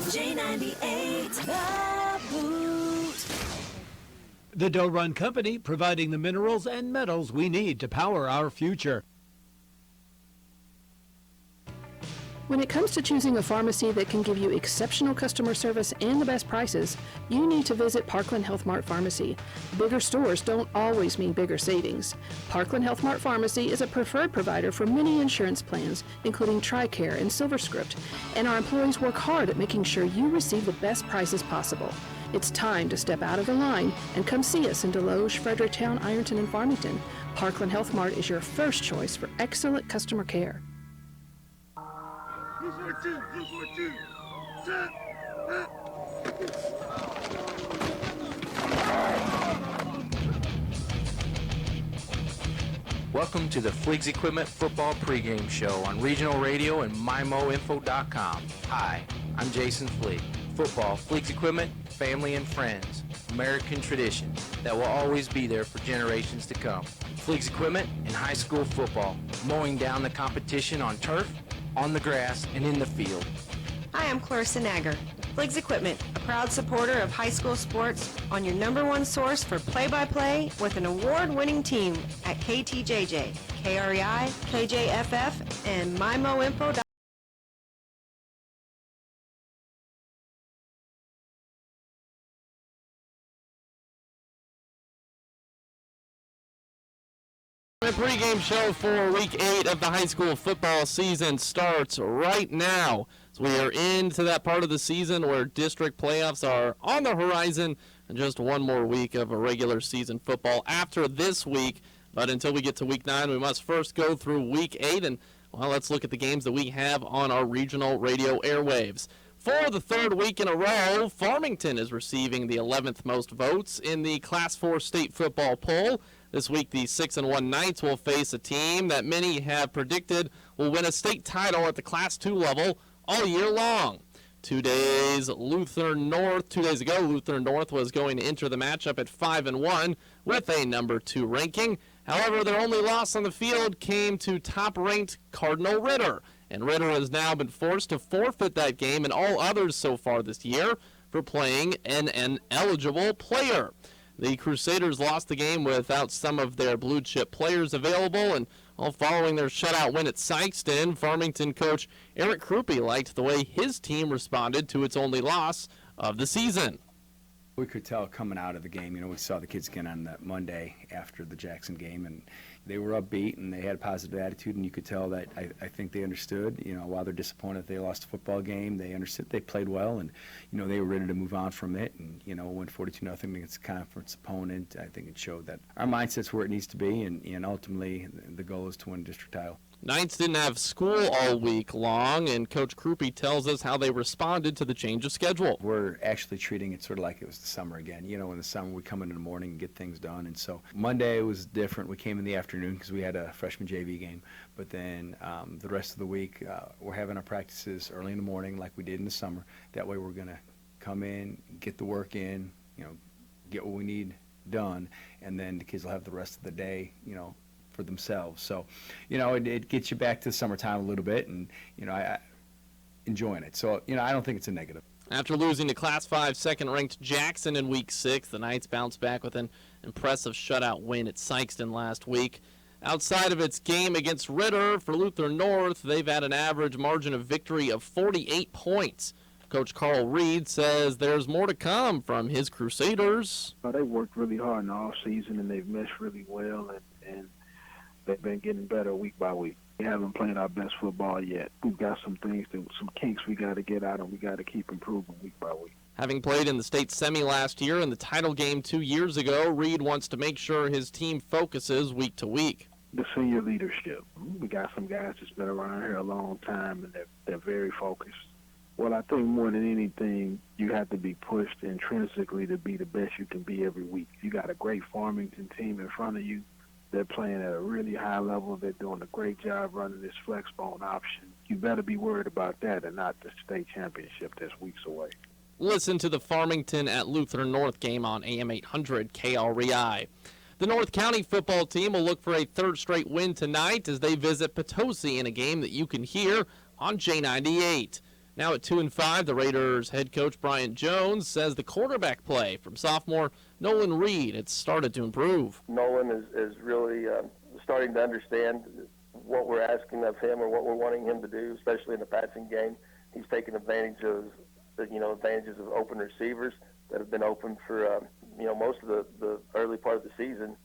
J98, The Boot. The Doe Run Company, providing the minerals and metals we need to power our future. When it comes to choosing a pharmacy that can give you exceptional customer service and the best prices, you need to visit Parkland Health Mart Pharmacy. Bigger stores don't always mean bigger savings. Parkland Health Mart Pharmacy is a preferred provider for many insurance plans, including TRICARE and SilverScript, and our employees work hard at making sure you receive the best prices possible. It's time to step out of the line and come see us in Deloge, Fredericktown, Ironton, and Farmington. Parkland Health Mart is your first choice for excellent customer care. Welcome to the Fleets Equipment Football Pregame Show on Regional Radio and MyMoInfo.com. Hi, I'm Jason Fleet. Football, Fleets Equipment, family and friends. American tradition that will always be there for generations to come. Fleets Equipment in high school football, mowing down the competition on turf, on the grass, and in the field. Hi, I'm Clarissa Nagger. Fleets Equipment, a proud supporter of high school sports, on your #1 source for play-by-play with an award-winning team at KTJJ, KREI, KJFF, and MyMoInfo.com. The pregame show for Week 8 of the high school football season starts right now. So we are into that part of the season where district playoffs are on the horizon and just one more week of a regular season football after this week. But until we get to Week 9, we must first go through Week 8. And, well, let's look at the games that we have on our regional radio airwaves. For the third week in a row, Farmington is receiving the 11th most votes in the Class 4 state football poll. This week, the 6-1 Knights will face a team that many have predicted will win a state title at the Class 2 level all year long. 2 days ago, Lutheran North was going to enter the matchup at 5-1 with a number 2 ranking. However, their only loss on the field came to top-ranked Cardinal Ritter, and Ritter has now been forced to forfeit that game and all others so far this year for playing an ineligible player. The Crusaders lost the game without some of their blue-chip players available, and following their shutout win at Sykeston, Farmington coach Eric Krupe liked the way his team responded to its only loss of the season. We could tell coming out of the game, we saw the kids again on that Monday after the Jackson game, and they were upbeat and they had a positive attitude, and you could tell that I think they understood, while they're disappointed they lost the football game, they understood they played well, and, they were ready to move on from it, and, went 42-0 against a conference opponent. I think it showed that our mindset's where it needs to be, and ultimately the goal is to win a district title. Knights didn't have school all week long, and Coach Krupe tells us how they responded to the change of schedule. We're actually treating it sort of like it was the summer again. In the summer we come in the morning and get things done, and so Monday was different. We came in the afternoon because we had a freshman JV game, but then the rest of the week we're having our practices early in the morning like we did in the summer. That way we're going to come in, get the work in, get what we need done, and then the kids will have the rest of the day, for themselves. So, it gets you back to summertime a little bit, and, I enjoying it. So, I don't think it's a negative. After losing to Class 5 second-ranked Jackson in Week 6, the Knights bounced back with an impressive shutout win at Sykeston last week. Outside of its game against Ritter, for Lutheran North, they've had an average margin of victory of 48 points. Coach Carl Reed says there's more to come from his Crusaders. They worked really hard in the offseason, and they've meshed really well, and they've been getting better week by week. We haven't played our best football yet. We've got some kinks we got to get out, and we got to keep improving week by week. Having played in the state semi last year and the title game 2 years ago, Reed wants to make sure his team focuses week to week. The senior leadership. We got some guys that's been around here a long time, and they're very focused. Well, I think more than anything, you have to be pushed intrinsically to be the best you can be every week. You got a great Farmington team in front of you. They're playing at a really high level. They're doing a great job running this flexbone option. You better be worried about that and not the state championship that's weeks away. Listen to the Farmington at Lutheran North game on AM 800 KREI. The North County football team will look for a third straight win tonight as they visit Potosi in a game that you can hear on J98. Now at 2-5, the Raiders head coach Brian Jones says the quarterback play from sophomore Nolan Reed has started to improve. Nolan is really starting to understand what we're asking of him or what we're wanting him to do, especially in the passing game. He's taken advantage of, advantages of open receivers that have been open for, most of the early part of the season.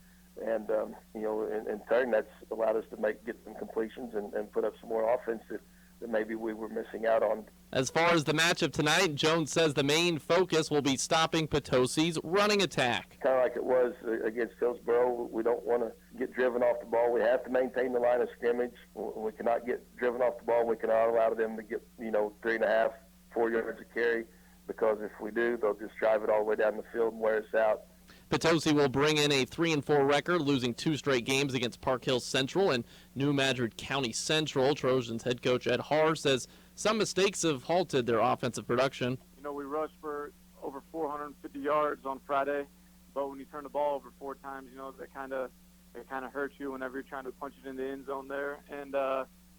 And, in turn, that's allowed us to get some completions and put up some more offense that maybe we were missing out on. As far as the matchup tonight, Jones says the main focus will be stopping Potosi's running attack. Kind of like it was against Hillsborough, we don't want to get driven off the ball. We have to maintain the line of scrimmage. We cannot get driven off the ball. We cannot allow them to get, 3.5, 4 yards a carry, because if we do, they'll just drive it all the way down the field and wear us out. Potosi will bring in a 3-4 record, losing 2 straight games against Park Hill Central and New Madrid County Central. Trojans head coach Ed Haar says some mistakes have halted their offensive production. We rushed for over 450 yards on Friday, but when you turn the ball over 4 times, that kind of hurts you whenever you're trying to punch it in the end zone there. And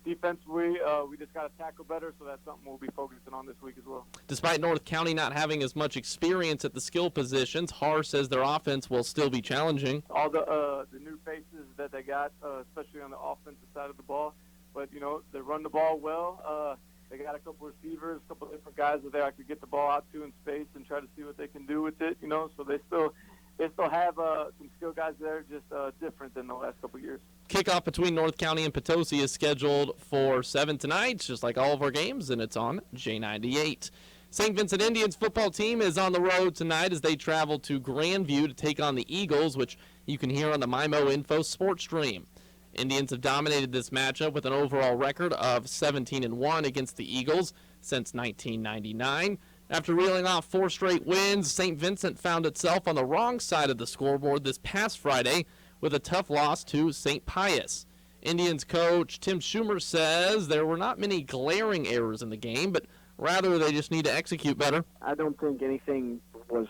defensively, we just got to tackle better, so that's something we'll be focusing on this week as well. Despite North County not having as much experience at the skill positions, Haar says their offense will still be challenging. All the new faces that they got, especially on the offensive side of the ball, but, they run the ball well. They got a couple receivers, a couple different guys that they like to get the ball out to in space and try to see what they can do with it, so they still have some skill guys there, just different than the last couple years. Kickoff between North County and Potosi is scheduled for 7 tonight, just like all of our games, and it's on J98. St. Vincent Indians football team is on the road tonight as they travel to Grandview to take on the Eagles, which you can hear on the MyMo Info sports stream. Indians have dominated this matchup with an overall record of 17-1 against the Eagles since 1999. After reeling off 4 straight wins, St. Vincent found itself on the wrong side of the scoreboard this past Friday with a tough loss to St. Pius. Indians coach Tim Schumer says there were not many glaring errors in the game, but rather they just need to execute better. I don't think anything was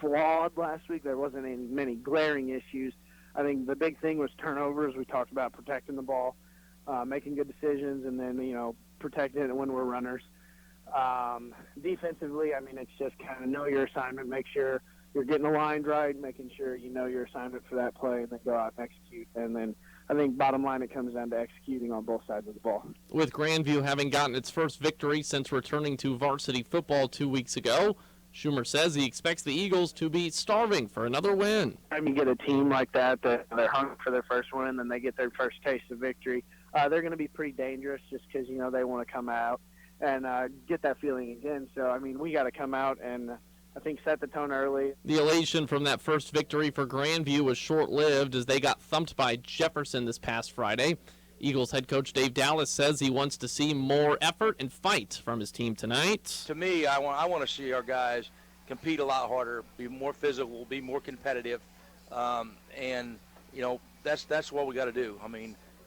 flawed last week. There wasn't many glaring issues. I think the big thing was turnovers. We talked about protecting the ball, making good decisions, and then, protecting it when we're runners. Defensively, it's just kind of know your assignment, make sure you're getting the lines right, making sure you know your assignment for that play, and then go out and execute. And then I think bottom line, it comes down to executing on both sides of the ball. With Grandview having gotten its first victory since returning to varsity football 2 weeks ago, Schumer says he expects the Eagles to be starving for another win. Time you get a team like that they're hungry for their first win, and they get their first taste of victory, they're going to be pretty dangerous just because, they want to come out and get that feeling again. So, we got to come out and I think set the tone early. The elation from that first victory for Grandview was short-lived as they got thumped by Jefferson this past Friday. Eagles head coach Dave Dallas says he wants to see more effort and fight from his team tonight. To me, I want to see our guys compete a lot harder, be more physical, be more competitive, and that's what we got to do.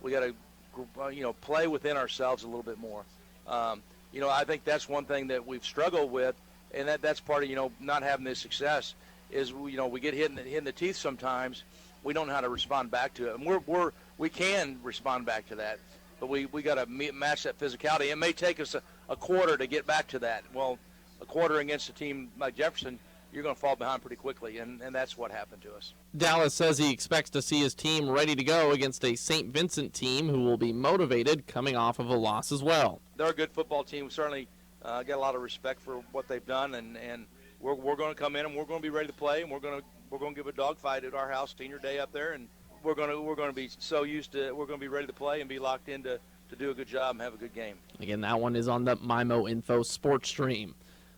We got to play within ourselves a little bit more. I think that's one thing that we've struggled with, and that's part of not having this success is we get hit in the teeth sometimes. We don't know how to respond back to it, and we can respond back to that, but we got to match that physicality. It may take us a quarter to get back to that. Well, a quarter against a team like Jefferson, you're going to fall behind pretty quickly, and that's what happened to us. Dallas says he expects to see his team ready to go against a St. Vincent team who will be motivated coming off of a loss as well. They're a good football team. We certainly got a lot of respect for what they've done, and we're going to come in and we're going to be ready to play, and we're going to give a dogfight at our house senior day up there, and we're going to be so used to we're going to be ready to play and be locked in to do a good job and have a good game. Again, that one is on the MyMo Info sports stream.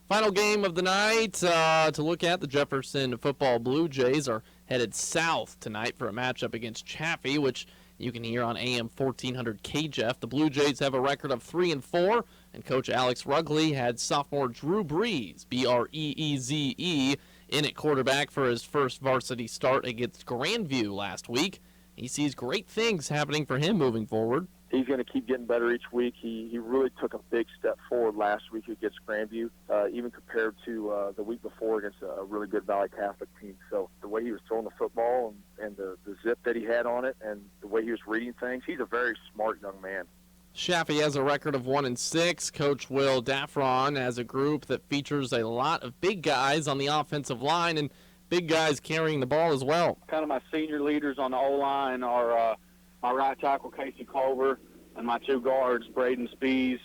Final game of the night to look at, the Jefferson football Blue Jays are headed south tonight for a matchup against Chaffee, which you can hear on AM 1400 KJEF. The Blue Jays have a record of 3-4, and Coach Alex Rugley had sophomore Drew Breeze, Breeze, in at quarterback for his first varsity start against Grandview last week. He sees great things happening for him moving forward. He's going to keep getting better each week. He really took a big step forward last week against Grandview, even compared to the week before against a really good Valley Catholic team. So the way he was throwing the football and the zip that he had on it and the way he was reading things, he's a very smart young man. Chaffee has a record of 1-6. Coach Will Daffron has a group that features a lot of big guys on the offensive line and big guys carrying the ball as well. Kind of my senior leaders on the O-line are my right tackle, Casey Culver, and my two guards, Braden Spees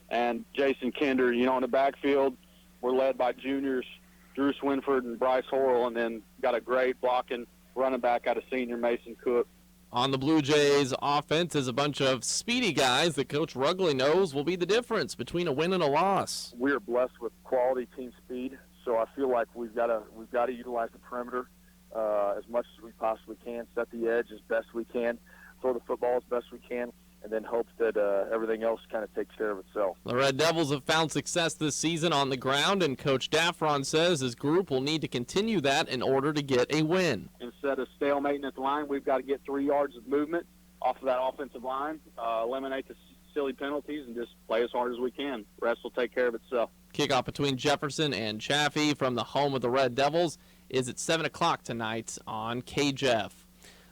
and Jason Kinder. You know, in the backfield, we're led by juniors, Drew Swinford and Bryce Horrell, and then got a great blocking running back out of senior Mason Cook. On the Blue Jays offense is a bunch of speedy guys that Coach Rugley knows will be the difference between a win and a loss. We're blessed with quality team speed, so I feel like we've got to utilize the perimeter as much as we possibly can, set the edge as best we can, throw the football as best we can, and then hope that everything else kind of takes care of itself. The Red Devils have found success this season on the ground, and Coach Daffron says his group will need to continue that in order to get a win. Instead of stalemating at the line, we've got to get 3 yards of movement off of that offensive line, eliminate the silly penalties, and just play as hard as we can. The rest will take care of itself. Kickoff between Jefferson and Chaffee from the home of the Red Devils is at 7 o'clock tonight on KJEF.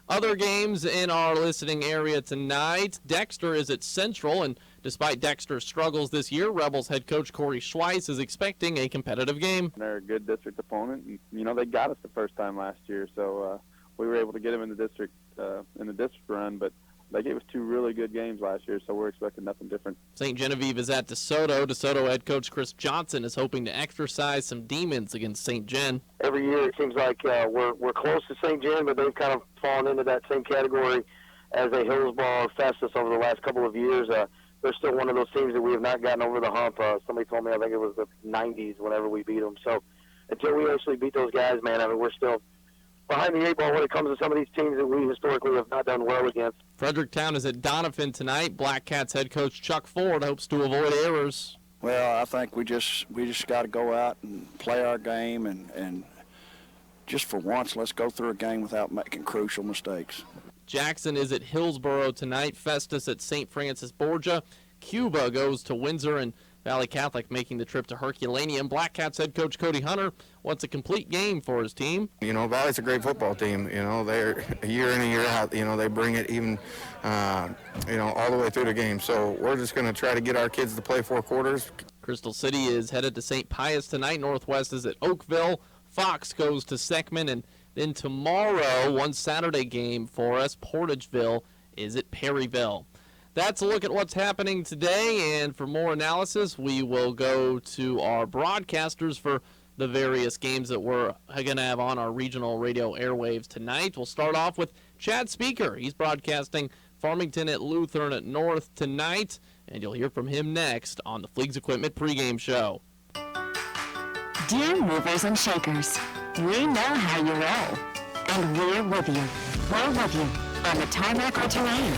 Other games in our listening area tonight, Dexter is at Central, and despite Dexter's struggles this year, Rebels head coach Corey Schweiss is expecting a competitive game. They're a good district opponent, and you know they got us the first time last year, so we were able to get them in the district run, but they gave us 2 really good games last year, so we're expecting nothing different. St. Genevieve is at DeSoto. DeSoto head coach Chris Johnson is hoping to exercise some demons against St. Gen. Every year it seems like we're close to St. Gen, but they've kind of fallen into that same category as a Hillsborough or Festus over the last couple of years. They're still one of those teams that we have not gotten over the hump. Somebody told me I think it was the 90s whenever we beat them. So until we actually beat those guys, man, I mean, we're still behind the 8 ball when it comes to some of these teams that we historically have not done well against. Fredericktown is at Doniphan tonight. Black Cats head coach Chuck Ford hopes to avoid errors. Well, I think we just got to go out and play our game, and just for once, let's go through a game without making crucial mistakes. Jackson is at Hillsborough tonight. Festus at St. Francis Borgia. Cuba goes to Windsor, and Valley Catholic making the trip to Herculaneum. Black Cats head coach Cody Hunter wants a complete game for his team. You know, Valley's a great football team. You know, they're year in and year out. You know, they bring it even, all the way through the game. So we're just going to try to get our kids to play 4 quarters. Crystal City is headed to St. Pius tonight. Northwest is at Oakville. Fox goes to Seckman, and then tomorrow, one Saturday game for us, Portageville is at Perryville. That's a look at what's happening today, and for more analysis, we will go to our broadcasters for the various games that we're going to have on our regional radio airwaves tonight. We'll start off with Chad Speaker. He's broadcasting Farmington at Lutheran at North tonight, and you'll hear from him next on the Fleegs Equipment pregame show. Dear movers and shakers, we know how you roll, and we're with you. We're with you on the tarmac or terrain.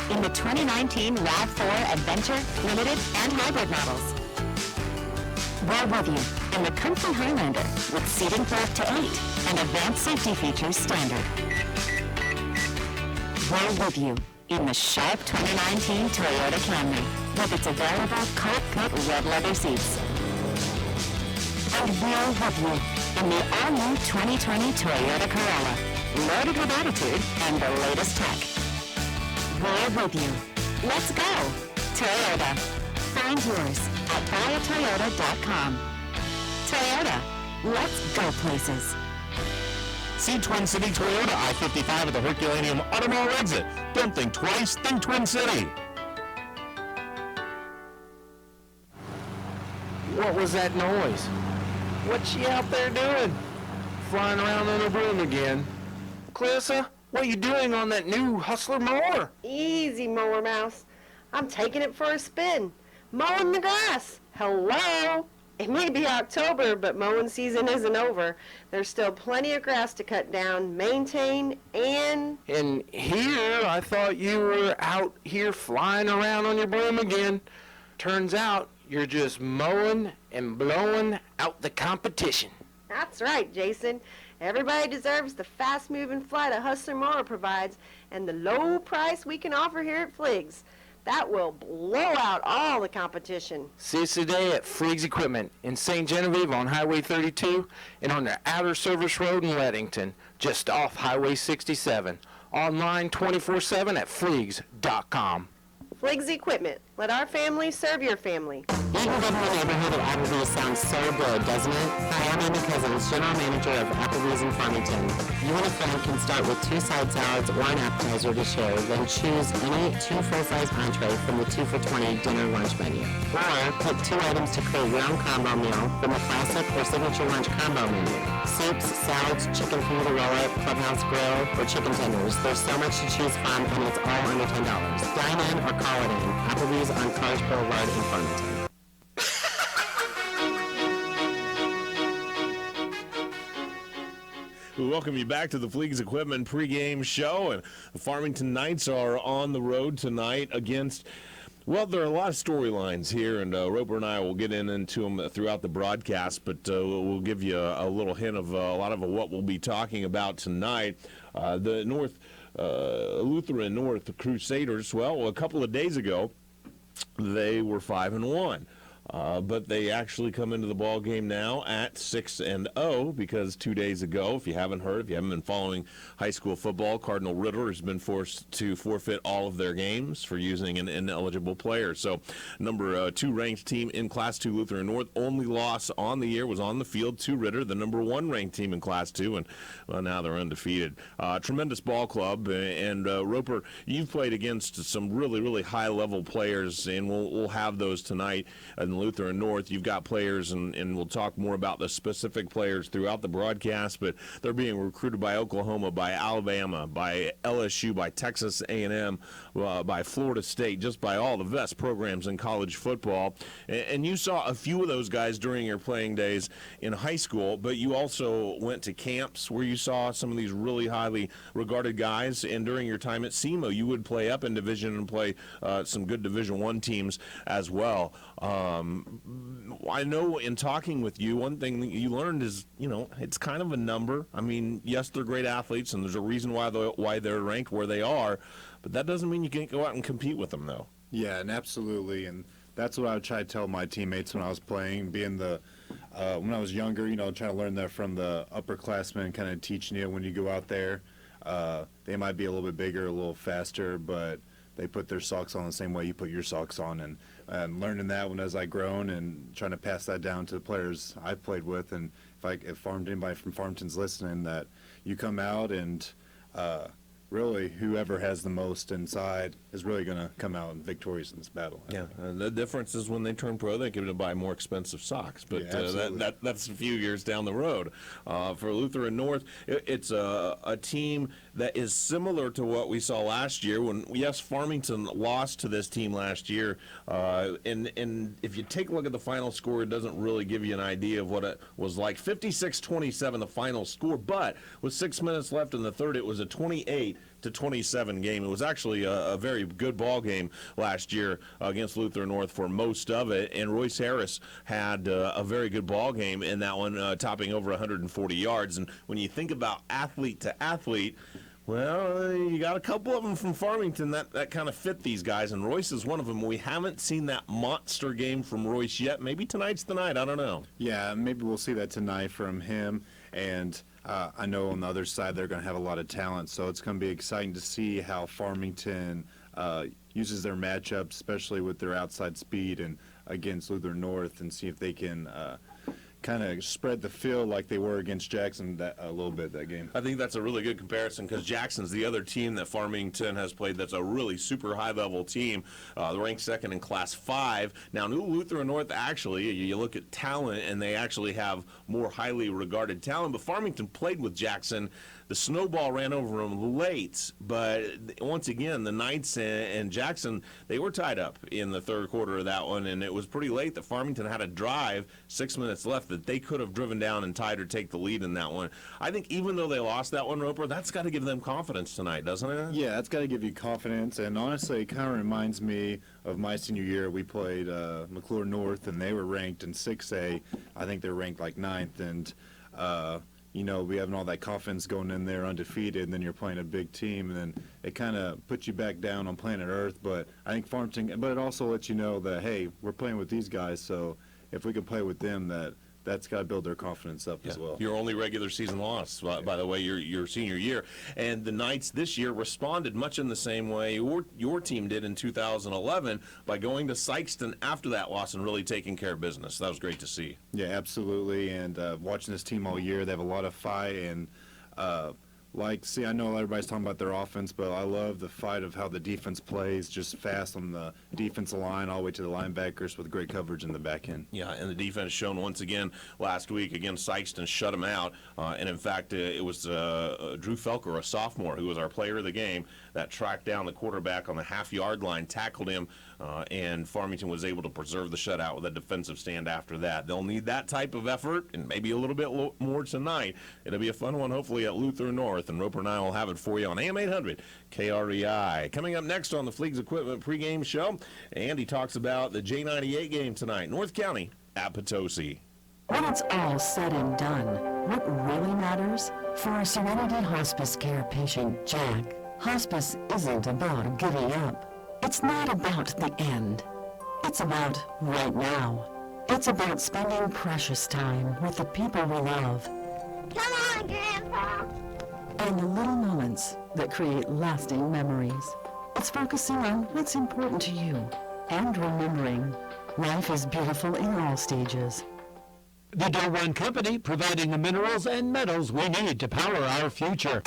In the 2019 RAV4 Adventure, Limited, and Hybrid models. We're with you in the Comfy Highlander with seating for up to 8 and advanced safety features standard. We're with you in the sharp 2019 Toyota Camry with its available cockpit red leather seats. And we're with you in the all-new 2020 Toyota Corolla, loaded with attitude and the latest tech. We're with you. Let's go. Toyota. Find yours at buyatoyota.com. Toyota. Let's go places. See Twin City Toyota I-55 at the Herculaneum Automall exit. Don't think twice, think Twin City. What was that noise? What's she out there doing? Flying around on a broom again. Clarissa? What are you doing on that new Hustler mower? Easy, Mower Mouse. I'm taking it for a spin. Mowing the grass. Hello? It may be October, but mowing season isn't over. There's still plenty of grass to cut down, maintain, and... And here, I thought you were out here flying around on your broom again. Turns out, you're just mowing and blowing out the competition. That's right, Jason. Everybody deserves the fast-moving flight a Hustler mower provides and the low price we can offer here at Fleegs. That will blow out all the competition. See us today at Fleegs Equipment in St. Genevieve on Highway 32 and on the Outer Service Road in Leadington, just off Highway 67. Online 24/7 at Fleegs.com. Fliggs Equipment. Let our family serve your family. Being a veteran neighborhood at Applebee's sounds so good, doesn't it? Hi, I'm Amy Cousins, General Manager of Applebee's in Farmington. You and a friend can start with 2 side salads or an appetizer to share, then choose any 2 full-size entree from the 2 for $20 dinner lunch menu. Or pick 2 items to create your own combo meal from the classic or signature lunch combo menu. Soups, salads, chicken finger roll, clubhouse grill, or chicken tenders. There's so much to choose from, and it's all under $10. Dine in or call it in. Applebee's on College Boulevard in Farmington. We welcome you back to the Fleegs Equipment pregame show, and the Farmington Knights are on the road tonight against, well, there are a lot of storylines here, and Roper and I will get into them throughout the broadcast, but we'll give you a little hint of a lot of what we'll be talking about tonight. The Lutheran North Crusaders, well, a couple of days ago, they were 5-1. But they actually come into the ball game now at 6-0 because 2 days ago, if you haven't heard, if you haven't been following high school football, Cardinal Ritter has been forced to forfeit all of their games for using an ineligible player. So, number 2 ranked team in Class 2 Lutheran North, only loss on the year was on the field to Ritter, the number 1 ranked team in Class 2, and well, now they're undefeated. Tremendous ball club, and Roper, you've played against some really, really high-level players, and we'll have those tonight in Lutheran North. You've got players, and we'll talk more about the specific players throughout the broadcast, but they're being recruited by Oklahoma, by Alabama, by LSU, by Texas A&M, by Florida State, just by all the best programs in college football. And you saw a few of those guys during your playing days in high school, but you also went to camps where you saw some of these really highly regarded guys, and during your time at SEMO, you would play up in division and play some good Division I teams as well. I know in talking with you, one thing that you learned is, it's kind of a number. I mean, yes, they're great athletes, and there's a reason why they're ranked where they are, but that doesn't mean you can't go out and compete with them, though. Yeah, and absolutely, and that's what I would try to tell my teammates when I was playing, being when I was younger, trying to learn that from the upperclassmen, kind of teaching you when you go out there. They might be a little bit bigger, a little faster, but they put their socks on the same way you put your socks on, and learning that as I grown and trying to pass that down to the players I played with. And if anybody from Farmington's listening, that you come out and really whoever has the most inside is really going to come out victorious in this battle. Yeah, and the difference is when they turn pro, they can buy more expensive socks, but yeah, that's a few years down the road. For Lutheran North, it's a team that is similar to what we saw last year when, yes, Farmington lost to this team last year, and if you take a look at the final score, it doesn't really give you an idea of what it was like. 56-27 the final score, but with 6 minutes left in the third, it was a 28-27 game. It was actually a very good ball game last year against Lutheran North for most of it, and Royce Harris had a very good ball game in that one, topping over 140 yards. And when you think about athlete to athlete, well, you got a couple of them from Farmington that kind of fit these guys, and Royce is one of them. We haven't seen that monster game from Royce yet. Maybe tonight's the night. I don't know. Yeah, maybe we'll see that tonight from him, and I know on the other side they're going to have a lot of talent, so it's going to be exciting to see how Farmington uses their matchup, especially with their outside speed and against Lutheran North, and see if they can kind of spread the field like they were against Jackson a little bit that game. I think that's a really good comparison because Jackson's the other team that Farmington has played that's a really super high-level team. They're ranked second in Class 5. Now, New Lutheran North, actually, you look at talent, and they actually have more highly regarded talent, but Farmington played with Jackson. The snowball ran over them late, but once again, the Knights and Jackson, they were tied up in the third quarter of that one, and it was pretty late that Farmington had a drive, 6 minutes left, that they could have driven down and tied or take the lead in that one. I think even though they lost that one, Roper, that's got to give them confidence tonight, doesn't it? Yeah, that's got to give you confidence, and honestly, it kind of reminds me of my senior year. We played McClure North, and they were ranked in 6A. I think they're ranked like 9th, and we having all that confidence going in there undefeated, and then you're playing a big team, and then it kind of puts you back down on planet Earth. But I think Farmington, but it also lets you know that, hey, we're playing with these guys, so if we can play with them, that that's got to build their confidence up as well. Your only regular season loss, by the way, your senior year. And the Knights this year responded much in the same way your team did in 2011 by going to Sykeston after that loss and really taking care of business. That was great to see. Yeah, absolutely. And watching this team all year, they have a lot of fight. And, I know everybody's talking about their offense, but I love the fight of how the defense plays, just fast on the defensive line all the way to the linebackers with great coverage in the back end. Yeah, and the defense shown once again last week against Sykeston, shut them out. And in fact, it was Drew Felker, a sophomore, who was our player of the game, that tracked down the quarterback on the half-yard line, tackled him, and Farmington was able to preserve the shutout with a defensive stand after that. They'll need that type of effort and maybe a little bit more tonight. It'll be a fun one, hopefully, at Luther North, and Roper and I will have it for you on AM 800 KREI. Coming up next on the Fleegs Equipment pregame show, Andy talks about the J98 game tonight, North County at Potosi. When it's all said and done, what really matters? For a Serenity Hospice Care patient, Jack, hospice isn't about giving up. It's not about the end. It's about right now. It's about spending precious time with the people we love. Come on, Grandpa! And the little moments that create lasting memories. It's focusing on what's important to you and remembering life is beautiful in all stages. The Doe Run Company, providing the minerals and metals we need to power our future.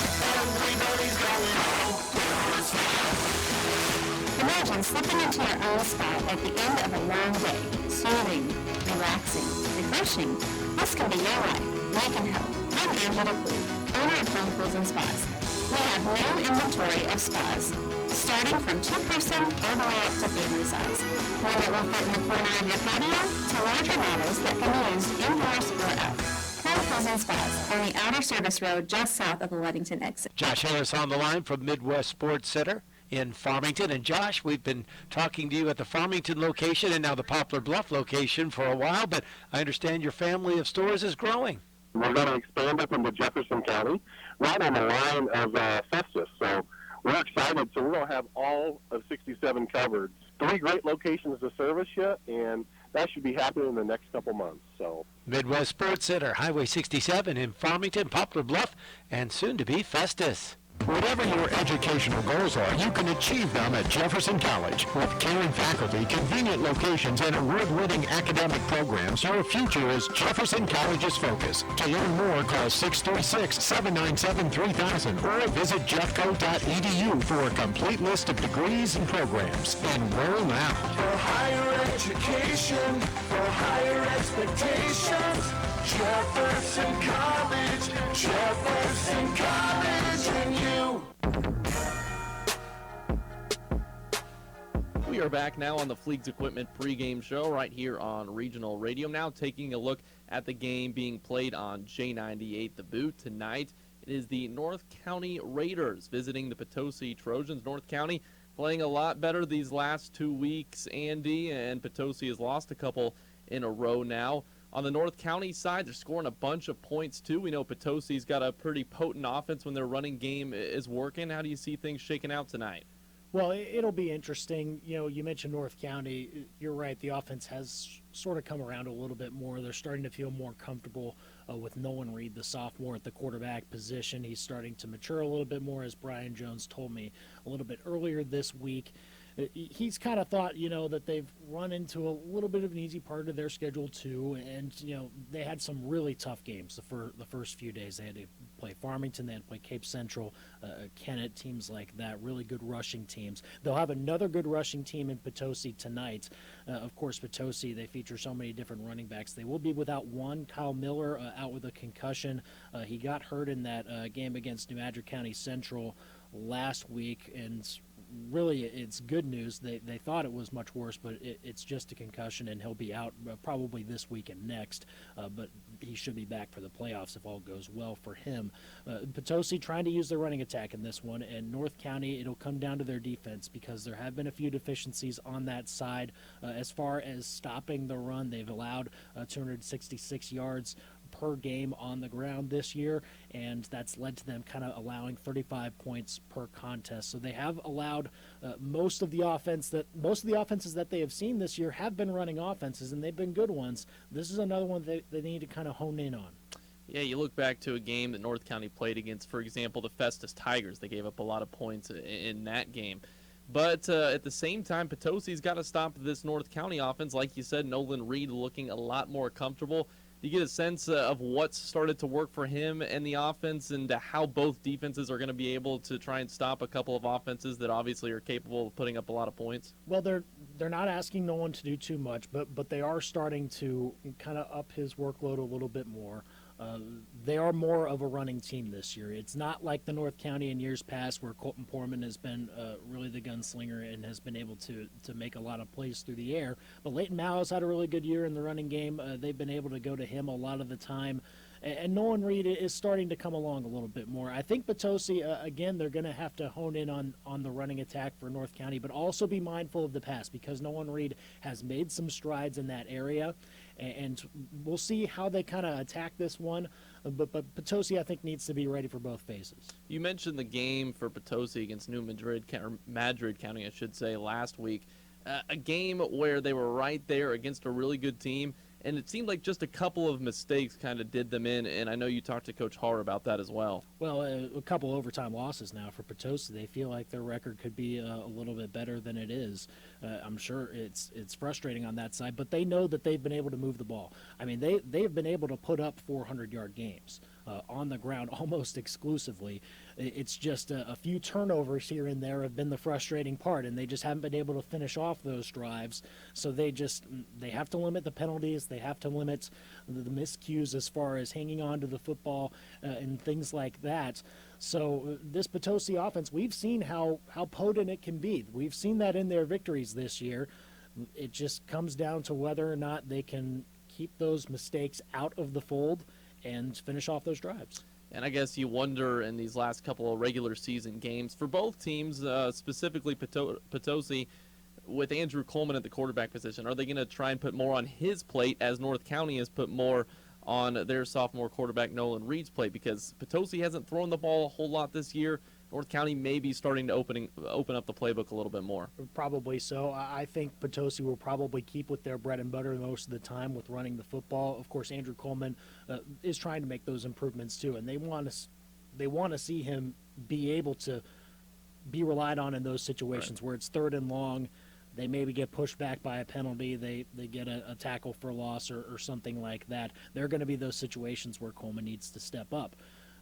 Imagine slipping into your own spot at the end of a long day, soothing, relaxing, refreshing. This can be your life. We can help. I'm Angela Clue, owner of Home Pools and Spas. We have no inventory of spas, starting from 2-person all the way up to family size. One that will fit in the corner of your patio to larger models that can be used indoors or out. Home Pools and Spas on the outer service road just south of the Ludington exit. Josh Harris on the line from Midwest Sports Center in Farmington. And Josh, we've been talking to you at the Farmington location and now the Poplar Bluff location for a while, but I understand your family of stores is growing. We're going to expand up into Jefferson County, right on the line of Festus. So we're excited. So we're going to have all of 67 covered. 3 great locations to service you, and that should be happening in the next couple months. So Midwest Sports Center, Highway 67 in Farmington, Poplar Bluff, and soon to be Festus. Whatever your educational goals are, you can achieve them at Jefferson College. With caring faculty, convenient locations, and award-winning academic programs, your future is Jefferson College's focus. To learn more, call 636-797-3000 or visit jeffco.edu for a complete list of degrees and programs. Enroll now. For higher education, for higher expectations, Jefferson College, Jefferson College, and you. We are back now on the Fleegs Equipment pregame show right here on Regional Radio. Now taking a look at the game being played on J98 The Boot tonight. It is the North County Raiders visiting the Potosi Trojans. North County playing a lot better these last 2 weeks, Andy, and Potosi has lost a couple in a row now. On the North County side, they're scoring a bunch of points, too. We know Potosi's got a pretty potent offense when their running game is working. How do you see things shaking out tonight? Well, it'll be interesting. You know, you mentioned North County. You're right. The offense has sort of come around a little bit more. They're starting to feel more comfortable with Nolan Reed, the sophomore, at the quarterback position. He's starting to mature a little bit more, as Brian Jones told me a little bit earlier this week. He's kind of thought, you know, that they've run into a little bit of an easy part of their schedule, too. And, you know, they had some really tough games the first few days. They had to play Farmington. They had to play Cape Central, Kennett, teams like that, really good rushing teams. They'll have another good rushing team in Potosi tonight. Of course, Potosi, they feature so many different running backs. They will be without one, Kyle Miller, out with a concussion. He got hurt in that game against New Madrid County Central last week, and really it's good news. They thought it was much worse, but it's just a concussion, and he'll be out probably this week and next, but he should be back for the playoffs if all goes well for him. Potosi trying to use their running attack in this one, and North County, it'll come down to their defense because there have been a few deficiencies on that side. As far as stopping the run, they've allowed 266 yards per game on the ground this year, and that's led to them kind of allowing 35 points per contest. So they have allowed most of the offenses that they have seen this year have been running offenses, and they've been good ones. This is another one they need to kind of hone in on. Yeah, you look back to a game that North County played against, for example, the Festus Tigers. They gave up a lot of points in that game. But at the same time, Potosi's got to stop this North County offense. Like you said, Nolan Reed looking a lot more comfortable. Do you get a sense of what's started to work for him and the offense, and how both defenses are going to be able to try and stop a couple of offenses that obviously are capable of putting up a lot of points? Well, they're not asking no one to do too much, but they are starting to kind of up his workload a little bit more. They are more of a running team this year. It's not like the North County in years past where Colton Portman has been really the gunslinger and has been able to make a lot of plays through the air. But Leighton Mau's had a really good year in the running game. They've been able to go to him a lot of the time. And Nolan Reed is starting to come along a little bit more. I think Potosi, again, they're going to have to hone in on the running attack for North County, but also be mindful of the pass, because Nolan Reed has made some strides in that area. And we'll see how they kind of attack this one. But Potosi, I think, needs to be ready for both phases. You mentioned the game for Potosi against Madrid County, I should say, last week. A game where they were right there against a really good team, and it seemed like just a couple of mistakes kind of did them in, and I know you talked to Coach Harr about that as well. Well, a couple overtime losses now for Potosi. They feel like their record could be a little bit better than it is. I'm sure it's frustrating on that side, but they know that they've been able to move the ball. I mean, they've been able to put up 400-yard games on the ground almost exclusively. It's just a few turnovers here and there have been the frustrating part, and they just haven't been able to finish off those drives. So they have to limit the penalties. They have to limit the miscues as far as hanging on to the football and things like that. So this Potosi offense, we've seen how potent it can be. We've seen that in their victories this year. It just comes down to whether or not they can keep those mistakes out of the fold and finish off those drives. And I guess you wonder in these last couple of regular season games for both teams, specifically Potosi, with Andrew Coleman at the quarterback position, are they going to try and put more on his plate as North County has put more on their sophomore quarterback Nolan Reed's plate? Because Potosi hasn't thrown the ball a whole lot this year. North County may be starting to open up the playbook a little bit more. Probably so. I think Potosi will probably keep with their bread and butter most of the time with running the football. Of course, Andrew Coleman is trying to make those improvements too, and they want to see him be able to be relied on in those situations where it's third and long. They maybe get pushed back by a penalty. They get a tackle for loss or something like that. There are going to be those situations where Coleman needs to step up.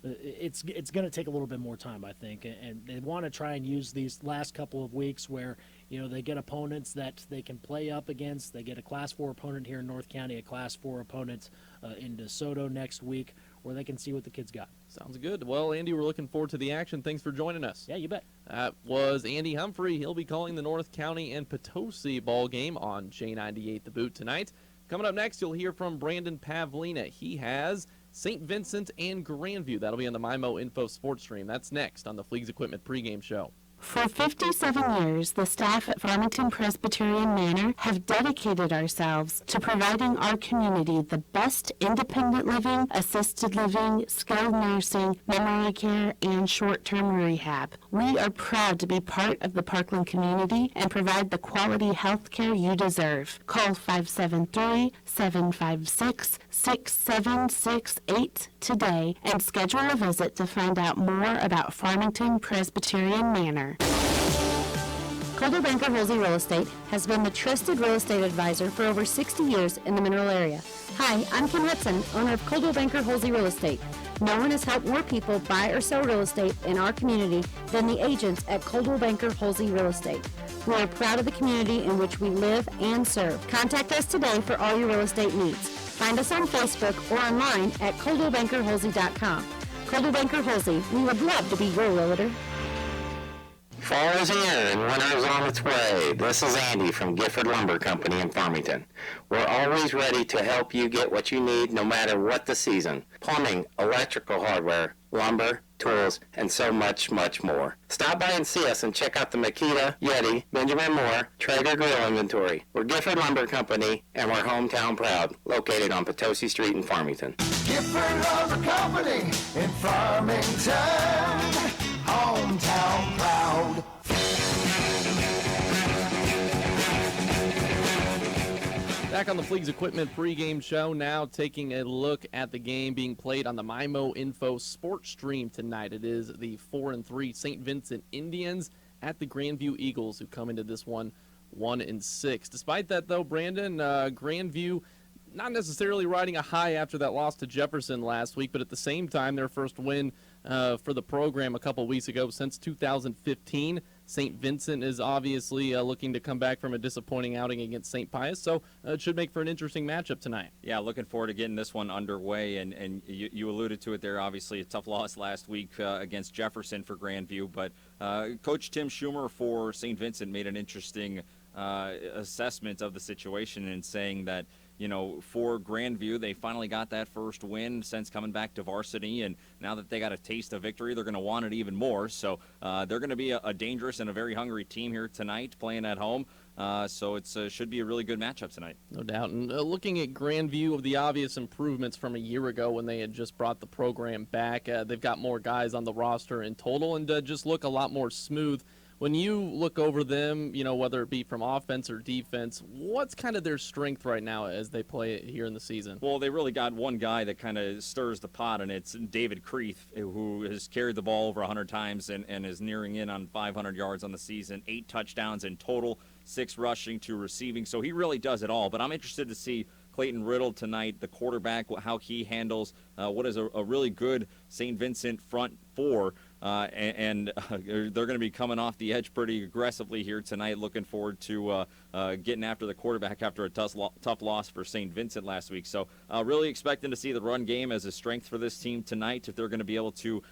It's going to take a little bit more time, I think, and they want to try and use these last couple of weeks where they get opponents that they can play up against. They get a Class 4 opponent here in North County, a Class 4 opponent in DeSoto next week, where they can see what the kids got. Sounds good. Well, Andy, we're looking forward to the action. Thanks for joining us. Yeah, you bet. That was Andy Humphrey. He'll be calling the North County and Potosi ball game on J98 The Boot tonight. Coming up next, you'll hear from Brandon Pavlina. He has St. Vincent and Grandview. That'll be on the MyMo Info Sports Stream. That's next on the Fleegs Equipment pregame show. For 57 years, the staff at Farmington Presbyterian Manor have dedicated ourselves to providing our community the best independent living, assisted living, skilled nursing, memory care, and short-term rehab. We are proud to be part of the Parkland community and provide the quality health care you deserve. Call 573-756-6768 today and schedule a visit to find out more about Farmington Presbyterian Manor. Coldwell Banker Holsey Real Estate has been the trusted real estate advisor for over 60 years in the Mineral area. Hi, I'm Kim Hudson, owner of Coldwell Banker Holsey Real Estate. No one has helped more people buy or sell real estate in our community than the agents at Coldwell Banker Holsey Real Estate. We are proud of the community in which we live and serve. Contact us today for all your real estate needs. Find us on Facebook or online at coldwellbankerholsey.com. Coldwell Banker Holsey, we would love to be your realtor. Fall is here and winter is on its way. This is Andy from Gifford Lumber Company in Farmington. We're always ready to help you get what you need no matter what the season. Plumbing, electrical hardware, lumber, tools, and so much, much more. Stop by and see us and check out the Makita, Yeti, Benjamin Moore, Traeger grill inventory. We're Gifford Lumber Company, and we're hometown proud, located on Potosi Street in Farmington. Gifford Lumber Company in Farmington, hometown proud. Back on the Fleegs Equipment pregame show now, taking a look at the game being played on the MyMo Info Sports Stream tonight. It is the 4-3 St. Vincent Indians at the Grandview Eagles, who come into this one 1-6. Despite that, though, Brandon, Grandview not necessarily riding a high after that loss to Jefferson last week, but at the same time, their first win for the program a couple weeks ago since 2015. St. Vincent is obviously looking to come back from a disappointing outing against St. Pius, so it should make for an interesting matchup tonight. Yeah, looking forward to getting this one underway, and you alluded to it there, obviously a tough loss last week against Jefferson for Grandview, but Coach Tim Schumer for St. Vincent made an interesting assessment of the situation in saying that, you know, for Grandview, they finally got that first win since coming back to varsity, and now that they got a taste of victory, they're going to want it even more. So they're going to be a dangerous and a very hungry team here tonight, playing at home. So it should be a really good matchup tonight. No doubt. And looking at Grandview, of the obvious improvements from a year ago when they had just brought the program back, they've got more guys on the roster in total and just look a lot more smooth. When you look over them, you know, whether it be from offense or defense, what's kind of their strength right now as they play it here in the season? Well, they really got one guy that kind of stirs the pot, and it's David Creeth, who has carried the ball over 100 times and is nearing in on 500 yards on the season, 8 touchdowns in total, 6 rushing, 2 receiving. So he really does it all. But I'm interested to see Clayton Riddle tonight, the quarterback, how he handles what is a really good St. Vincent front four. And they're going to be coming off the edge pretty aggressively here tonight. Looking forward to getting after the quarterback after a tough loss for St. Vincent last week. So really expecting to see the run game as a strength for this team tonight. If they're going to be able to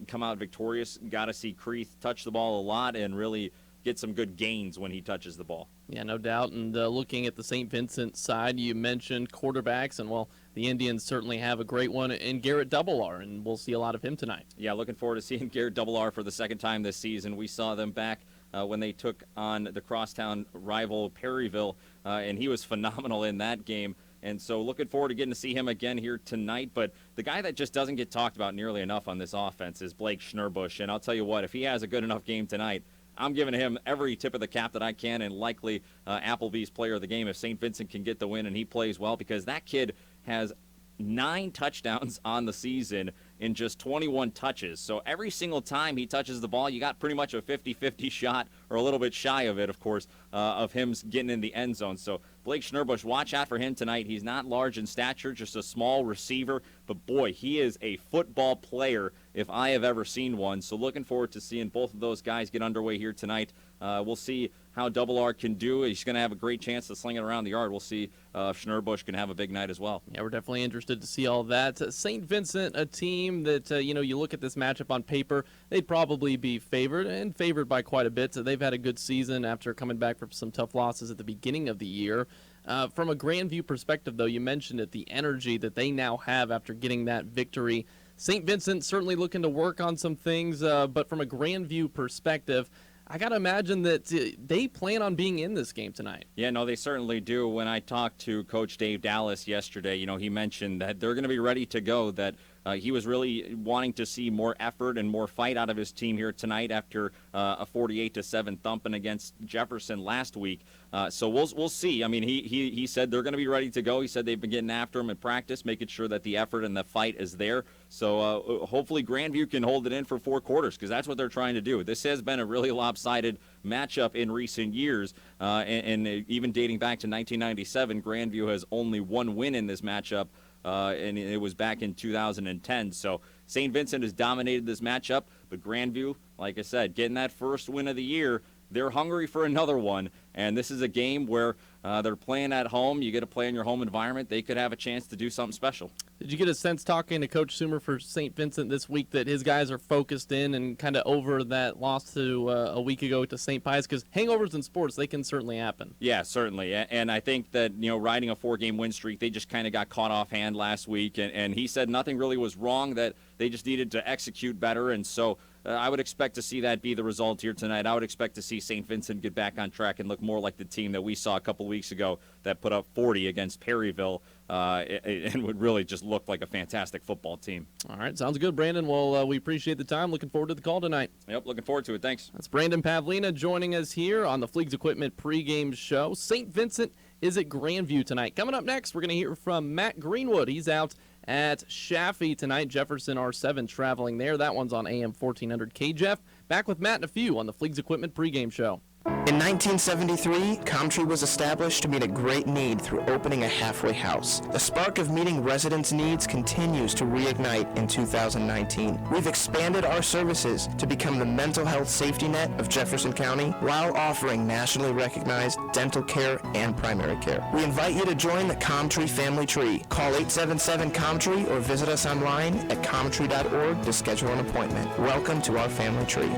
come out victorious, got to see Creeth touch the ball a lot and really get some good gains when he touches the ball. Yeah, no doubt. And looking at the St. Vincent side, you mentioned quarterbacks, and, well, the Indians certainly have a great one in Garrett Double-R, and we'll see a lot of him tonight. Yeah, looking forward to seeing Garrett Double-R for the second time this season. We saw them back when they took on the crosstown rival Perryville, and he was phenomenal in that game. And so looking forward to getting to see him again here tonight. But the guy that just doesn't get talked about nearly enough on this offense is Blake Schnurbush. And I'll tell you what, if he has a good enough game tonight, I'm giving him every tip of the cap that I can, and likely Applebee's player of the game if St. Vincent can get the win and he plays well, because that kid has 9 touchdowns on the season in just 21 touches. So every single time he touches the ball, you got pretty much a 50-50 shot, or a little bit shy of it, of course, of him getting in the end zone. So Blake Schnurbush, watch out for him tonight. He's not large in stature, just a small receiver, but boy, he is a football player if I have ever seen one. So looking forward to seeing both of those guys get underway here tonight. We'll see how Double-R can do. He's going to have a great chance to sling it around the yard. We'll see if Schnurbush can have a big night as well. Yeah, we're definitely interested to see all that. St. Vincent, a team that, you look at this matchup on paper, they'd probably be favored, and favored by quite a bit. So they've had a good season after coming back from some tough losses at the beginning of the year. From a Grandview perspective, though, you mentioned it, the energy that they now have after getting that victory. St. Vincent certainly looking to work on some things, but from a Grandview perspective, I got to imagine that they plan on being in this game tonight. Yeah, no, they certainly do. When I talked to Coach Dave Dallas yesterday, he mentioned that they're going to be ready to go, that he was really wanting to see more effort and more fight out of his team here tonight after a 48-7 thumping against Jefferson last week. So we'll see. I mean, he said they're going to be ready to go. He said they've been getting after him in practice, making sure that the effort and the fight is there. So hopefully Grandview can hold it in for 4 quarters, because that's what they're trying to do. This has been a really lopsided matchup in recent years, and even dating back to 1997, Grandview has only 1 win in this matchup. And it was back in 2010. So St. Vincent has dominated this matchup, but Grandview, like I said, getting that first win of the year, they're hungry for another one. And this is a game where they're playing at home. You get to play in your home environment. They could have a chance to do something special. Did you get a sense talking to Coach Sumer for St. Vincent this week that his guys are focused in and kind of over that loss to a week ago to St. Pius? Because hangovers in sports, they can certainly happen. Yeah, certainly. And I think that, riding a 4-game win streak, they just kind of got caught offhand last week. And he said nothing really was wrong, that they just needed to execute better. And so I would expect to see that be the result here tonight. I would expect to see St. Vincent get back on track and look more like the team that we saw a couple weeks ago that put up 40 against Perryville and would really just look like a fantastic football team. All right, sounds good, Brandon. Well, we appreciate the time. Looking forward to the call tonight. Yep, looking forward to it. Thanks. That's Brandon Pavlina joining us here on the Fleegs Equipment pregame show. St. Vincent is at Grandview tonight. Coming up next, we're going to hear from Matt Greenwood. He's out at Chaffee tonight. Jefferson R7 traveling there. That one's on AM 1400 KJEF. Back with Matt in a few on the Fleegs Equipment pregame show. In 1973, Comtree was established to meet a great need through opening a halfway house. The spark of meeting residents' needs continues to reignite in 2019. We've expanded our services to become the mental health safety net of Jefferson County while offering nationally recognized dental care and primary care. We invite you to join the Comtree family tree. Call 877-COMTREE or visit us online at comtree.org to schedule an appointment. Welcome to our family tree.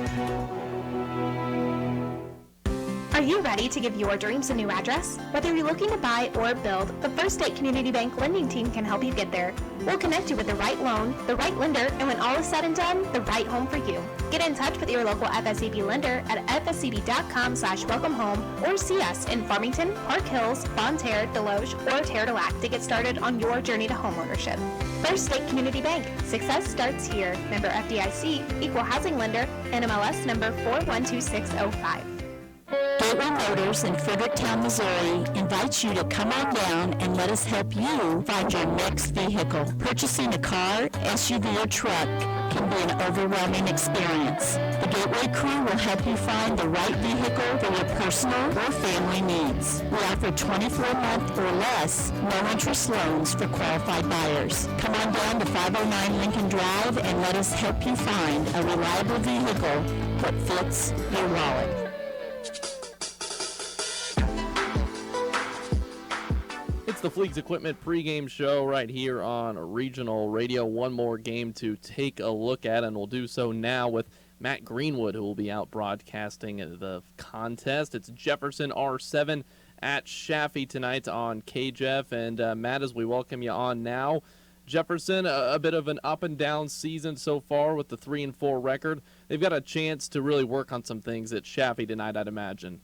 Are you ready to give your dreams a new address? Whether you're looking to buy or build, the First State Community Bank lending team can help you get there. We'll connect you with the right loan, the right lender, and when all is said and done, the right home for you. Get in touch with your local FSCB lender at fscb.com/welcome home or see us in Farmington, Park Hills, Bonne Terre, Deloge, or Terre de Lac to get started on your journey to homeownership. First State Community Bank. Success starts here. Member FDIC, Equal Housing Lender, NMLS number 412605. Gateway Motors in Fredericktown, Missouri invites you to come on down and let us help you find your next vehicle. Purchasing a car, SUV, or truck can be an overwhelming experience. The Gateway crew will help you find the right vehicle for your personal or family needs. We offer 24-month or less no-interest loans for qualified buyers. Come on down to 509 Lincoln Drive and let us help you find a reliable vehicle that fits your wallet. It's the Fleegs Equipment pregame show right here on Regional Radio. One more game to take a look at, and we'll do so now with Matt Greenwood, who will be out broadcasting the contest. It's Jefferson R7 at Chaffee tonight on KJEF. And Matt, as we welcome you on now, Jefferson, a bit of an up-and-down season so far with the 3-4 record. They've got a chance to really work on some things at Chaffee tonight, I'd imagine.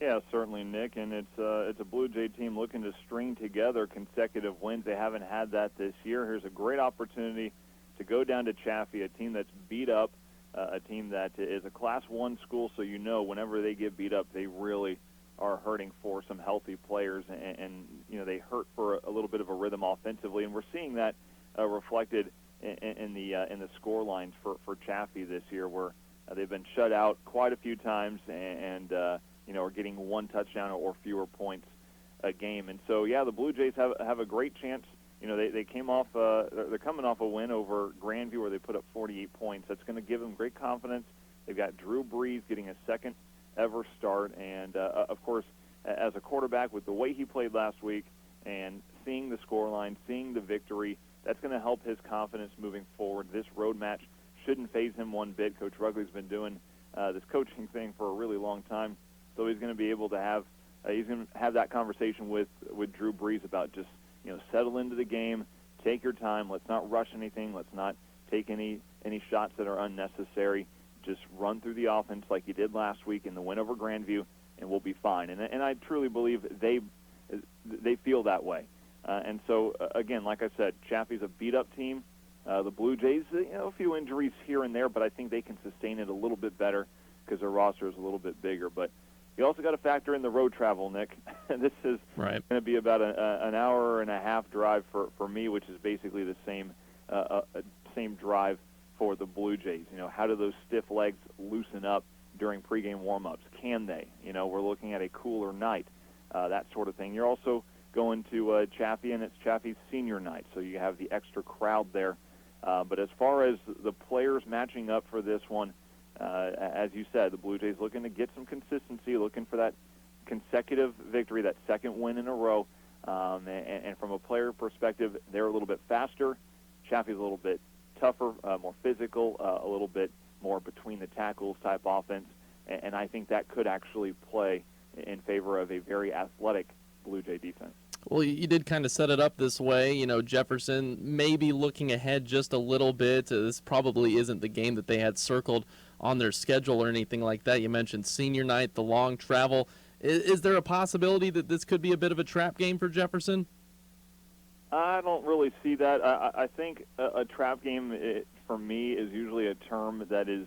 Yeah, certainly, Nick, and it's a Blue Jay team looking to string together consecutive wins. They haven't had that this year. Here's a great opportunity to go down to Chaffee, a team that's beat up, a team that is a Class 1 school, so whenever they get beat up, they really are hurting for some healthy players, and they hurt for a little bit of a rhythm offensively, and we're seeing that reflected in the score lines for Chaffee this year, where they've been shut out quite a few times and are getting one touchdown or fewer points a game. And so, the Blue Jays have a great chance. They came off they're coming off a win over Grandview where they put up 48 points. That's going to give them great confidence. They've got Drew Brees getting a second ever start, and of course, as a quarterback with the way he played last week and seeing the scoreline, seeing the victory, that's going to help his confidence moving forward. This road match shouldn't faze him one bit. Coach Rugley's been doing this coaching thing for a really long time. So he's going to be able to have that conversation with Drew Brees about just settle into the game, take your time. Let's not rush anything. Let's not take any shots that are unnecessary. Just run through the offense like you did last week in the win over Grandview, and we'll be fine. And I truly believe they feel that way. And so again, like I said, Chaffee's a beat up team. The Blue Jays, a few injuries here and there, but I think they can sustain it a little bit better because their roster is a little bit bigger. But you also got to factor in the road travel, Nick. This is going to be about an hour and a half drive for me, which is basically the same drive for the Blue Jays. How do those stiff legs loosen up during pregame warm-ups? Can they? We're looking at a cooler night, that sort of thing. You're also going to Chaffee, and it's Chaffee's senior night, so you have the extra crowd there. But as far as the players matching up for this one, as you said, the Blue Jays looking to get some consistency, looking for that consecutive victory, that second win in a row. And from a player perspective, they're a little bit faster. Chaffee's a little bit tougher, more physical, a little bit more between the tackles type offense. And I think that could actually play in favor of a very athletic Blue Jay defense. Well, you did kind of set it up this way. You know, Jefferson may be looking ahead just a little bit. This probably isn't the game that they had circled on their schedule or anything like that. You mentioned senior night, the long travel. Is there a possibility that this could be a bit of a trap game for Jefferson? I don't really see that. I think a trap game, for me, is usually a term that is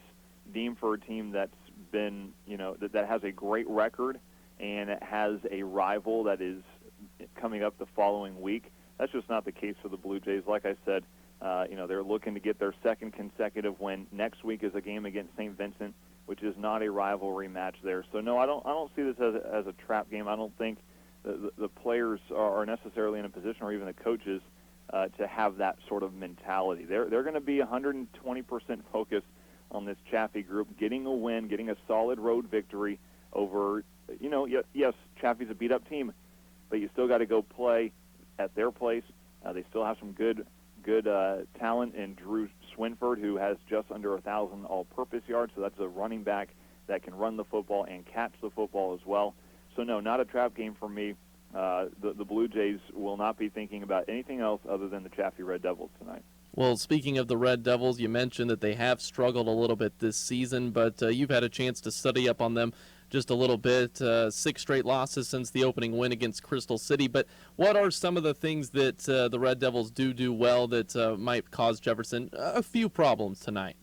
deemed for a team that's been, that has a great record and it has a rival that is coming up the following week. That's just not the case for the Blue Jays. Like I said, they're looking to get their second consecutive win. Next week is a game against St. Vincent, which is not a rivalry match there. So no, I don't see this as a trap game. I don't think the players are necessarily in a position, or even the coaches, to have that sort of mentality. They're going to be 120% focused on this Chaffee group, getting a win, getting a solid road victory over, yes, Chaffee's a beat-up team, but you still got to go play at their place. They still have some good talent in Drew Swinford, who has just under 1,000 all-purpose yards, so that's a running back that can run the football and catch the football as well. So no, not a trap game for me. The Blue Jays will not be thinking about anything else other than the Chaffee Red Devils tonight. Well, speaking of the Red Devils, you mentioned that they have struggled a little bit this season, but you've had a chance to study up on them just a little bit. 6 straight losses since the opening win against Crystal City. But what are some of the things that the Red Devils do well that might cause Jefferson a few problems tonight?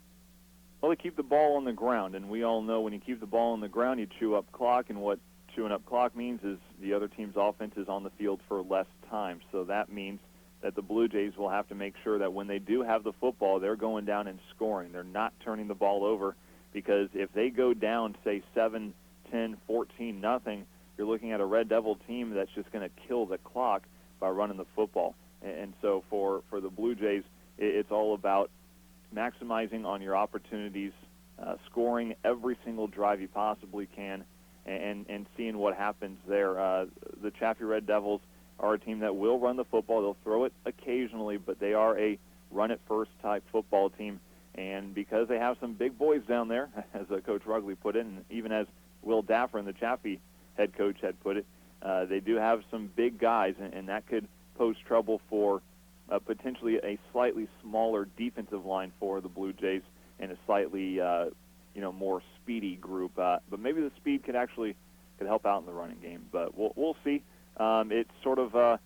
Well, they keep the ball on the ground, and we all know when you keep the ball on the ground, you chew up clock, and what chewing up clock means is the other team's offense is on the field for less time. So that means that the Blue Jays will have to make sure that when they do have the football, they're going down and scoring. They're not turning the ball over, because if they go down, say 7, 10, 14, nothing, you're looking at a Red Devil team that's just going to kill the clock by running the football. And so for the Blue Jays, it's all about maximizing on your opportunities, scoring every single drive you possibly can, and seeing what happens there. The Chaffee Red Devils are a team that will run the football. They'll throw it occasionally, but they are a run-it-first type football team. And because they have some big boys down there, as Coach Rugley put it, and even as Will Daffern, the Chaffee head coach, had put it, they do have some big guys, and that could pose trouble for potentially a slightly smaller defensive line for the Blue Jays and a slightly more speedy group. But maybe the speed could help out in the running game. But we'll see. It's sort of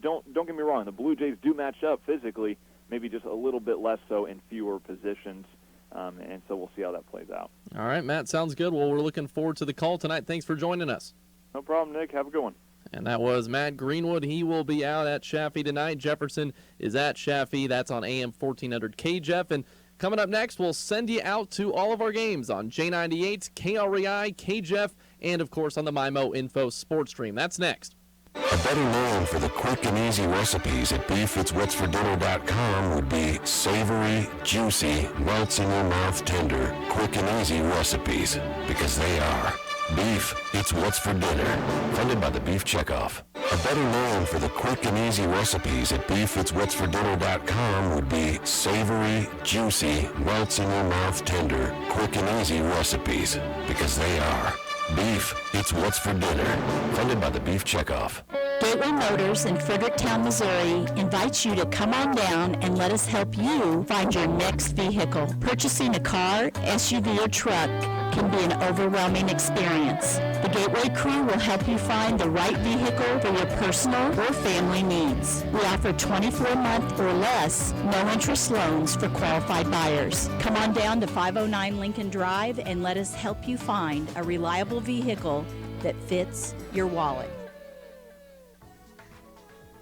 don't get me wrong. The Blue Jays do match up physically, maybe just a little bit less so in fewer positions. And so we'll see how that plays out. All right, Matt, sounds good. Well, we're looking forward to the call tonight. Thanks for joining us. No problem, Nick. Have a good one. And that was Matt Greenwood. He will be out at Chaffee tonight. Jefferson is at Chaffee. That's on AM 1400 KJEF. And coming up next, we'll send you out to all of our games on J98, KREI, KJEF, and, of course, on the MyMo Info Sports Stream. That's next. A better name for the quick and easy recipes at beefitswhatsfordinner.com would be savory, juicy, melts in your mouth tender, quick and easy recipes, because they are. Beef, it's what's for dinner. Funded by the Beef Checkoff. A better name for the quick and easy recipes at beefitswhatsfordinner.com would be savory, juicy, melts in your mouth tender, quick and easy recipes, because they are. Beef, it's what's for dinner. Funded by the Beef Checkoff. Gateway Motors in Fredericktown, Missouri invites you to come on down and let us help you find your next vehicle. Purchasing a car, SUV, or truck can be an overwhelming experience. The Gateway crew will help you find the right vehicle for your personal or family needs. We offer 24-month or less, no-interest loans for qualified buyers. Come on down to 509 Lincoln Drive and let us help you find a reliable vehicle that fits your wallet.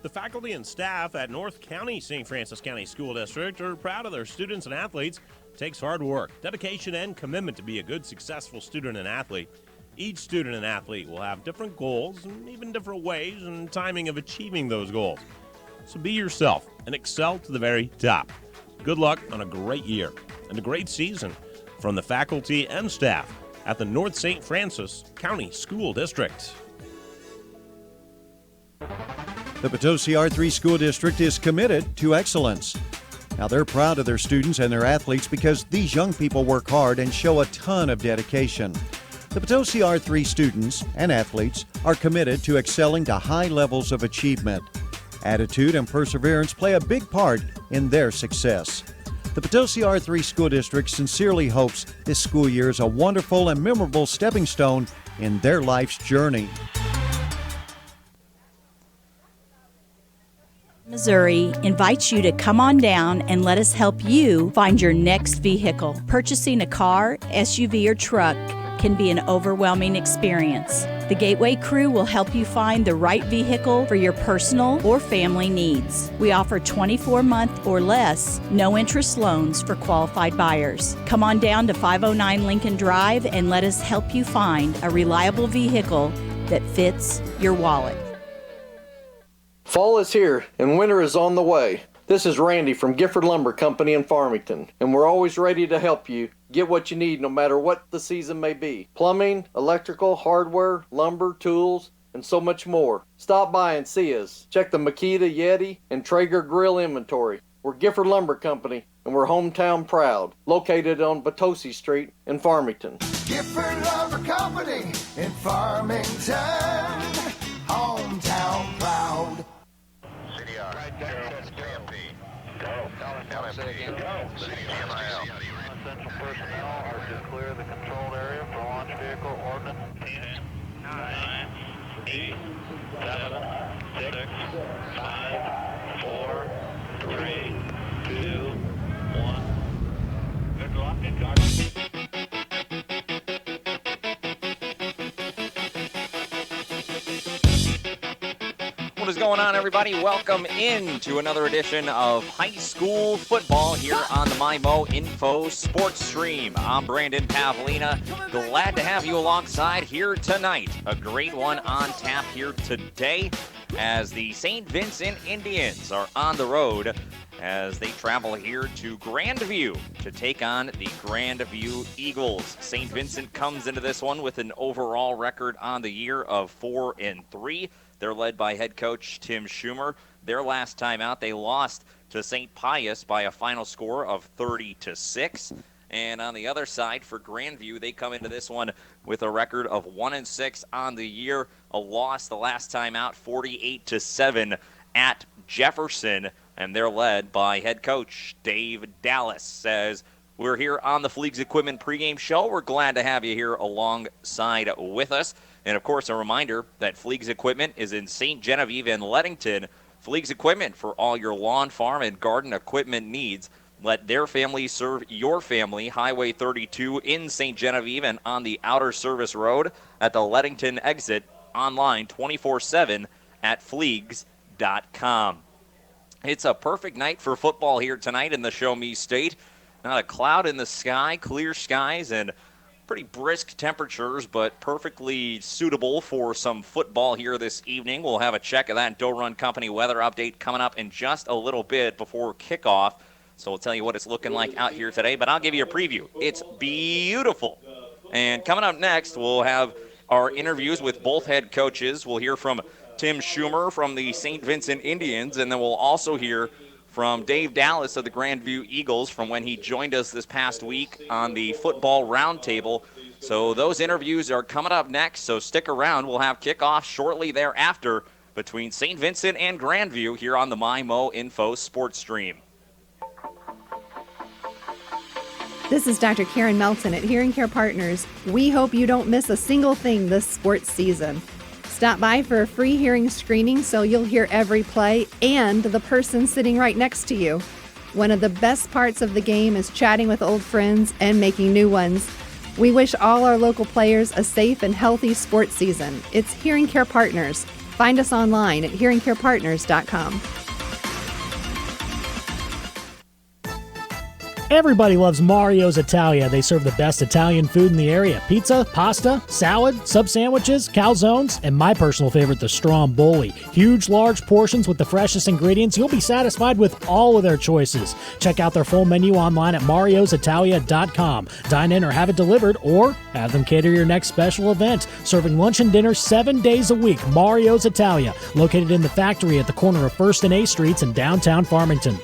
The faculty and staff at North County St. Francis County School District are proud of their students and athletes. It takes hard work, dedication, and commitment to be a good, successful student and athlete. Each student and athlete will have different goals and even different ways and timing of achieving those goals. So be yourself and excel to the very top. Good luck on a great year and a great season from the faculty and staff at the North St. Francis County School District. The Potosi R3 School District is committed to excellence. Now, they're proud of their students and their athletes because these young people work hard and show a ton of dedication. The Potosi R3 students and athletes are committed to excelling to high levels of achievement. Attitude and perseverance play a big part in their success. The Potosi R3 School District sincerely hopes this school year is a wonderful and memorable stepping stone in their life's journey. Missouri invites you to come on down and let us help you find your next vehicle. Purchasing a car, SUV, or truck can be an overwhelming experience. The Gateway crew will help you find the right vehicle for your personal or family needs. We offer 24-month or less, no-interest loans for qualified buyers. Come on down to 509 Lincoln Drive and let us help you find a reliable vehicle that fits your wallet. Fall is here and winter is on the way. This is Randy from Gifford Lumber Company in Farmington, and we're always ready to help you get what you need no matter what the season may be. Plumbing, electrical, hardware, lumber, tools, and so much more. Stop by and see us. Check the Makita, Yeti, and Traeger grill inventory. We're Gifford Lumber Company, and we're hometown proud, located on Potosi Street in Farmington. Gifford Lumber Company in Farmington, hometown proud. Essential personnel are to clear the controlled area for launch vehicle ordnance. 10, 9, 8, 7, 6, 5, 4, 3, 2, 1. Good luck and guard. What is going on, everybody? Welcome in to another edition of high school football here on the MyMo Info Sports Stream. I'm Brandon Pavlina. Glad to have you alongside here tonight. A great one on tap here today as the St. Vincent Indians are on the road as they travel here to Grandview to take on the Grandview Eagles. St. Vincent comes into this one with an overall record on the year of 4-3. They're led by head coach Tim Schumer. Their last time out, they lost to St. Pius by a final score of 30-6. And on the other side, for Grandview, they come into this one with a record of 1-6 on the year. A loss the last time out, 48-7 at Jefferson. And they're led by head coach Dave Dallas. Says, we're here on the Fleegs Equipment pregame show. We're glad to have you here alongside with us. And, of course, a reminder that Fleegs Equipment is in St. Genevieve and Leadington. Fleegs Equipment for all your lawn, farm, and garden equipment needs. Let their family serve your family. Highway 32 in St. Genevieve and on the Outer Service Road at the Leadington exit. Online 24/7 at Fleegs.com. It's a perfect night for football here tonight in the Show Me State. Not a cloud in the sky, clear skies, and pretty brisk temperatures, but perfectly suitable for some football here this evening. We'll have a check of that Doe Run Company weather update coming up in just a little bit before kickoff. So we'll tell you what it's looking like out here today, but I'll give you a preview. It's beautiful. And coming up next, we'll have our interviews with both head coaches. We'll hear from Tim Schumer from the St. Vincent Indians, and then we'll also hear from Dave Dallas of the Grandview Eagles from when he joined us this past week on the Football Roundtable. So those interviews are coming up next, so stick around. We'll have kickoff shortly thereafter between St. Vincent and Grandview here on the MyMo Info Sports Stream. This is Dr. Karen Melton at Hearing Care Partners. We hope you don't miss a single thing this sports season. Stop by for a free hearing screening so you'll hear every play and the person sitting right next to you. One of the best parts of the game is chatting with old friends and making new ones. We wish all our local players a safe and healthy sports season. It's Hearing Care Partners. Find us online at hearingcarepartners.com. Everybody loves Mario's Italia. They serve the best Italian food in the area. Pizza, pasta, salad, sub sandwiches, calzones, and my personal favorite, the stromboli. Huge, large portions with the freshest ingredients. You'll be satisfied with all of their choices. Check out their full menu online at mariositalia.com. Dine in or have it delivered, or have them cater your next special event. Serving lunch and dinner 7 days a week. Mario's Italia, located in the factory at the corner of 1st and A Streets in downtown Farmington.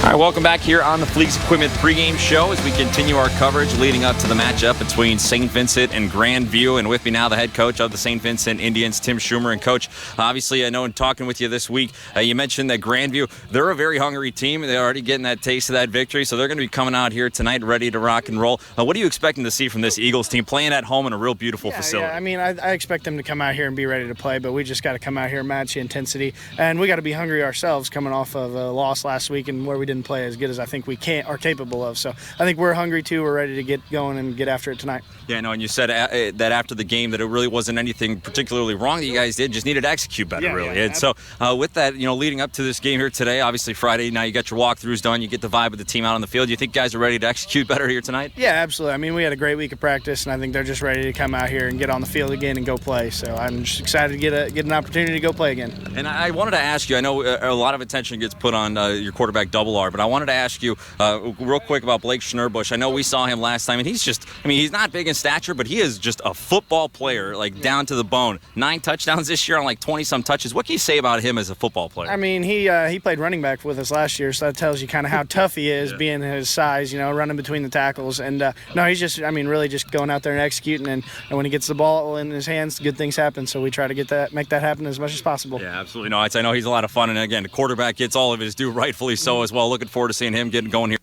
All right, welcome back here on the Fleets Equipment pregame show as we continue our coverage leading up to the matchup between St. Vincent and Grandview. And with me now, the head coach of the St. Vincent Indians, Tim Schumer. And, Coach, obviously I know in talking with you this week, you mentioned that Grandview, they're a very hungry team. They're already getting that taste of that victory, so they're going to be coming out here tonight ready to rock and roll. What are you expecting to see from this Eagles team playing at home in a real beautiful facility? Yeah, I mean, I expect them to come out here and be ready to play, but we just got to come out here and match the intensity. And we got to be hungry ourselves coming off of a loss last week and where we didn't play as good as I think we are capable of. So I think we're hungry too. We're ready to get going and get after it tonight. Yeah, no, and you said that after the game that it really wasn't anything particularly wrong that you guys did, just needed to execute better, really. Yeah. And so with that, leading up to this game here today, obviously Friday, now you got your walkthroughs done, you get the vibe of the team out on the field. Do you think guys are ready to execute better here tonight? Yeah, absolutely. I mean, we had a great week of practice, and I think they're just ready to come out here and get on the field again and go play. So I'm just excited to get an opportunity to go play again. And I wanted to ask you, I know a lot of attention gets put on your quarterback Double R, but I wanted to ask you real quick about Blake Schnurbush. I know we saw him last time, and he's not big in stature, but he is just a football player, down to the bone. 9 touchdowns this year on 20-some touches. What can you say about him as a football player? I mean, he played running back with us last year, so that tells you kind of how tough he is, being his size, running between the tackles. And, no, he's just, really just going out there and executing. And when he gets the ball in his hands, good things happen. So we try to make that happen as much as possible. Yeah, absolutely. No, I know he's a lot of fun. And, again, the quarterback gets all of his due, rightfully so as well. Looking forward to seeing him getting going here.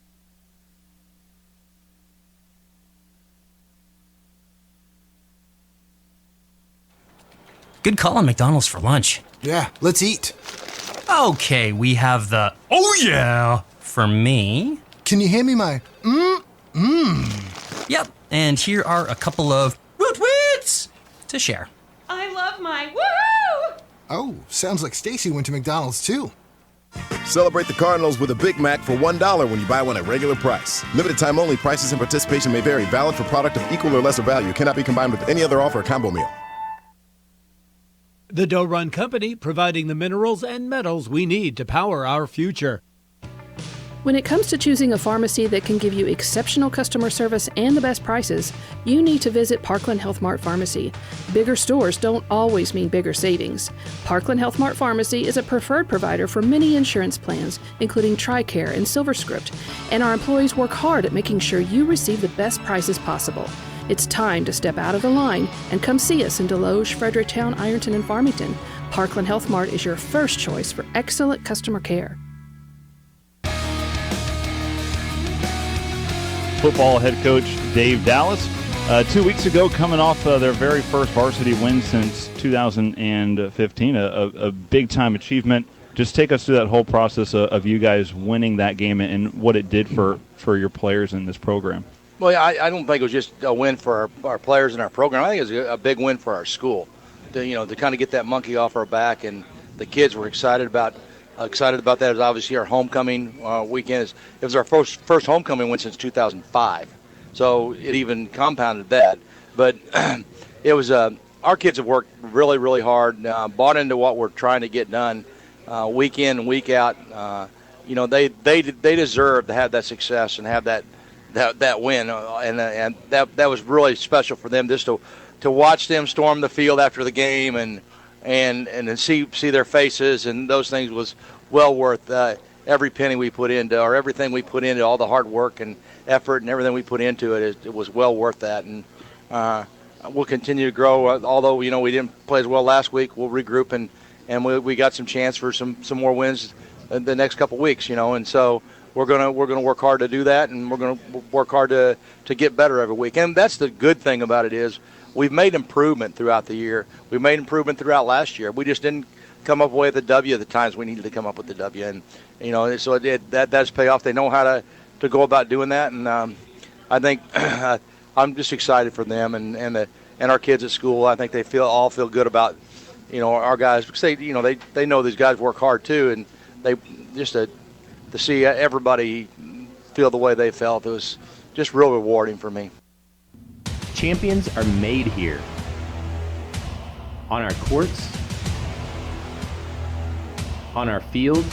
Good call on McDonald's for lunch. Yeah, let's eat. Okay, we have the oh yeah for me. Can you hand me my Yep, and here are a couple of Woot-Wits to share. I love my woo! Oh, sounds like Stacy went to McDonald's too. Celebrate the Cardinals with a Big Mac for $1 when you buy one at regular price. Limited time only. Prices and participation may vary. Valid for product of equal or lesser value. Cannot be combined with any other offer or combo meal. The Doe Run Company, providing the minerals and metals we need to power our future. When it comes to choosing a pharmacy that can give you exceptional customer service and the best prices, you need to visit Parkland Health Mart Pharmacy. Bigger stores don't always mean bigger savings. Parkland Health Mart Pharmacy is a preferred provider for many insurance plans, including TRICARE and SilverScript, and our employees work hard at making sure you receive the best prices possible. It's time to step out of the line and come see us in Deloge, Fredericktown, Ironton, and Farmington. Parkland Health Mart is your first choice for excellent customer care. Football head coach Dave Dallas. 2 weeks ago, coming off their very first varsity win since 2015, a big-time achievement. Just take us through that whole process of you guys winning that game and what it did for your players in this program. Well, yeah, I don't think it was just a win for our players and our program. I think it was a big win for our school. To kind of get that monkey off our back, and the kids were excited about that. It was obviously our homecoming weekend. It was our first homecoming win since 2005, so it even compounded that. But it was our kids have worked really, really hard, bought into what we're trying to get done, week in and week out. They deserve to have that success and have that win, and that was really special for them, just to watch them storm the field after the game and see their faces, and those things was well worth every penny we put into, or everything we put into, all the hard work and effort and everything we put into it. It was well worth that, and we'll continue to grow. Although we didn't play as well last week, we'll regroup and we got some chance for some more wins in the next couple weeks. And so. We're gonna work hard to do that, and we're gonna work hard to get better every week. And that's the good thing about it is we've made improvement throughout the year. We made improvement throughout last year. We just didn't come up with a W at the times we needed to come up with the W, and so that's pay off. They know how to go about doing that, and I think I'm just excited for them and our kids at school. I think they all feel good about our guys, because they know these guys work hard too, and they just to see everybody feel the way they felt, it was just real rewarding for me. Champions are made here, on our courts, on our fields,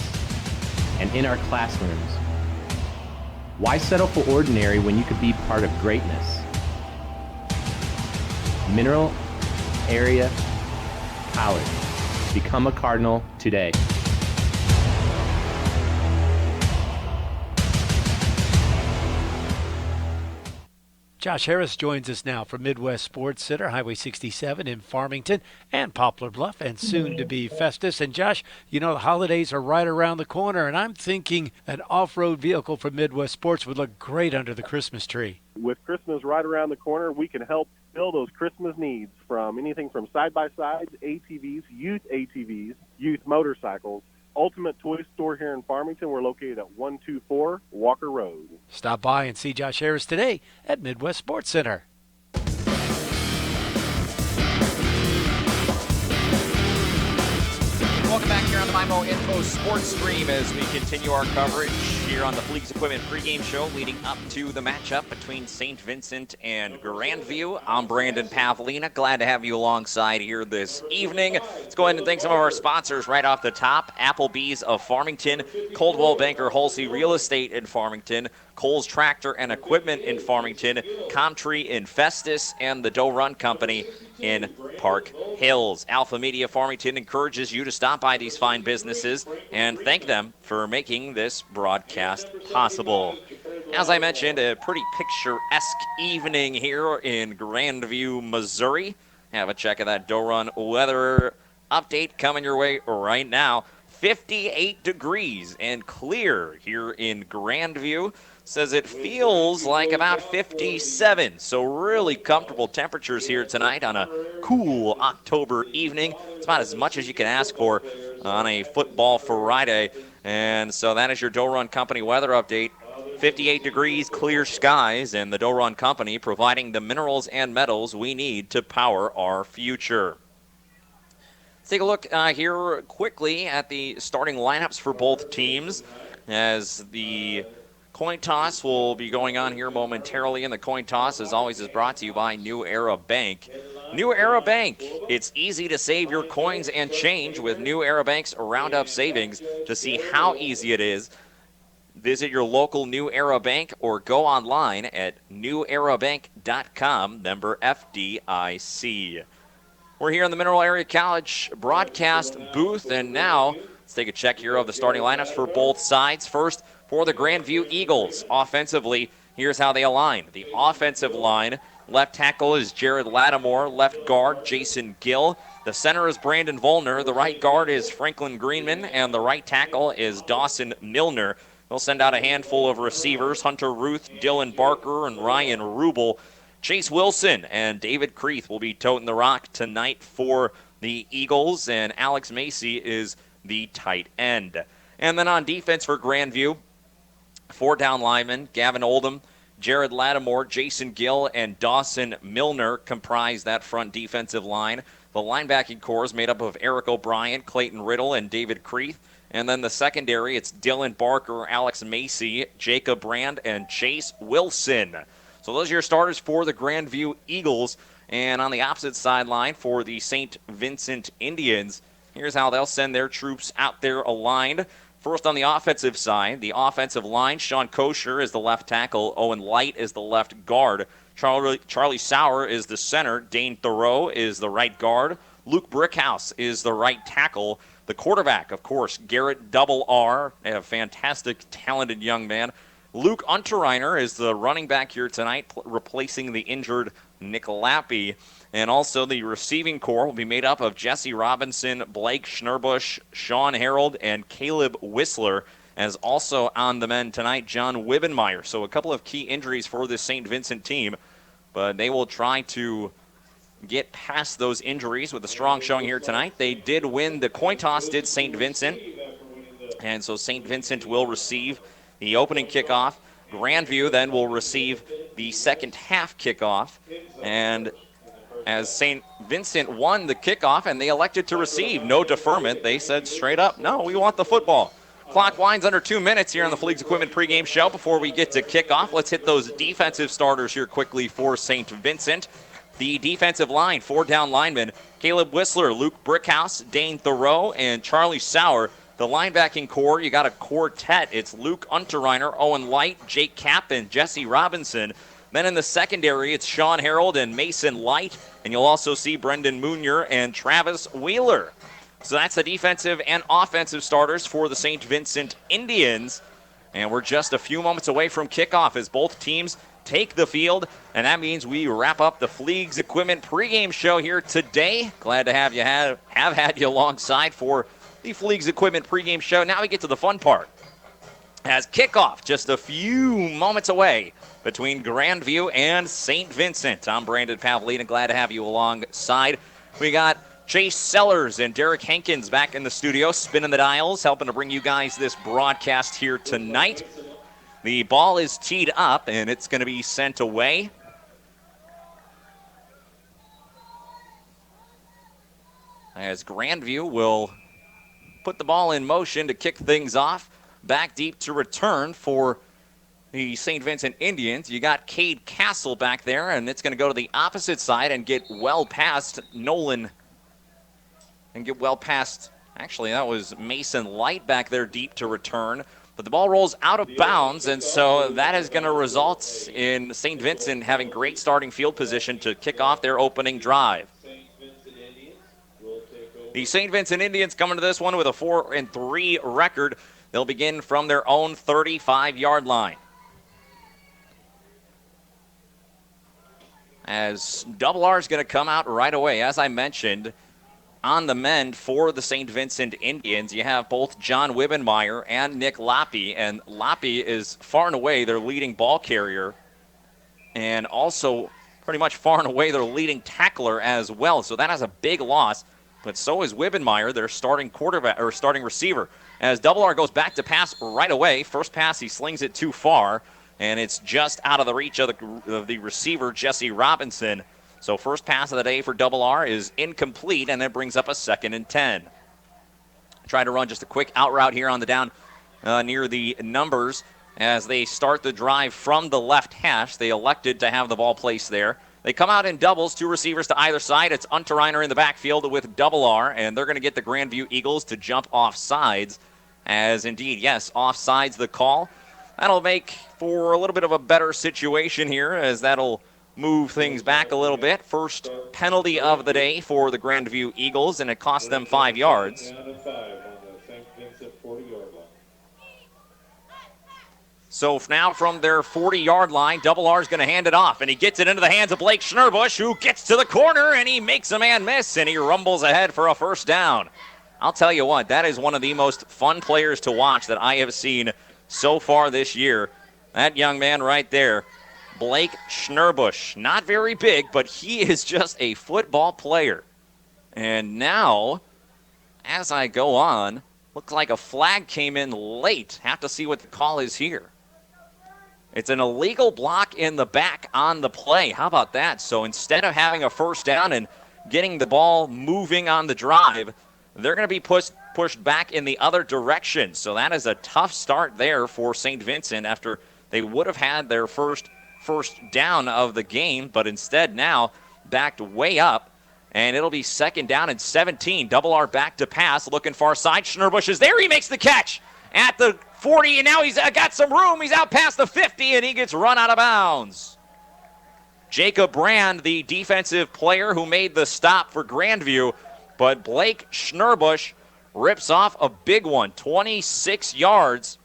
and in our classrooms. Why settle for ordinary when you could be part of greatness? Mineral Area College. Become a Cardinal today. Josh Harris joins us now from Midwest Sports Center, Highway 67 in Farmington and Poplar Bluff, and soon to be Festus. And Josh, the holidays are right around the corner, and I'm thinking an off-road vehicle from Midwest Sports would look great under the Christmas tree. With Christmas right around the corner, we can help fill those Christmas needs from anything from side-by-sides, ATVs, youth motorcycles. Ultimate Toy Store here in Farmington. We're located at 124 Walker Road. Stop by and see Josh Harris today at Midwest Sports Center. Welcome back here on the MyMo Info Sports Stream as we continue our coverage here on the Fleets Equipment pregame show leading up to the matchup between St. Vincent and Grandview. I'm Brandon Pavlina. Glad to have you alongside here this evening. Let's go ahead and thank some of our sponsors right off the top. Applebee's of Farmington, Coldwell Banker Halsey Real Estate in Farmington, Coles Tractor and Equipment in Farmington, Comtree in Festus, and the Doe Run Company in Park Hills. Alpha Media Farmington encourages you to stop by these fine businesses and thank them for making this broadcast possible. As I mentioned, a pretty picturesque evening here in Grandview, Missouri. Have a check of that Doe Run weather update coming your way right now. 58 degrees and clear here in Grandview. Says it feels like about 57, so really comfortable temperatures here tonight on a cool October evening. It's about as much as you can ask for on a football Friday. And so that is your Doe Run Company weather update. 58 degrees, clear skies, and the Doe Run Company providing the minerals and metals we need to power our future. Let's take a look here quickly at the starting lineups for both teams as the coin toss will be going on here momentarily, and the coin toss, as always, is brought to you by New Era Bank. New Era Bank. It's easy to save your coins and change with New Era Bank's Roundup Savings. To see how easy it is, visit your local New Era Bank or go online at newerabank.com, member FDIC. We're here in the Mineral Area College broadcast booth, and now let's take a check here of the starting lineups for both sides. First, for the Grandview Eagles, offensively, here's how they align. The offensive line, left tackle is Jared Lattimore, left guard Jason Gill. The center is Brandon Volner, the right guard is Franklin Greenman, and the right tackle is Dawson Milner. They'll send out a handful of receivers, Hunter Ruth, Dylan Barker, and Ryan Rubel. Chase Wilson and David Creeth will be toting the rock tonight for the Eagles, and Alex Macy is the tight end. And then on defense for Grandview, 4 down linemen, Gavin Oldham, Jared Lattimore, Jason Gill, and Dawson Milner comprise that front defensive line. The linebacking core is made up of Eric O'Brien, Clayton Riddle, and David Creeth. And then the secondary, it's Dylan Barker, Alex Macy, Jacob Brand, and Chase Wilson. So those are your starters for the Grandview Eagles. And on the opposite sideline for the St. Vincent Indians, here's how they'll send their troops out there aligned. First on the offensive side, the offensive line, Sean Kosher is the left tackle, Owen Light is the left guard, Charlie Sauer is the center, Dane Thoreau is the right guard, Luke Brickhouse is the right tackle. The quarterback, of course, Garrett Double R, a fantastic, talented young man. Luke Unterreiner is the running back here tonight, replacing the injured Nick Lappy. And also the receiving core will be made up of Jesse Robinson, Blake Schnurbush, Sean Harold, and Caleb Whistler. As also on the men tonight, John Wibbenmeyer. So a couple of key injuries for this St. Vincent team, but they will try to get past those injuries with a strong showing here tonight. They did win the coin toss, did St. Vincent. And so St. Vincent will receive the opening kickoff. Grandview then will receive the second half kickoff. And as St. Vincent won the kickoff and they elected to receive. No deferment. They said straight up, no, we want the football. Clock winds under 2 minutes here on the Fleegs Equipment pregame show. Before we get to kickoff, let's hit those defensive starters here quickly for St. Vincent. The defensive line, 4 down linemen, Caleb Whistler, Luke Brickhouse, Dane Thoreau, and Charlie Sauer. The linebacking core, you got a quartet. It's Luke Unterreiner, Owen Light, Jake Kapp, and Jesse Robinson. Then in the secondary, it's Sean Harold and Mason Light, and you'll also see Brendan Munier and Travis Wheeler. So that's the defensive and offensive starters for the St. Vincent Indians. And we're just a few moments away from kickoff as both teams take the field, and that means we wrap up the Fleegs Equipment pregame show here today. Glad to have you have had you alongside for the Fleegs Equipment pregame show. Now we get to the fun part. As kickoff just a few moments away between Grandview and St. Vincent. I'm Brandon Pavlina, glad to have you alongside. We got Chase Sellers and Derek Hankins back in the studio, spinning the dials, helping to bring you guys this broadcast here tonight. The ball is teed up, and it's going to be sent away. As Grandview will put the ball in motion to kick things off. Back deep to return for the St. Vincent Indians. You got Cade Castle back there, and it's going to go to the opposite side and get well past Nolan. And get well past, actually, that was Mason Light back there deep to return. But the ball rolls out of bounds, and so that is going to result in St. Vincent having great starting field position to kick off their opening drive. The St. Vincent Indians coming to this one with a 4-3 record. They'll begin from their own 35-yard line. As Double R is going to come out right away. As I mentioned, on the mend for the St. Vincent Indians, you have both John Wibbenmeyer and Nick Loppe, and Loppe is far and away their leading ball carrier, and also pretty much far and away their leading tackler as well. So that has a big loss, but so is Wibbenmeyer, their starting quarterback or starting receiver. As Double R goes back to pass right away, first pass he slings it too far, and it's just out of the reach of the receiver Jesse Robinson. So first pass of the day for Double R is incomplete, and that brings up a 2nd and 10. Try to run just a quick out route here on the down near the numbers as they start the drive from the left hash. They elected to have the ball placed there. They come out in doubles, 2 receivers to either side. It's Unterreiner in the backfield with Double R, and they're going to get the Grandview Eagles to jump off sides. As indeed, yes, offsides the call. That'll make for a little bit of a better situation here, as that'll move things back a little bit. First penalty of the day for the Grandview Eagles, and it cost them 5 yards. So now from their 40-yard line, Double R is going to hand it off, and he gets it into the hands of Blake Schnurbush, who gets to the corner, and he makes a man miss, and he rumbles ahead for a first down. I'll tell you what, that is one of the most fun players to watch that I have seen so far this year. That young man right there, Blake Schnurbush. Not very big, but he is just a football player. And now, as I go on, looks like a flag came in late. Have to see what the call is here. It's an illegal block in the back on the play. How about that? So instead of having a first down and getting the ball moving on the drive, they're going to be pushed back in the other direction. So that is a tough start there for St. Vincent after they would have had their first down of the game, but instead now backed way up, and it'll be 2nd down and 17. Double R back to pass, looking far side. Schnurbush is there. He makes the catch at the 40, and now he's got some room. He's out past the 50, and he gets run out of bounds. Jacob Brand, the defensive player who made the stop for Grandview, but Blake Schnurbush rips off a big one, 26 yards,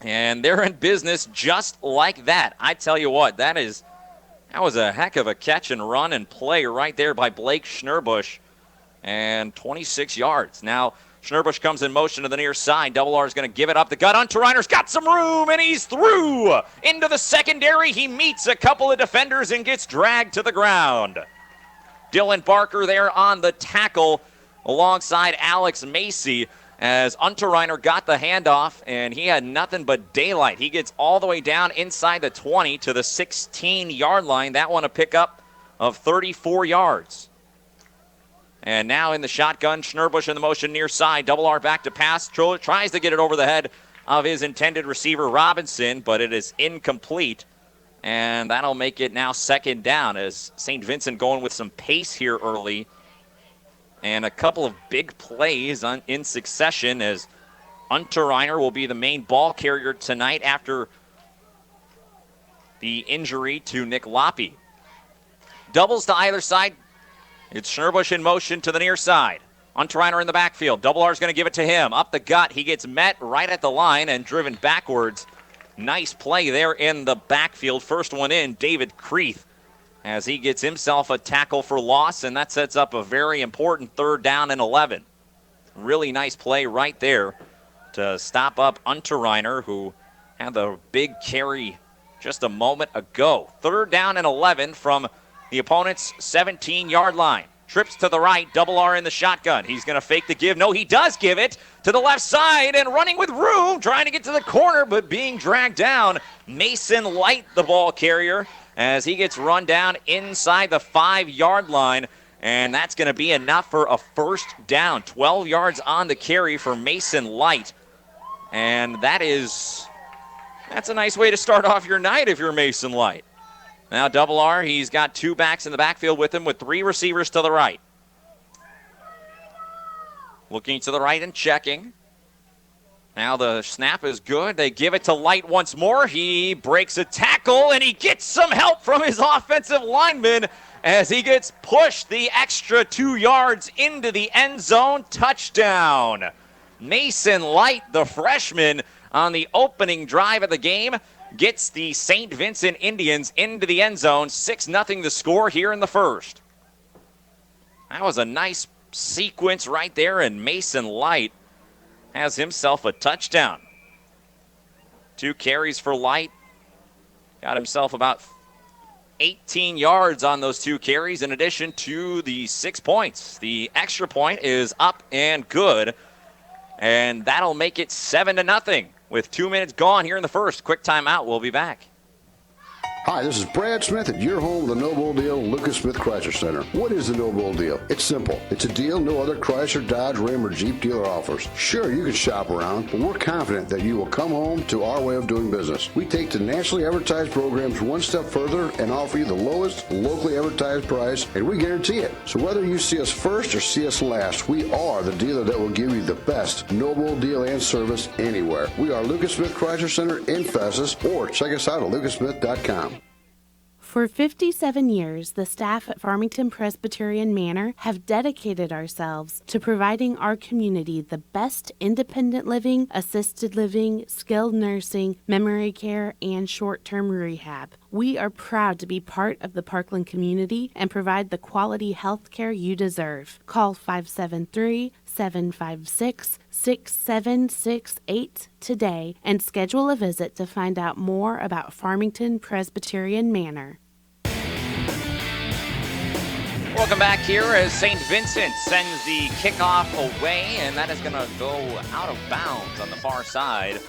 and they're in business just like that. I tell you what, that was a heck of a catch and run and play right there by Blake Schnurbush, and 26 yards. Now, Schnurbush comes in motion to the near side. Double R is going to give it up the gut. Unterreiner's got some room, and he's through into the secondary. He meets a couple of defenders and gets dragged to the ground. Dylan Barker there on the tackle alongside Alex Macy as Unterreiner got the handoff, and he had nothing but daylight. He gets all the way down inside the 20 to the 16-yard line. That one a pickup of 34 yards. And now in the shotgun, Schnurbush in the motion near side. Double R back to pass. Tries to get it over the head of his intended receiver, Robinson, but it is incomplete. And that'll make it now second down as St. Vincent going with some pace here early. And a couple of big plays in succession as Unterreiner will be the main ball carrier tonight after the injury to Nick Loppe. Doubles to either side. It's Schnurbush in motion to the near side. Unterreiner in the backfield. Double R is going to give it to him. Up the gut. He gets met right at the line and driven backwards. Nice play there in the backfield. First one in, David Creeth, as he gets himself a tackle for loss, and that sets up a very important 3rd down and 11. Really nice play right there to stop up Unterreiner, who had the big carry just a moment ago. 3rd down and 11 from the opponent's 17-yard line. Trips to the right, Double R in the shotgun. He's going to fake the give. No, he does give it to the left side and running with room, trying to get to the corner, but being dragged down. Mason Light, the ball carrier, as he gets run down inside the 5-yard line, and that's going to be enough for a 1st down. 12 yards on the carry for Mason Light, and that's a nice way to start off your night if you're Mason Light. Now Double R, he's got 2 backs in the backfield with him with 3 receivers to the right. Looking to the right and checking. Now the snap is good. They give it to Light once more. He breaks a tackle, and he gets some help from his offensive lineman as he gets pushed the extra 2 yards into the end zone. Touchdown. Mason Light, the freshman, on the opening drive of the game, gets the St. Vincent Indians into the end zone. 6-0 the score here in the first. That was a nice sequence right there, and Mason Light has himself a touchdown. 2 carries for Light. Got himself about 18 yards on those 2 carries in addition to the 6 points. The extra point is up and good, and that'll make it 7-0 with 2 minutes gone here in the first. Quick timeout. We'll be back. Hi, this is Brad Smith at your home, the No Bull Deal, Lucas Smith Chrysler Center. What is the No Bull Deal? It's simple. It's a deal no other Chrysler, Dodge, Ram, or Jeep dealer offers. Sure, you can shop around, but we're confident that you will come home to our way of doing business. We take the nationally advertised programs one step further and offer you the lowest locally advertised price, and we guarantee it. So whether you see us first or see us last, we are the dealer that will give you the best No Bull deal and service anywhere. We are Lucas Smith Chrysler Center in Festus, or check us out at lucasmith.com. For 57 years, the staff at Farmington Presbyterian Manor have dedicated ourselves to providing our community the best independent living, assisted living, skilled nursing, memory care, and short-term rehab. We are proud to be part of the Parkland community and provide the quality health care you deserve. Call 573-756-6768 today and schedule a visit to find out more about Farmington Presbyterian Manor. Welcome back here as St. Vincent sends the kickoff away, and that is going to go out of bounds on the far side.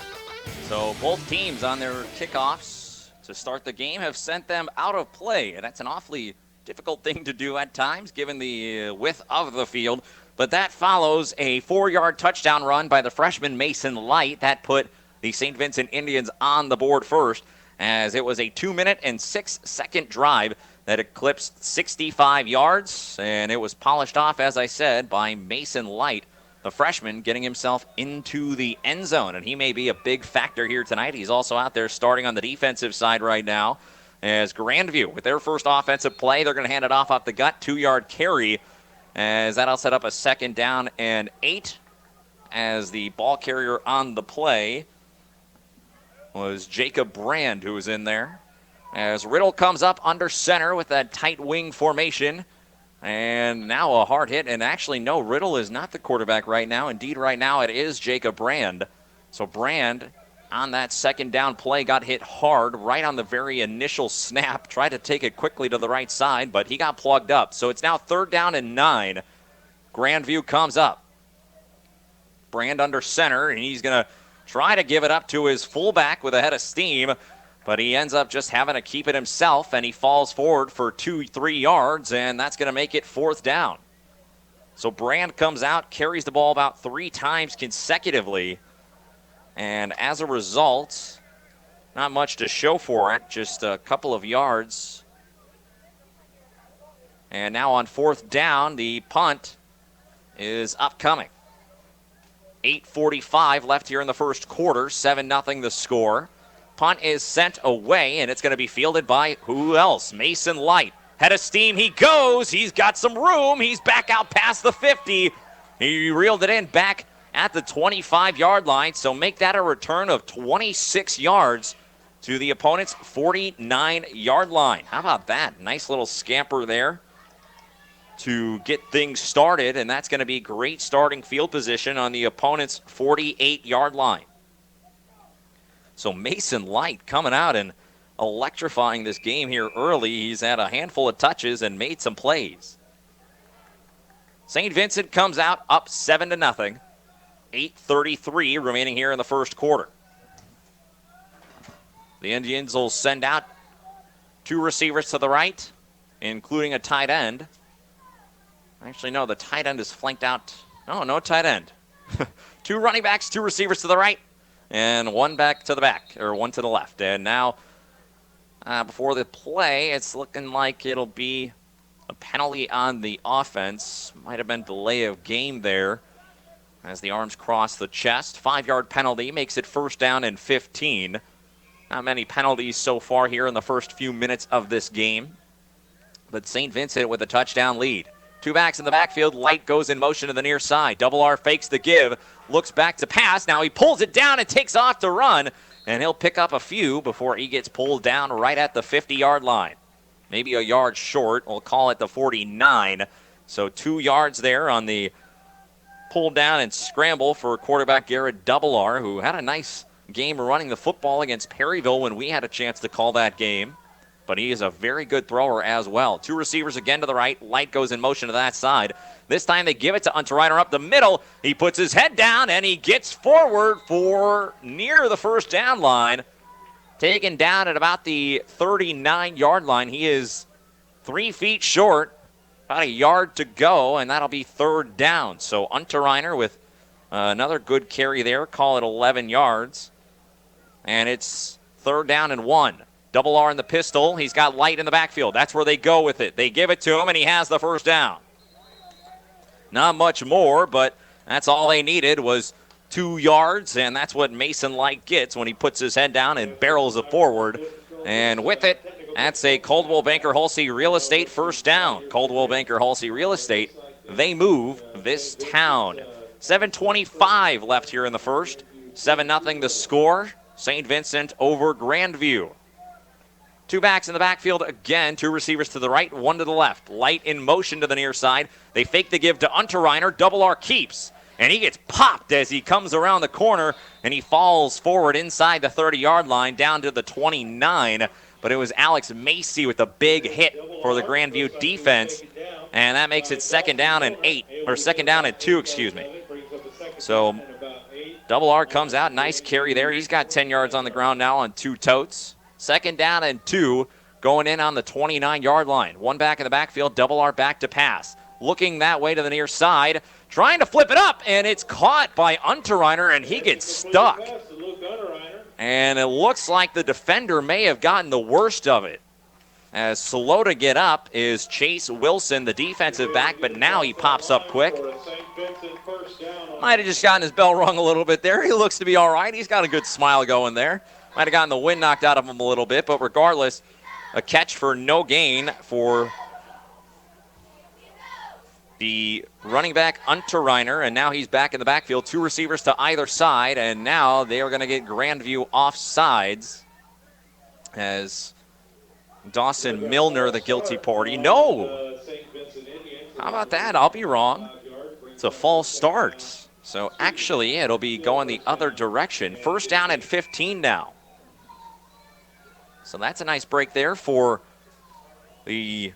So both teams on their kickoffs to start the game have sent them out of play, and that's an awfully difficult thing to do at times given the width of the field. But that follows a 4-yard touchdown run by the freshman Mason Light. That put the St. Vincent Indians on the board first, as it was a 2-minute and 6-second drive that eclipsed 65 yards, and it was polished off, as I said, by Mason Light, the freshman, getting himself into the end zone, and he may be a big factor here tonight. He's also out there starting on the defensive side right now, as Grandview, with their first offensive play, they're going to hand it off the gut, 2-yard carry, as that'll set up a 2nd down and 8, as the ball carrier on the play was Jacob Brand, who was in there. As Riddle comes up under center with that tight wing formation. And now a hard hit. And actually, no, Riddle is not the quarterback right now. Indeed, right now it is Jacob Brand. So Brand, on that 2nd down play, got hit hard right on the very initial snap. Tried to take it quickly to the right side, but he got plugged up. So it's now 3rd down and 9. Grandview comes up. Brand under center, and he's going to try to give it up to his fullback with a head of steam. but he ends up just having to keep it himself, and he falls forward for 2-3 yards, and that's going to make it 4th down. So Brand comes out, carries the ball about 3 times consecutively, and as a result, not much to show for it, just a couple of yards. And now on 4th down, the punt is upcoming. 8:45 left here in the first quarter, 7-0 the score. Punt is sent away, and it's going to be fielded by who else? Mason Light. Head of steam, he goes. He's got some room. He's back out past the 50. He reeled it in back at the 25-yard line, so make that a return of 26 yards to the opponent's 49-yard line. How about that? Nice little scamper there to get things started, and that's going to be great starting field position on the opponent's 48-yard line. So Mason Light coming out and electrifying this game here early. He's had a handful of touches and made some plays. St. Vincent comes out up 7-0. 8:33 remaining here in the first quarter. The Indians will send out 2 receivers to the right, including a tight end. Actually, no, the tight end is flanked out. Oh, no tight end. 2 running backs, 2 receivers to the right, and 1 back to the back, or 1 to the left. And now, before the play, it's looking like it'll be a penalty on the offense. Might have been delay of game there as the arms cross the chest. 5-yard penalty makes it 1st down and 15. Not many penalties so far here in the first few minutes of this game. But St. Vincent with a touchdown lead. 2 backs in the backfield. Light goes in motion to the near side. Double R fakes the give. Looks back to pass. Now he pulls it down and takes off to run. And he'll pick up a few before he gets pulled down right at the 50-yard line. Maybe a yard short. We'll call it the 49. So 2 yards there on the pull down and scramble for quarterback Garrett Double R, who had a nice game running the football against Perryville when we had a chance to call that game. But he is a very good thrower as well. 2 receivers again to the right. Light goes in motion to that side. This time they give it to Unterreiner up the middle. He puts his head down and he gets forward for near the 1st down line. Taken down at about the 39-yard line. He is 3 feet short. About a yard to go, and that'll be 3rd down. So Unterreiner with another good carry there. Call it 11 yards. And it's 3rd down and 1. Double R in the pistol. He's got Light in the backfield. That's where they go with it. They give it to him, and he has the 1st down. Not much more, but that's all they needed was 2 yards, and that's what Mason Light gets when he puts his head down and barrels it forward. And with it, that's a Coldwell Banker Halsey Real Estate 1st down. Coldwell Banker Halsey Real Estate, they move this town. 7:25 left here in the first. 7-0 the score. St. Vincent over Grandview. 2 backs in the backfield again. 2 receivers to the right, 1 to the left. Light in motion to the near side. They fake the give to Unterreiner. Double R keeps. And he gets popped as he comes around the corner, and he falls forward inside the 30-yard line down to the 29. But it was Alex Macy with a big hit for the Grandview defense. And that makes it 2nd down and 8, or 2nd down and 2, excuse me. So Double R comes out. Nice carry there. He's got 10 yards on the ground now on 2 totes. 2nd down and 2 going in on the 29-yard line. 1 back in the backfield. Double R back to pass. Looking that way to the near side. Trying to flip it up, and it's caught by Unterreiner, and he gets stuck. And it looks like the defender may have gotten the worst of it. As slow to get up is Chase Wilson, the defensive back, but now he pops up quick. Might have just gotten his bell rung a little bit there. He looks to be all right. He's got a good smile going there. Might have gotten the wind knocked out of him a little bit, but regardless, a catch for no gain for the running back Unterreiner, and now he's back in the backfield. 2 receivers to either side, and now they are going to get Grandview off sides as Dawson Milner, the guilty party. No! How about that? I'll be wrong. It's a false start. So actually, it'll be going the other direction. 1st down and 15 now. So that's a nice break there for the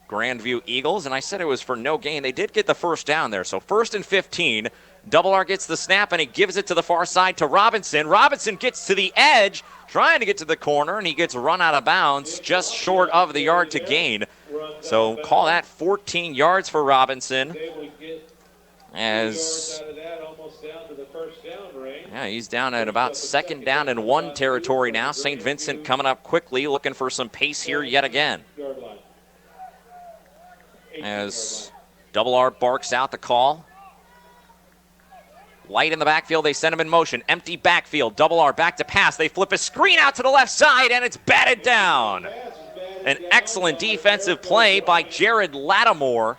Grandview Eagles, and I said it was for no gain. They did get the 1st down there. So 1st and 15. Double R gets the snap, and he gives it to the far side to Robinson. Robinson gets to the edge, trying to get to the corner, and he gets run out of bounds just short of the yard to gain. So call that 14 yards for Robinson. As he's down at about 2nd down and 1 territory now. St. Vincent coming up quickly, looking for some pace here yet again. As Double R barks out the call. Light in the backfield, they send him in motion. Empty backfield, Double R back to pass. They flip a screen out to the left side, and it's batted down. An excellent defensive play by Jared Lattimore.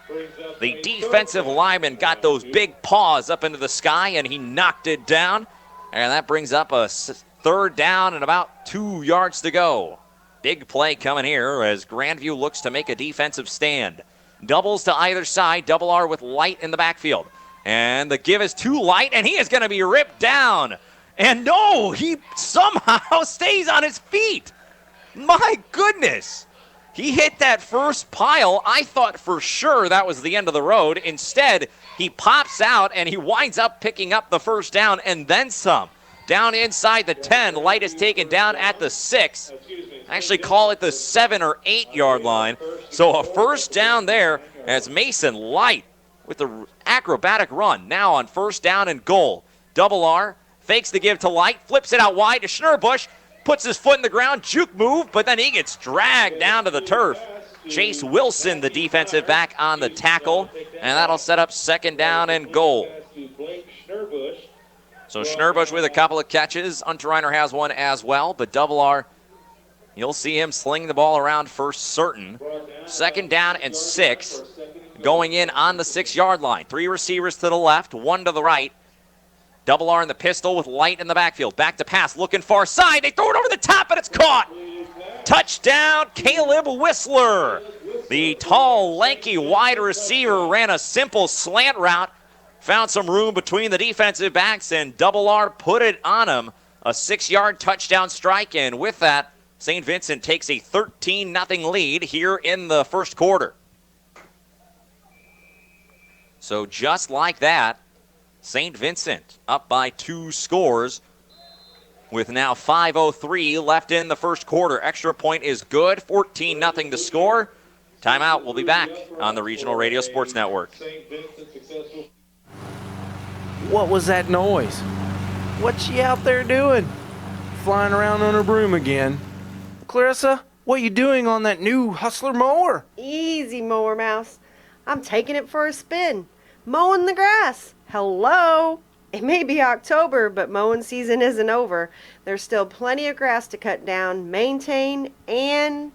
The defensive lineman got those big paws up into the sky, and he knocked it down. And that brings up a 3rd down and about 2 yards to go. Big play coming here as Grandview looks to make a defensive stand. Doubles to either side, Double R with Light in the backfield. And the give is to Light, and he is going to be ripped down. And no, he somehow stays on his feet. My goodness. He hit that first pile. I thought for sure that was the end of the road. Instead, he pops out, and he winds up picking up the 1st down and then some. Down inside the 10, Light is taken down at the 6. Actually call it the 7 or 8 yard line. So a 1st down there as Mason Light with the acrobatic run. Now on 1st down and goal. Double R fakes the give to Light, flips it out wide to Schnurbush, puts his foot in the ground, juke move, but then he gets dragged down to the turf. Chase Wilson, the defensive back, on the tackle, and that'll set up 2nd down and goal. So Schnurbush with a couple of catches. Unterreiner has one as well, but Double R, you'll see him sling the ball around for certain. 2nd down and 6. Going in on the 6 yard line. 3 receivers to the left, 1 to the right. Double R in the pistol with Light in the backfield. Back to pass, looking far side. They throw it over the top, and it's caught. Touchdown, Caleb Whistler. The tall, lanky wide receiver ran a simple slant route. Found some room between the defensive backs, and Double R put it on him. A 6 yard touchdown strike, and with that, St. Vincent takes a 13-0 lead here in the 1st quarter. So just like that, St. Vincent up by 2 scores with now 5:03 left in the 1st quarter. Extra point is good, 14-0 to score. Timeout, we'll be back on the Regional Radio Sports Network. What was that noise? What's she out there doing? Flying around on her broom again. Clarissa, what you doing on that new Hustler mower? Easy, Mower Mouse. I'm taking it for a spin. Mowing the grass. Hello. It may be October, but mowing season isn't over. There's still plenty of grass to cut down, maintain, and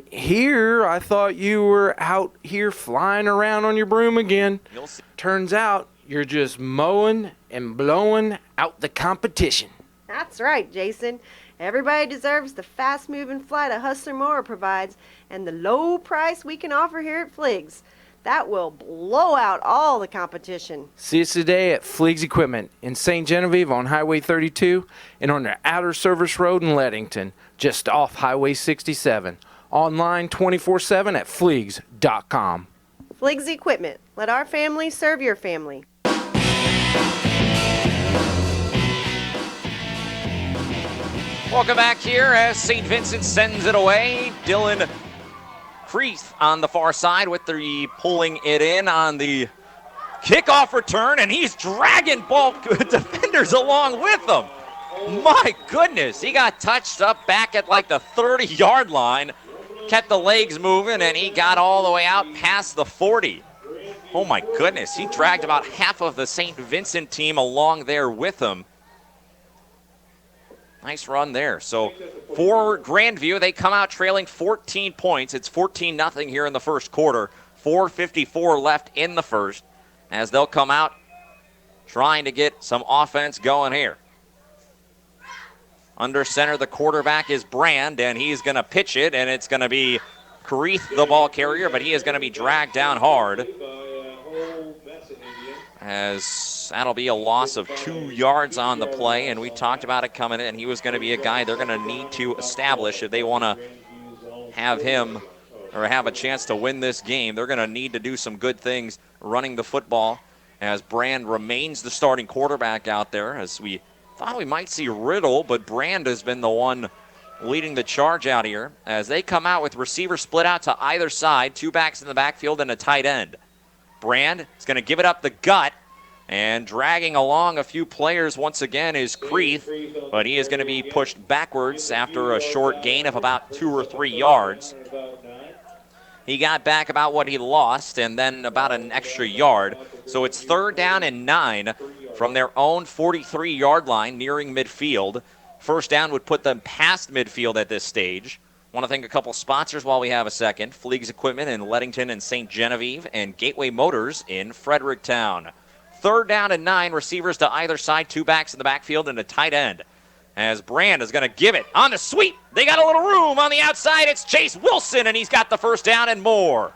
here, I thought you were out here flying around on your broom again. Turns out you're just mowing and blowing out the competition. That's right, Jason. Everybody deserves the fast-moving flight a Hustler mower provides and the low price we can offer here at Fliggs. That will blow out all the competition. See us today at Fliggs Equipment in St. Genevieve on Highway 32 and on the Outer Service Road in Leadington, just off Highway 67. Online 24/7 at Fliggs.com. Fliggs Equipment. Let our family serve your family. Welcome back here as St. Vincent sends it away. Dylan Freeth on the far side with the pulling it in on the kickoff return, and he's dragging ball defenders along with him. My goodness, he got touched up back at like the 30-yard line, kept the legs moving, and he got all the way out past the 40. Oh my goodness, he dragged about half of the St. Vincent team along there with him. Nice run there. So for Grandview, they come out trailing 14 points. It's 14-0 here in the 1st quarter. 4:54 left in the 1st as they'll come out trying to get some offense going here. Under center, the quarterback is Brand, and he's going to pitch it, and it's going to be Creeth, the ball carrier, but he is going to be dragged down hard. As that'll be a loss of 2 yards on the play, and we talked about it coming in. He was going to be a guy they're going to need to establish if they want to have him or have a chance to win this game. They're going to need to do some good things running the football. as Brand remains the starting quarterback out there, as we thought we might see Riddle, but Brand has been the one leading the charge out here as they come out with receivers split out to either side, 2 backs in the backfield and a tight end. Brand is going to give it up the gut, and dragging along a few players once again is Creeth, but he is going to be pushed backwards after a short gain of about 2 or 3 yards. He got back about what he lost and then about an extra yard. So it's 3rd down and 9 from their own 43-yard line nearing midfield. First down would put them past midfield at this stage. Want to thank a couple sponsors while we have a second. Fleegs Equipment in Leadington and St. Genevieve, and Gateway Motors in Fredericktown. 3rd down and 9, receivers to either side, 2 backs in the backfield and a tight end. As Brand is going to give it on the sweep. They got a little room on the outside. It's Chase Wilson, and he's got the first down and more.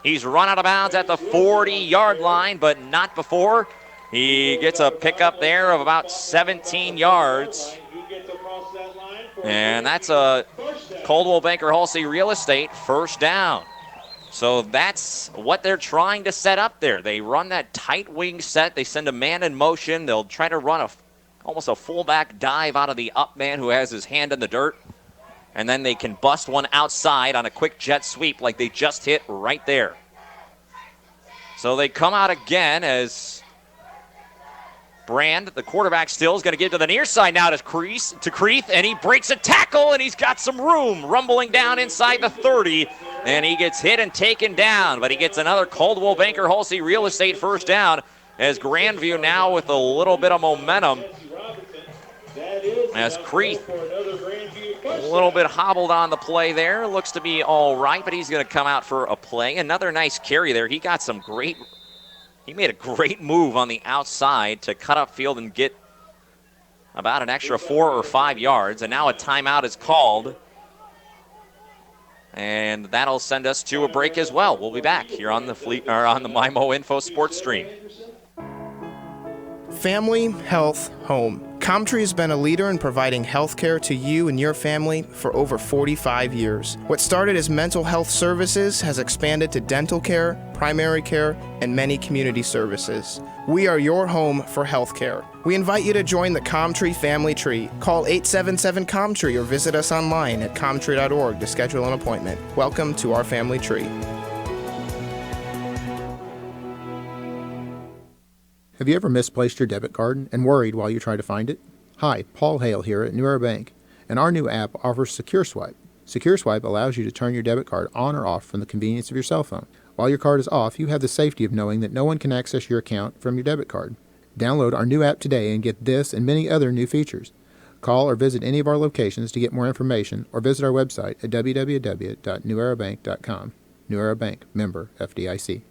He's run out of bounds at the 40-yard line, but not before. He gets a pickup there of about 17 yards. And that's a Coldwell Banker Halsey Real Estate first down. So that's what they're trying to set up there. They run that tight wing set. They send a man in motion. They'll try to run almost a fullback dive out of the up man who has his hand in the dirt. And then they can bust one outside on a quick jet sweep like they just hit right there. So they come out again as Brand, the quarterback, still is going to give to the near side now to Creeth, and he breaks a tackle, and he's got some room rumbling down inside the 30, and he gets hit and taken down, but he gets another Coldwell Banker Halsey Real Estate first down as Grandview now with a little bit of momentum as Creeth a little bit hobbled on the play there. Looks to be all right, but he's going to come out for a play. Another nice carry there. He made a great move on the outside to cut upfield and get about an extra 4 or 5 yards. And now a timeout is called. And that'll send us to a break as well. We'll be back here on the MyMo Info Sports Stream. Family, health, home. Comtree has been a leader in providing health care to you and your family for over 45 years. What started as mental health services has expanded to dental care, primary care, and many community services. We are your home for health care. We invite you to join the Comtree family tree. Call 877-COMTREE or visit us online at comtree.org to schedule an appointment. Welcome to our family tree. Have you ever misplaced your debit card and worried while you try to find it? Hi, Paul Hale here at New Era Bank, and our new app offers Secure Swipe. Secure Swipe allows you to turn your debit card on or off from the convenience of your cell phone. While your card is off, you have the safety of knowing that no one can access your account from your debit card. Download our new app today and get this and many other new features. Call or visit any of our locations to get more information, or visit our website at www.newerabank.com. New Era Bank, member FDIC.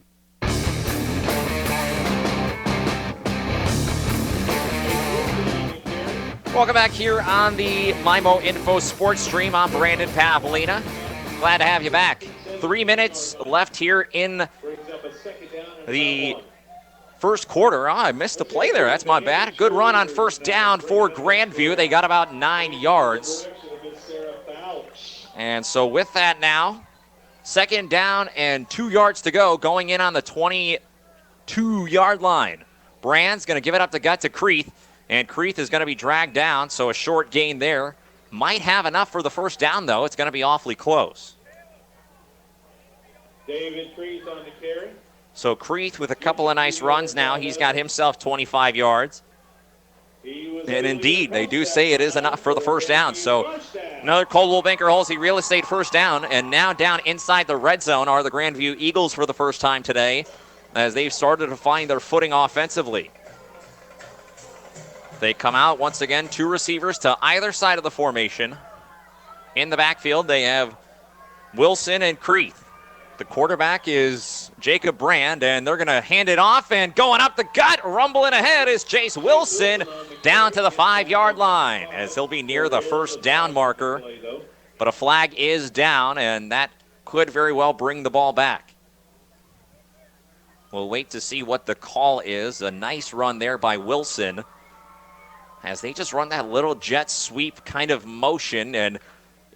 Welcome back here on the MyMo Info Sports Stream. I'm Brandon Pavlina. Glad to have you back. 3 minutes left here in the first quarter. Oh, I missed a play there. That's my bad. Good run on first down for Grandview. They got about 9 yards. And so with that now, 2nd down and 2 yards to go, going in on the 22-yard line. Brand's going to give it up the gut to Creeth. And Creeth is going to be dragged down, so a short gain there. Might have enough for the first down, though. It's going to be awfully close. David Creeth on the carry. So Creeth with a couple of nice runs now. He's got himself 25 yards. And indeed, they do say it is enough for the first down. So another Coldwell Banker Halsey Real Estate first down. And now down inside the red zone are the Grandview Eagles for the first time today, as they've started to find their footing offensively. They come out once again, 2 receivers to either side of the formation. In the backfield, they have Wilson and Creeth. The quarterback is Jacob Brand, and they're going to hand it off, and going up the gut, rumbling ahead is Chase Wilson down to the 5-yard line, as he'll be near the first down marker. But a flag is down, and that could very well bring the ball back. We'll wait to see what the call is. A nice run there by Wilson, as they just run that little jet sweep kind of motion, and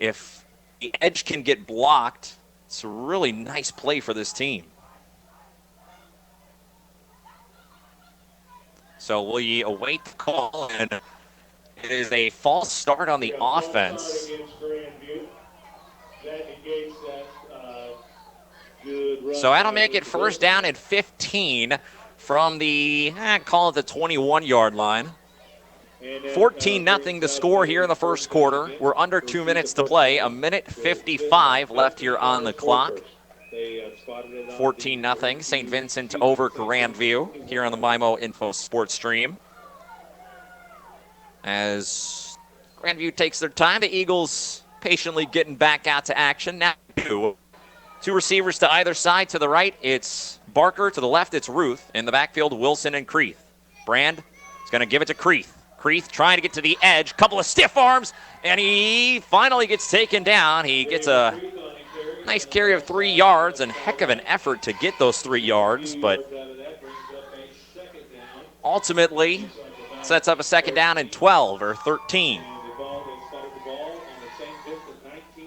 if the edge can get blocked, it's a really nice play for this team. So we await the call, and it is a false start on the offense. So that'll make it first down and 15 from the, call it the 21-yard line. 14-0 the score here in the first quarter. We're under 2 minutes to play. 1:55 left here on the clock. 14-0 St. Vincent over Grandview here on the MIMO Info Sports Stream. As Grandview takes their time, the Eagles patiently getting back out to action. Now two receivers to either side. To the right, it's Barker. To the left, it's Ruth. In the backfield, Wilson and Creeth. Brand is going to give it to Creeth. Creeth trying to get to the edge. Couple of stiff arms, and he finally gets taken down. He gets a nice carry of 3 yards, and heck of an effort to get those 3 yards, but ultimately sets up a second down and 12 or 13.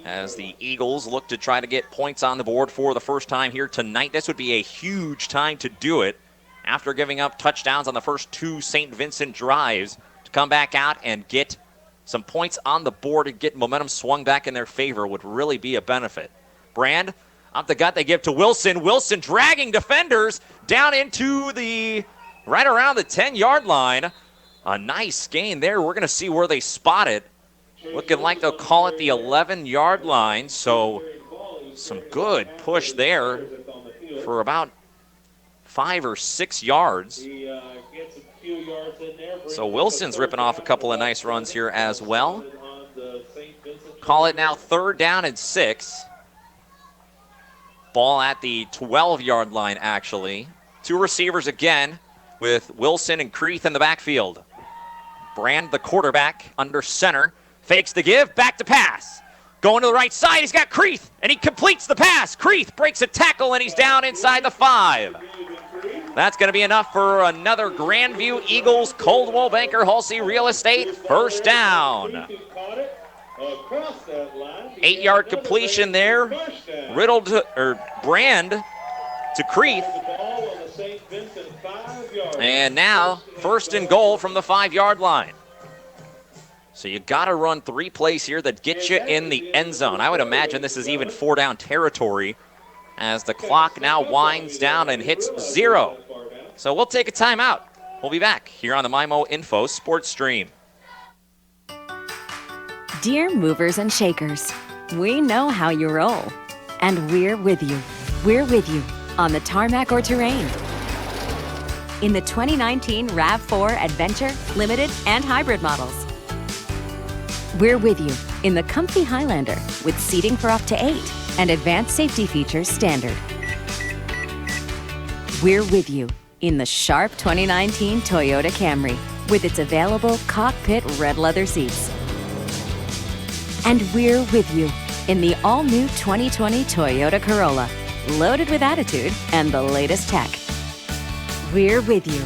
As the Eagles look to try to get points on the board for the first time here tonight. This would be a huge time to do it after giving up touchdowns on the first 2 St. Vincent drives. To come back out and get some points on the board and get momentum swung back in their favor would really be a benefit. Brand, up the gut, they give to Wilson. Wilson dragging defenders down into the, right around the 10-yard line. A nice gain there. We're going to see where they spot it. Looking like they'll call it the 11-yard line. So some good push there for about 5 or 6 yards. So Wilson's ripping off a couple of nice runs here as well. Call it now 3rd down and 6. Ball at the 12-yard line, actually. 2 receivers again with Wilson and Creeth in the backfield. Brand, the quarterback, under center. Fakes the give, back to pass. Going to the right side, he's got Creeth, and he completes the pass. Creeth breaks a tackle, and he's down inside the 5. That's going to be enough for another Grandview Eagles Coldwell Banker Halsey Real Estate first down. 8-yard completion there. Riddled or Brand to Creeth. And now 1st and goal from the 5-yard line. So you got to run 3 plays here that get you in the end zone. I would imagine this is even 4-down territory as the clock now winds down and hits 0. So we'll take a timeout. We'll be back here on the MIMO Info Sports Stream. Dear movers and shakers, we know how you roll, and we're with you. We're with you on the tarmac or terrain. In the 2019 RAV4 Adventure, Limited, and Hybrid models. We're with you in the comfy Highlander with seating for up to 8 and advanced safety features standard. We're with you in the sharp 2019 Toyota Camry with its available cockpit red leather seats. And we're with you in the all-new 2020 Toyota Corolla, loaded with attitude and the latest tech. We're with you.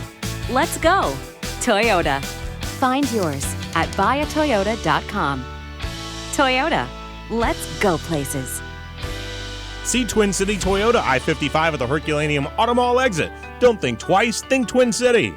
Let's go, Toyota. Find yours at buyatoyota.com. Toyota, let's go places. See Twin City Toyota I-55 at the Herculaneum Auto Mall exit. Don't think twice, think Twin City.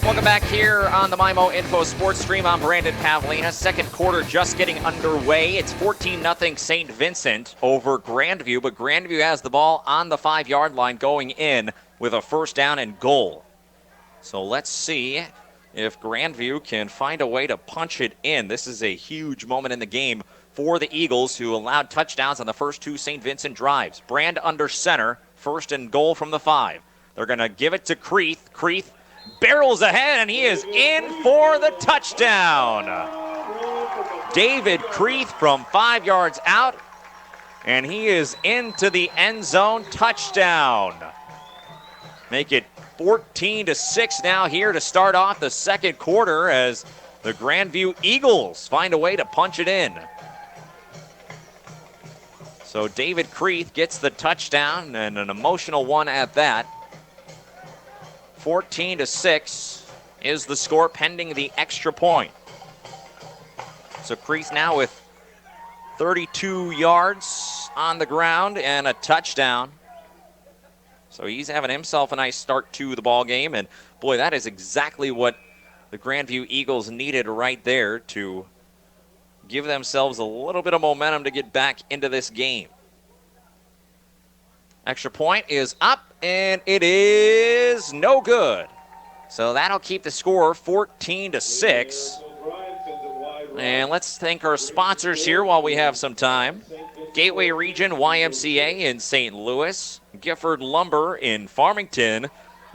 Welcome back here on the MIMO Info Sports Stream. I'm Brandon Pavlina. Second quarter just getting underway. It's 14-0 St. Vincent over Grandview, but Grandview has the ball on the 5-yard line going in with a 1st down and goal. So let's see if Grandview can find a way to punch it in. This is a huge moment in the game for the Eagles, who allowed touchdowns on the first 2 St. Vincent drives. Brand under center, 1st and goal from the 5. They're going to give it to Creeth. Creeth barrels ahead, and he is in for the touchdown. David Creeth from 5 yards out, and he is into the end zone. Touchdown. Make it 14-6 now here to start off the second quarter as the Grandview Eagles find a way to punch it in. So David Creeth gets the touchdown, and an emotional one at that. 14-6 is the score pending the extra point. So Creeth now with 32 yards, on the ground and a touchdown. So he's having himself a nice start to the ball game, and boy, that is exactly what the Grandview Eagles needed right there to give themselves a little bit of momentum to get back into this game. Extra point is up, and it is no good. So that'll keep the score 14-6. And let's thank our sponsors here while we have some time. Gateway Region YMCA in St. Louis, Gifford Lumber in Farmington,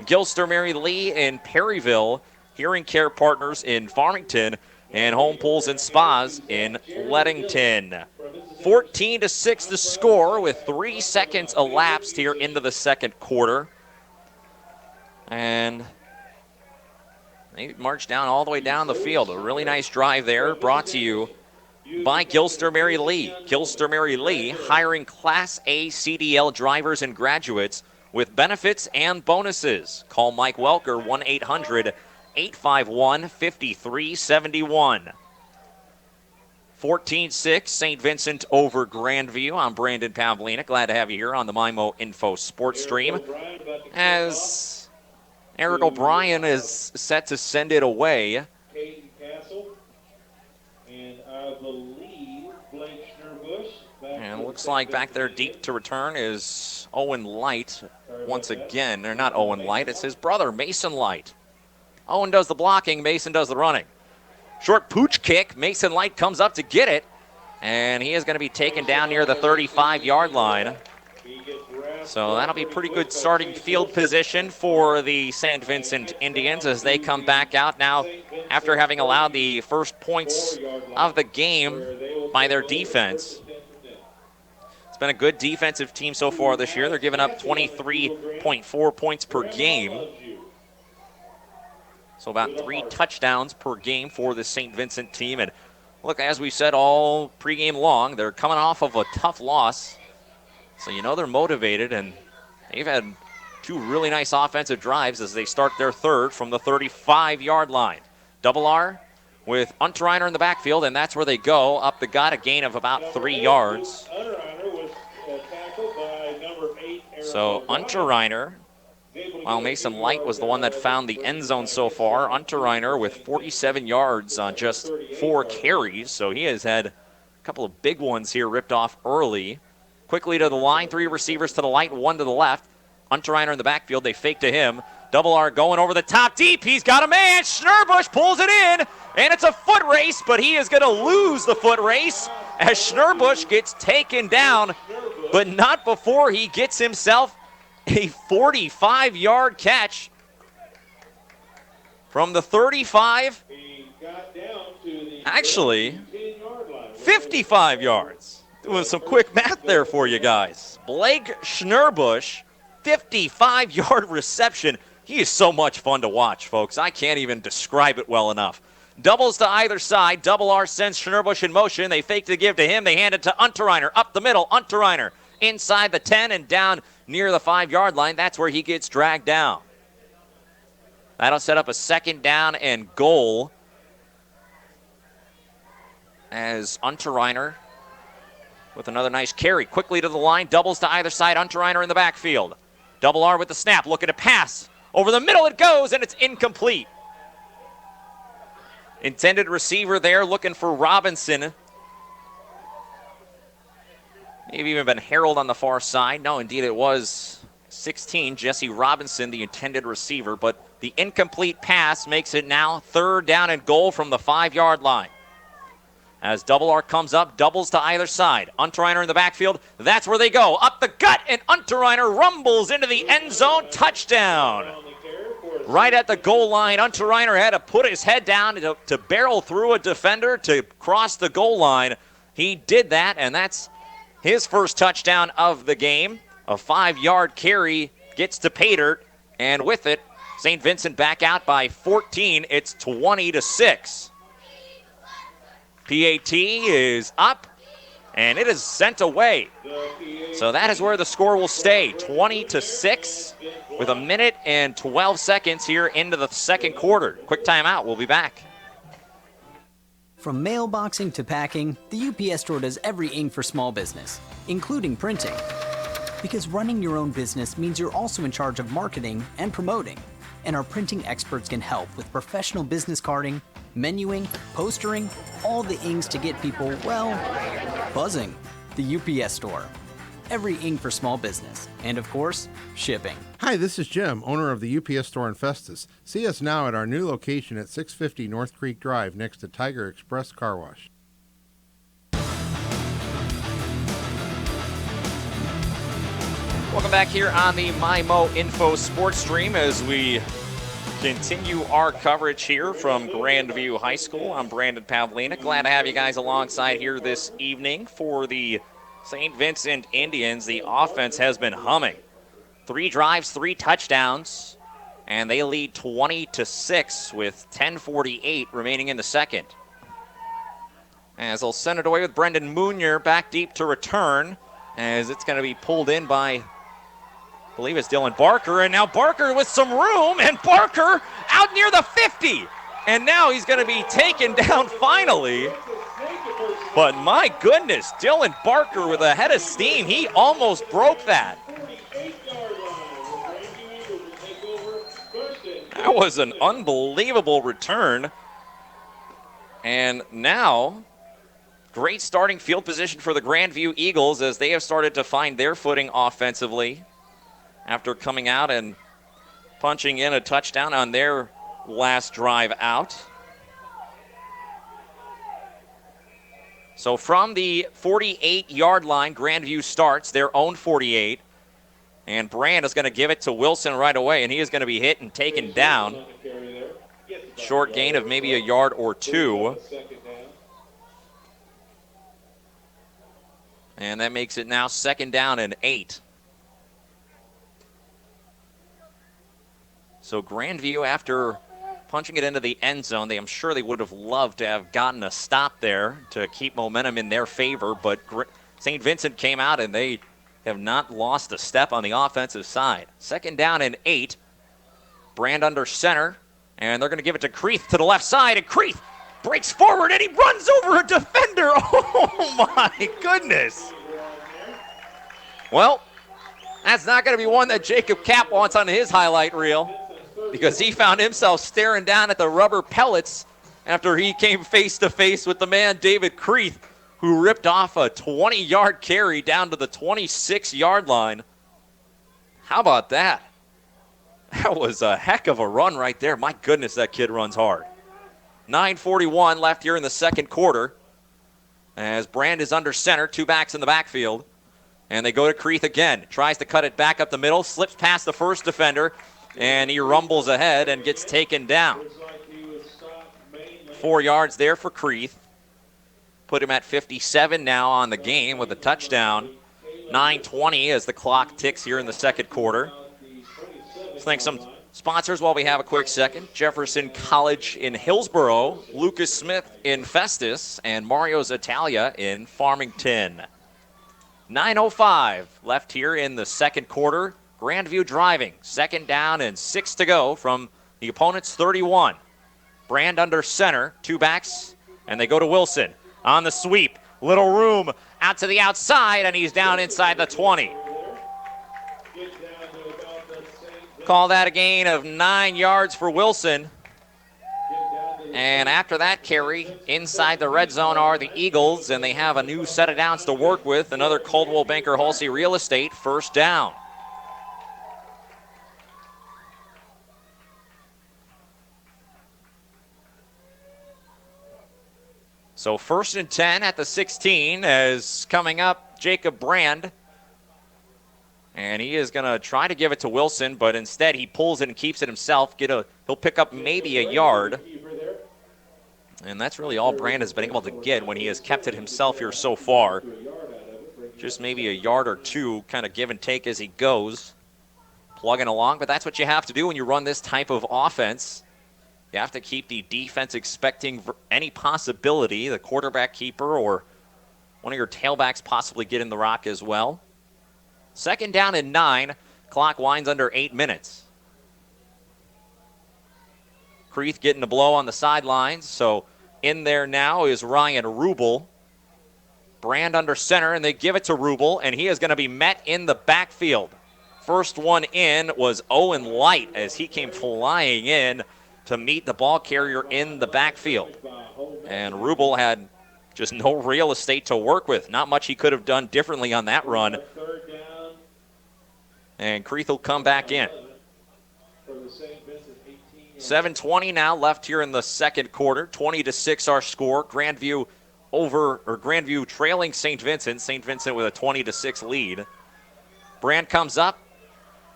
Gilster Mary Lee in Perryville, Hearing Care Partners in Farmington, and Home Pools and Spas in Leadington. 14-6 the score with 3 seconds elapsed here into the second quarter. And they march down all the way down the field. A really nice drive there, brought to you by Gilster Mary Lee. Gilster Mary Lee hiring Class A CDL drivers and graduates with benefits and bonuses. Call Mike Welker 1-800-851-5371. 14-6, St. Vincent over Grandview. I'm Brandon Pavlina. Glad to have you here on the MyMo Info Sports Stream. As Eric O'Brien is set to send it away. And it looks like back there deep to return is Owen Light once again. Or not Owen Light, it's his brother, Mason Light. Owen does the blocking, Mason does the running. Short pooch kick, Mason Light comes up to get it. And he is going to be taken down near the 35-yard line. So that'll be pretty good starting field position for the St. Vincent Indians as they come back out now after having allowed the first points of the game by their defense. It's been a good defensive team so far this year. They're giving up 23.4 points per game. So about 3 touchdowns per game for the St. Vincent team. And look, as we said all pregame long, they're coming off of a tough loss. So you know they're motivated, and they've had 2 really nice offensive drives as they start their third from the 35-yard line. Double R with Unterreiner in the backfield, and that's where they go. Up the gut, a gain of about 3 yards. So Unterreiner, while Mason Light was the one that found the end zone so far, Unterreiner with 47 yards on just 4 carries. So he has had a couple of big ones here ripped off early. Quickly to the line, 3 receivers to the right, 1 to the left. Unterreiner in the backfield, they fake to him. Double R going over the top deep, he's got a man, Schnurbush pulls it in, and it's a foot race, but he is going to lose the foot race as Schnurbush gets taken down, but not before he gets himself a 45-yard catch from the 35, actually 55 yards. Doing some quick math there for you guys. Blake Schnurbush, 55-yard reception. He is so much fun to watch, folks. I can't even describe it well enough. Doubles to either side. Double R sends Schnurbush in motion. They fake the give to him. They hand it to Unterreiner. Up the middle, Unterreiner inside the 10 and down near the 5-yard line. That's where he gets dragged down. That'll set up a 2nd down and goal as Unterreiner with another nice carry. Quickly to the line, doubles to either side, Unterreiner in the backfield. Double R with the snap, looking to pass. Over the middle it goes, and it's incomplete. Intended receiver there, looking for Robinson. Maybe even been Harold on the far side. No, indeed it was 16, Jesse Robinson, the intended receiver, but the incomplete pass makes it now 3rd down and goal from the 5-yard line. As Double R comes up, doubles to either side. Unterreiner in the backfield. That's where they go. Up the gut, and Unterreiner rumbles into the end zone. Touchdown. Right at the goal line, Unterreiner had to put his head down to barrel through a defender to cross the goal line. He did that, and that's his first touchdown of the game. A 5-yard carry gets to Pater, and with it, St. Vincent back out by 14. It's 20-6. PAT is up, and it is sent away. So that is where the score will stay, 20-6, with 1 minute and 12 seconds here into the second quarter. Quick timeout. We'll be back. From mailboxing to packing, the UPS Store does everything for small business, including printing. Because running your own business means you're also in charge of marketing and promoting. And our printing experts can help with professional business carding, menuing, postering, all the ings to get people, well, buzzing. The UPS Store. Every ing for small business. And of course, shipping. Hi, this is Jim, owner of the UPS Store in Festus. See us now at our new location at 650 North Creek Drive next to Tiger Express Car Wash. Welcome back here on the MyMo Info Sports Stream as we continue our coverage here from Grandview High School. I'm Brandon Pavlina. Glad to have you guys alongside here this evening for the St. Vincent Indians. The offense has been humming. 3 drives, 3 touchdowns, and they lead 20-6 with 10:48 remaining in the second. As they'll send it away with Brendan Moonier back deep to return, as it's going to be pulled in by, I believe it's Dylan Barker, and now Barker with some room, and Barker out near the 50. And now he's going to be taken down finally. But my goodness, Dylan Barker with a head of steam. He almost broke that. That was an unbelievable return. And now, great starting field position for the Grandview Eagles as they have started to find their footing offensively after coming out and punching in a touchdown on their last drive out. So from the 48-yard line, Grandview starts their own 48. And Brand is going to give it to Wilson right away, and he is going to be hit and taken down. Short gain of maybe a yard or 2. And that makes it now 2nd down and 8. So Grandview, after punching it into the end zone, I'm sure they would have loved to have gotten a stop there to keep momentum in their favor, but St. Vincent came out and they have not lost a step on the offensive side. 2nd down and 8. Brand under center, and they're going to give it to Creeth to the left side, and Creeth breaks forward, and he runs over a defender. Oh, my goodness. Well, that's not going to be one that Jacob Kapp wants on his highlight reel, because he found himself staring down at the rubber pellets after he came face-to-face with the man David Creeth, who ripped off a 20-yard carry down to the 26-yard line. How about that? That was a heck of a run right there. My goodness, that kid runs hard. 9:41 left here in the second quarter as Brand is under center, 2 backs in the backfield. And they go to Creeth again. Tries to cut it back up the middle, slips past the first defender, and he rumbles ahead and gets taken down. 4 yards there for Creeth. Put him at 57 now on the game with a touchdown. 9:20 as the clock ticks here in the second quarter. Let's thank some sponsors while we have a quick second. Jefferson College in Hillsboro, Lucas Smith in Festus, and Mario's Italia in Farmington. 9:05 left here in the second quarter. Grandview driving. 2nd down and 6 to go from the opponent's 31. Brand under center, 2 backs, and they go to Wilson. On the sweep, little room out to the outside, and he's down inside the 20. Call that a gain of 9 yards for Wilson. And after that carry, inside the red zone are the Eagles, and they have a new set of downs to work with. Another Coldwell Banker Halsey Real Estate 1st down. So 1st and 10 at the 16 as coming up Jacob Brand. And he is going to try to give it to Wilson, but instead he pulls it and keeps it himself. He'll pick up maybe a yard. And that's really all Brand has been able to get when he has kept it himself here so far. Just maybe a yard or 2, kind of give and take as he goes. Plugging along, but that's what you have to do when you run this type of offense. You have to keep the defense expecting any possibility, the quarterback keeper or one of your tailbacks possibly getting the rock as well. 2nd down and 9. Clock winds under 8 minutes. Creeth getting a blow on the sidelines, so In there now is Ryan Rubel. Brand under center, and they give it to Rubel, and he is going to be met in the backfield. First one in was Owen Light as he came flying in to meet the ball carrier in the backfield. And Rubel had just no real estate to work with. Not much he could have done differently on that run. And Creeth will come back in. 7:20 now left here in the second quarter. 20-6 our score. Grandview trailing St. Vincent. St. Vincent with a 20-6 lead. Brand comes up.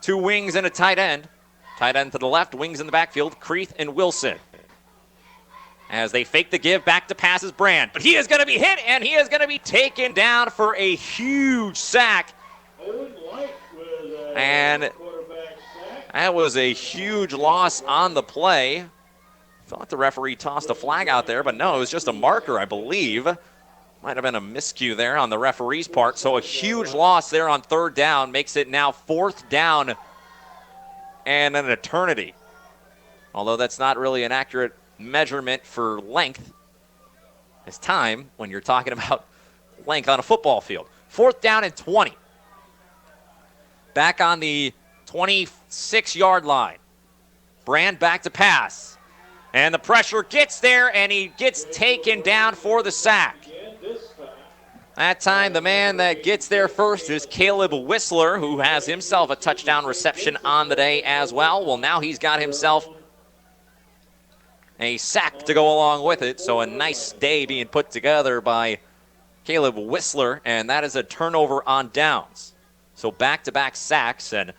2 wings and a tight end. Tight end to the left, wings in the backfield. Creeth and Wilson. As they fake the give, back to passes Brand. But he is going to be hit, and he is going to be taken down for a huge sack. And that was a huge loss on the play. Thought the referee tossed a flag out there, but no, it was just a marker, I believe. Might have been a miscue there on the referee's part. So a huge loss there on third down makes it now fourth down and an eternity. Although that's not really an accurate measurement for length. It's time when you're talking about length on a football field. Fourth down and 20. Back on the 26-yard line. Brand back to pass. And the pressure gets there, and he gets taken down for the sack. That time, the man that gets there first is Caleb Whistler, who has himself a touchdown reception on the day as well. Well, now he's got himself a sack to go along with it, so a nice day being put together by Caleb Whistler, and that is a turnover on downs. So back-to-back sacks, and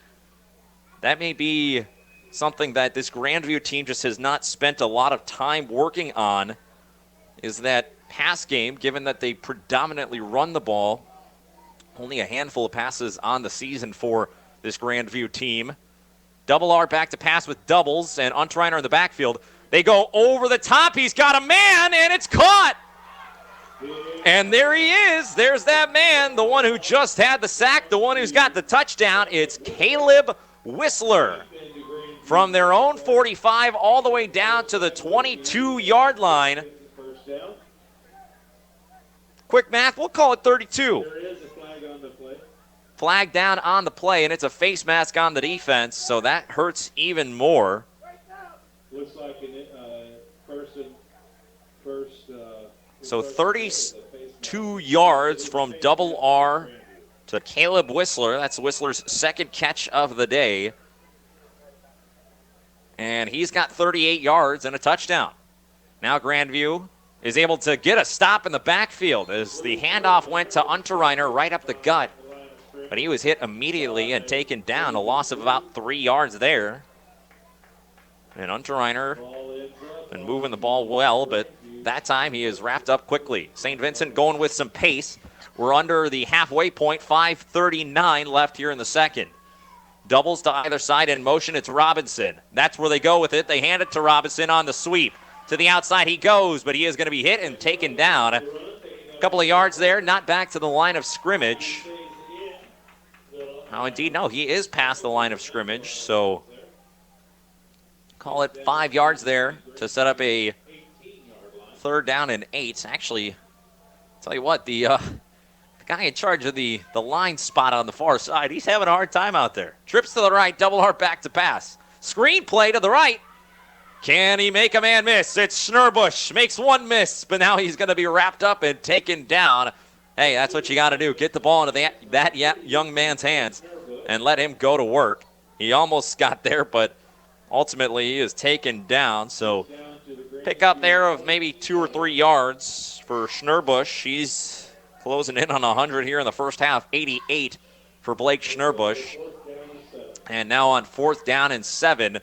that may be something that this Grandview team just has not spent a lot of time working on, is that pass game, given that they predominantly run the ball. Only a handful of passes on the season for this Grandview team. Double R back to pass with doubles, and Unterreiner in the backfield. They go over the top. He's got a man, and it's caught. And there he is. There's that man, the one who just had the sack, the one who's got the touchdown. It's Caleb Whistler. From their own 45 all the way down to the 22-yard line. Quick math, we'll call it 32. There is a flag on the play. Flag down on the play, and it's a face mask on the defense, so that hurts even more. Looks like a person first. So 32 yards from double R to Caleb Whistler. That's Whistler's second catch of the day. And he's got 38 yards and a touchdown. Now Grandview is able to get a stop in the backfield as the handoff went to Unterreiner right up the gut. But he was hit immediately and taken down, a loss of about 3 yards there. And Unterreiner been moving the ball well, but that time he is wrapped up quickly. St. Vincent going with some pace. We're under the halfway point, 5:39 left here in the second. Doubles to either side in motion, it's Robinson. That's where they go with it. They hand it to Robinson on the sweep. To the outside he goes, but he is going to be hit and taken down. A couple of yards there, not back to the line of scrimmage. Oh, indeed, no, he is past the line of scrimmage, so call it 5 yards there to set up a third down and 8. Actually, tell you what, the guy in charge of the line spot on the far side, he's having a hard time out there. Trips to the right, double R back to pass. Screen play to the right. Can he make a man miss? It's Schnurbush. Makes one miss, but now he's going to be wrapped up and taken down. Hey, that's what you got to do. Get the ball into that young man's hands and let him go to work. He almost got there, but ultimately he is taken down. So pick up there of maybe 2 or 3 yards for Schnurbush. He's closing in on 100 here in the first half. 88 for Blake Schnurbush. And now on fourth down and 7.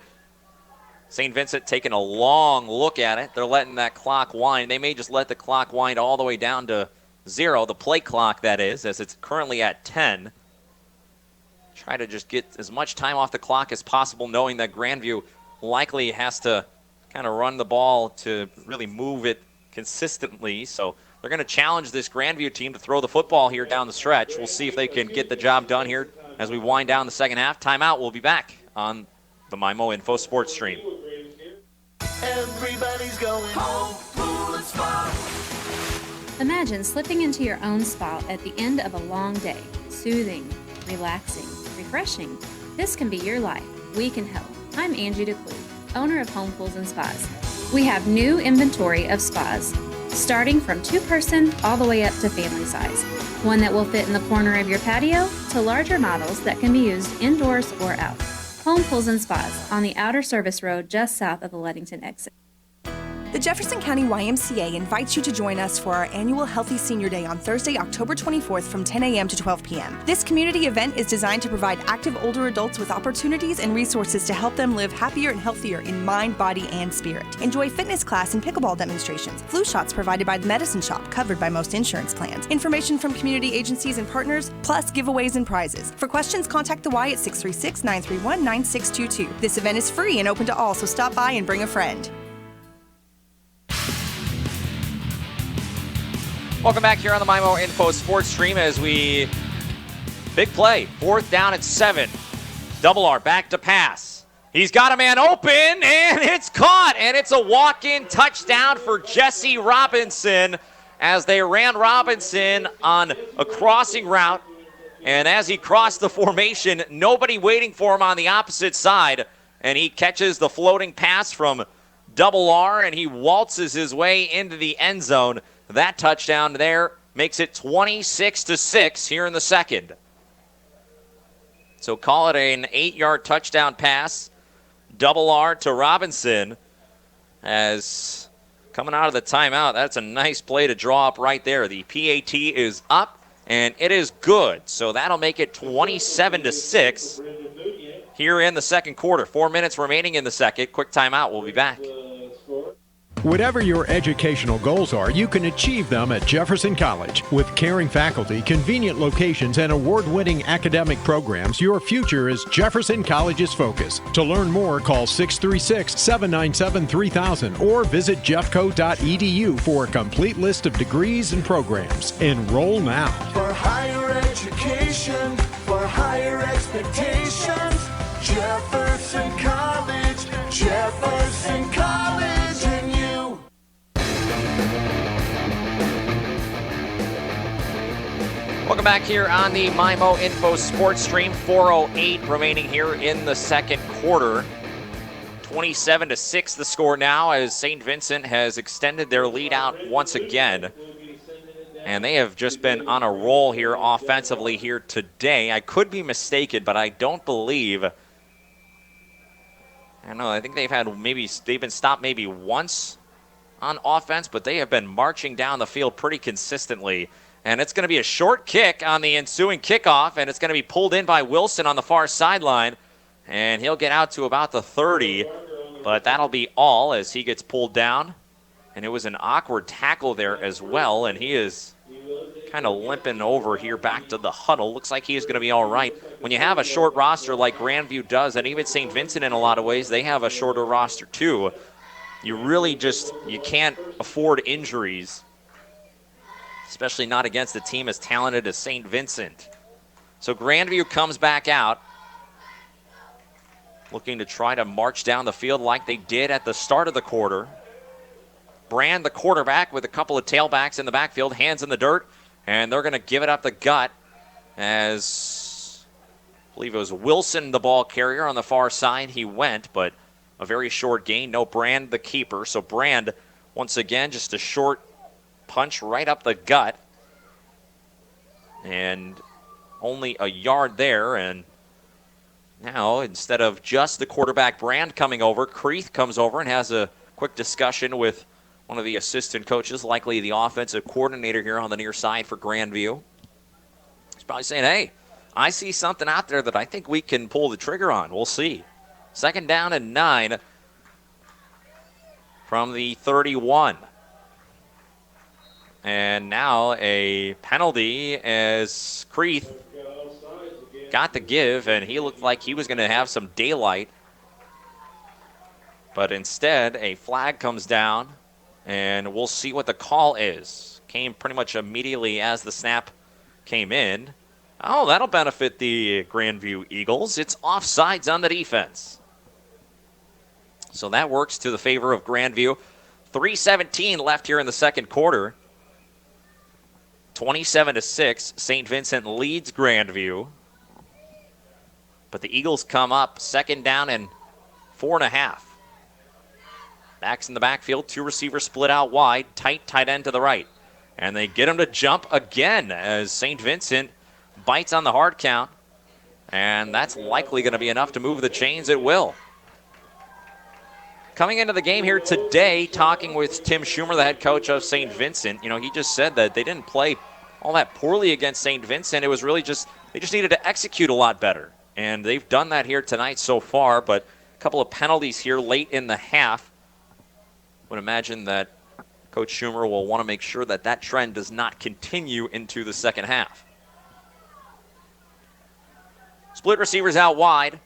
St. Vincent taking a long look at it. They're letting that clock wind. They may just let the clock wind all the way down to 0, the play clock that is, as it's currently at 10. Try to just get as much time off the clock as possible, knowing that Grandview likely has to kind of run the ball to really move it consistently. So they're going to challenge this Grandview team to throw the football here down the stretch. We'll see if they can get the job done here as we wind down the second half. Timeout. We'll be back on the MyMo Info Sports stream. Everybody's going home, pool and Spa. Imagine slipping into your own spa at the end of a long day. Soothing, relaxing, refreshing. This can be your life. We can help. I'm Angie DeClue, owner of Home Pools and Spas. We have new inventory of spas, starting from 2-person all the way up to family size. One that will fit in the corner of your patio to larger models that can be used indoors or out. Home Pools and Spas on the Outer Service Road just south of the Ludington exit. The Jefferson County YMCA invites you to join us for our annual Healthy Senior Day on Thursday, October 24th from 10 a.m. to 12 p.m. This community event is designed to provide active older adults with opportunities and resources to help them live happier and healthier in mind, body, and spirit. Enjoy fitness class and pickleball demonstrations, flu shots provided by the Medicine Shop, covered by most insurance plans, information from community agencies and partners, plus giveaways and prizes. For questions, contact the Y at 636-931-9622. This event is free and open to all, so stop by and bring a friend. Welcome back here on the MyMo Info Sports Stream as we big play, 4th down and 7. Double R back to pass. He's got a man open and it's caught, and it's a walk-in touchdown for Jesse Robinson as they ran Robinson on a crossing route, and as he crossed the formation, nobody waiting for him on the opposite side, and he catches the floating pass from Double R and he waltzes his way into the end zone. That touchdown there makes it 26-6 here in the second. So call it an 8-yard touchdown pass. Double R to Robinson as coming out of the timeout. That's a nice play to draw up right there. The PAT is up and it is good. So that'll make it 27-6 here in the second quarter. 4 minutes remaining in the second. Quick timeout. We'll be back. Whatever your educational goals are, you can achieve them at Jefferson College. With caring faculty, convenient locations, and award-winning academic programs, your future is Jefferson College's focus. To learn more, call 636-797-3000 or visit jeffco.edu for a complete list of degrees and programs. Enroll now. For higher education, for higher expectations, Jefferson College, Jefferson College. Welcome back here on the MyMo Info Sports Stream. 4:08 remaining here in the second quarter. 27-6 the score now as St. Vincent has extended their lead out once again. And they have just been on a roll here offensively here today. I could be mistaken, but I don't believe. I don't know. I think they've been stopped maybe once on offense, but they have been marching down the field pretty consistently. And it's going to be a short kick on the ensuing kickoff, and it's going to be pulled in by Wilson on the far sideline. And he'll get out to about the 30, but that'll be all as he gets pulled down. And it was an awkward tackle there as well, and he is kind of limping over here back to the huddle. Looks like he is going to be all right. When you have a short roster like Grandview does, and even St. Vincent in a lot of ways, they have a shorter roster too. You really you can't afford injuries, especially not against a team as talented as St. Vincent. So Grandview comes back out, looking to try to march down the field like they did at the start of the quarter. Brand, the quarterback, with a couple of tailbacks in the backfield, hands in the dirt, and they're going to give it up the gut as I believe it was Wilson, the ball carrier on the far side. He went, but a very short gain. No Brand, the keeper. So Brand, once again, just a short punch right up the gut. And only a yard there. And now, instead of just the quarterback Brand coming over, Creeth comes over and has a quick discussion with one of the assistant coaches, likely the offensive coordinator here on the near side for Grandview. He's probably saying, hey, I see something out there that I think we can pull the trigger on. We'll see. 2nd down and 9 from the 31. And now a penalty as Creeth got the give, and he looked like he was going to have some daylight. But instead, a flag comes down, and we'll see what the call is. Came pretty much immediately as the snap came in. Oh, that'll benefit the Grandview Eagles. It's offsides on the defense. So that works to the favor of Grandview. 3:17 left here in the second quarter. 27-6, St. Vincent leads Grandview. But the Eagles come up, second down and 4.5. Backs in the backfield, 2 receivers split out wide, tight end to the right. And they get him to jump again as St. Vincent bites on the hard count. And that's likely going to be enough to move the chains at will. Coming into the game here today, talking with Tim Schumer, the head coach of St. Vincent, he just said that they didn't play all that poorly against St. Vincent. It was really they just needed to execute a lot better. And they've done that here tonight so far, but a couple of penalties here late in the half. Would imagine that Coach Schumer will want to make sure that that trend does not continue into the second half. Split receivers out wide.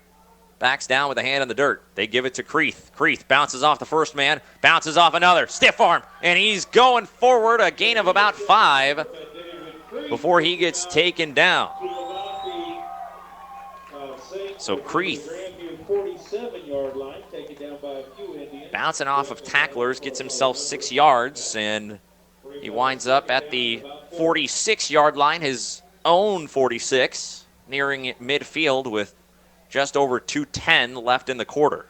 Backs down with a hand in the dirt. They give it to Creeth. Creeth bounces off the first man, bounces off another. Stiff arm, and he's going forward, a gain of about 5 before he gets taken down. So Creeth, bouncing off of tacklers, gets himself 6 yards, and he winds up at the 46-yard line, his own 46, nearing midfield with just over 2:10 left in the quarter.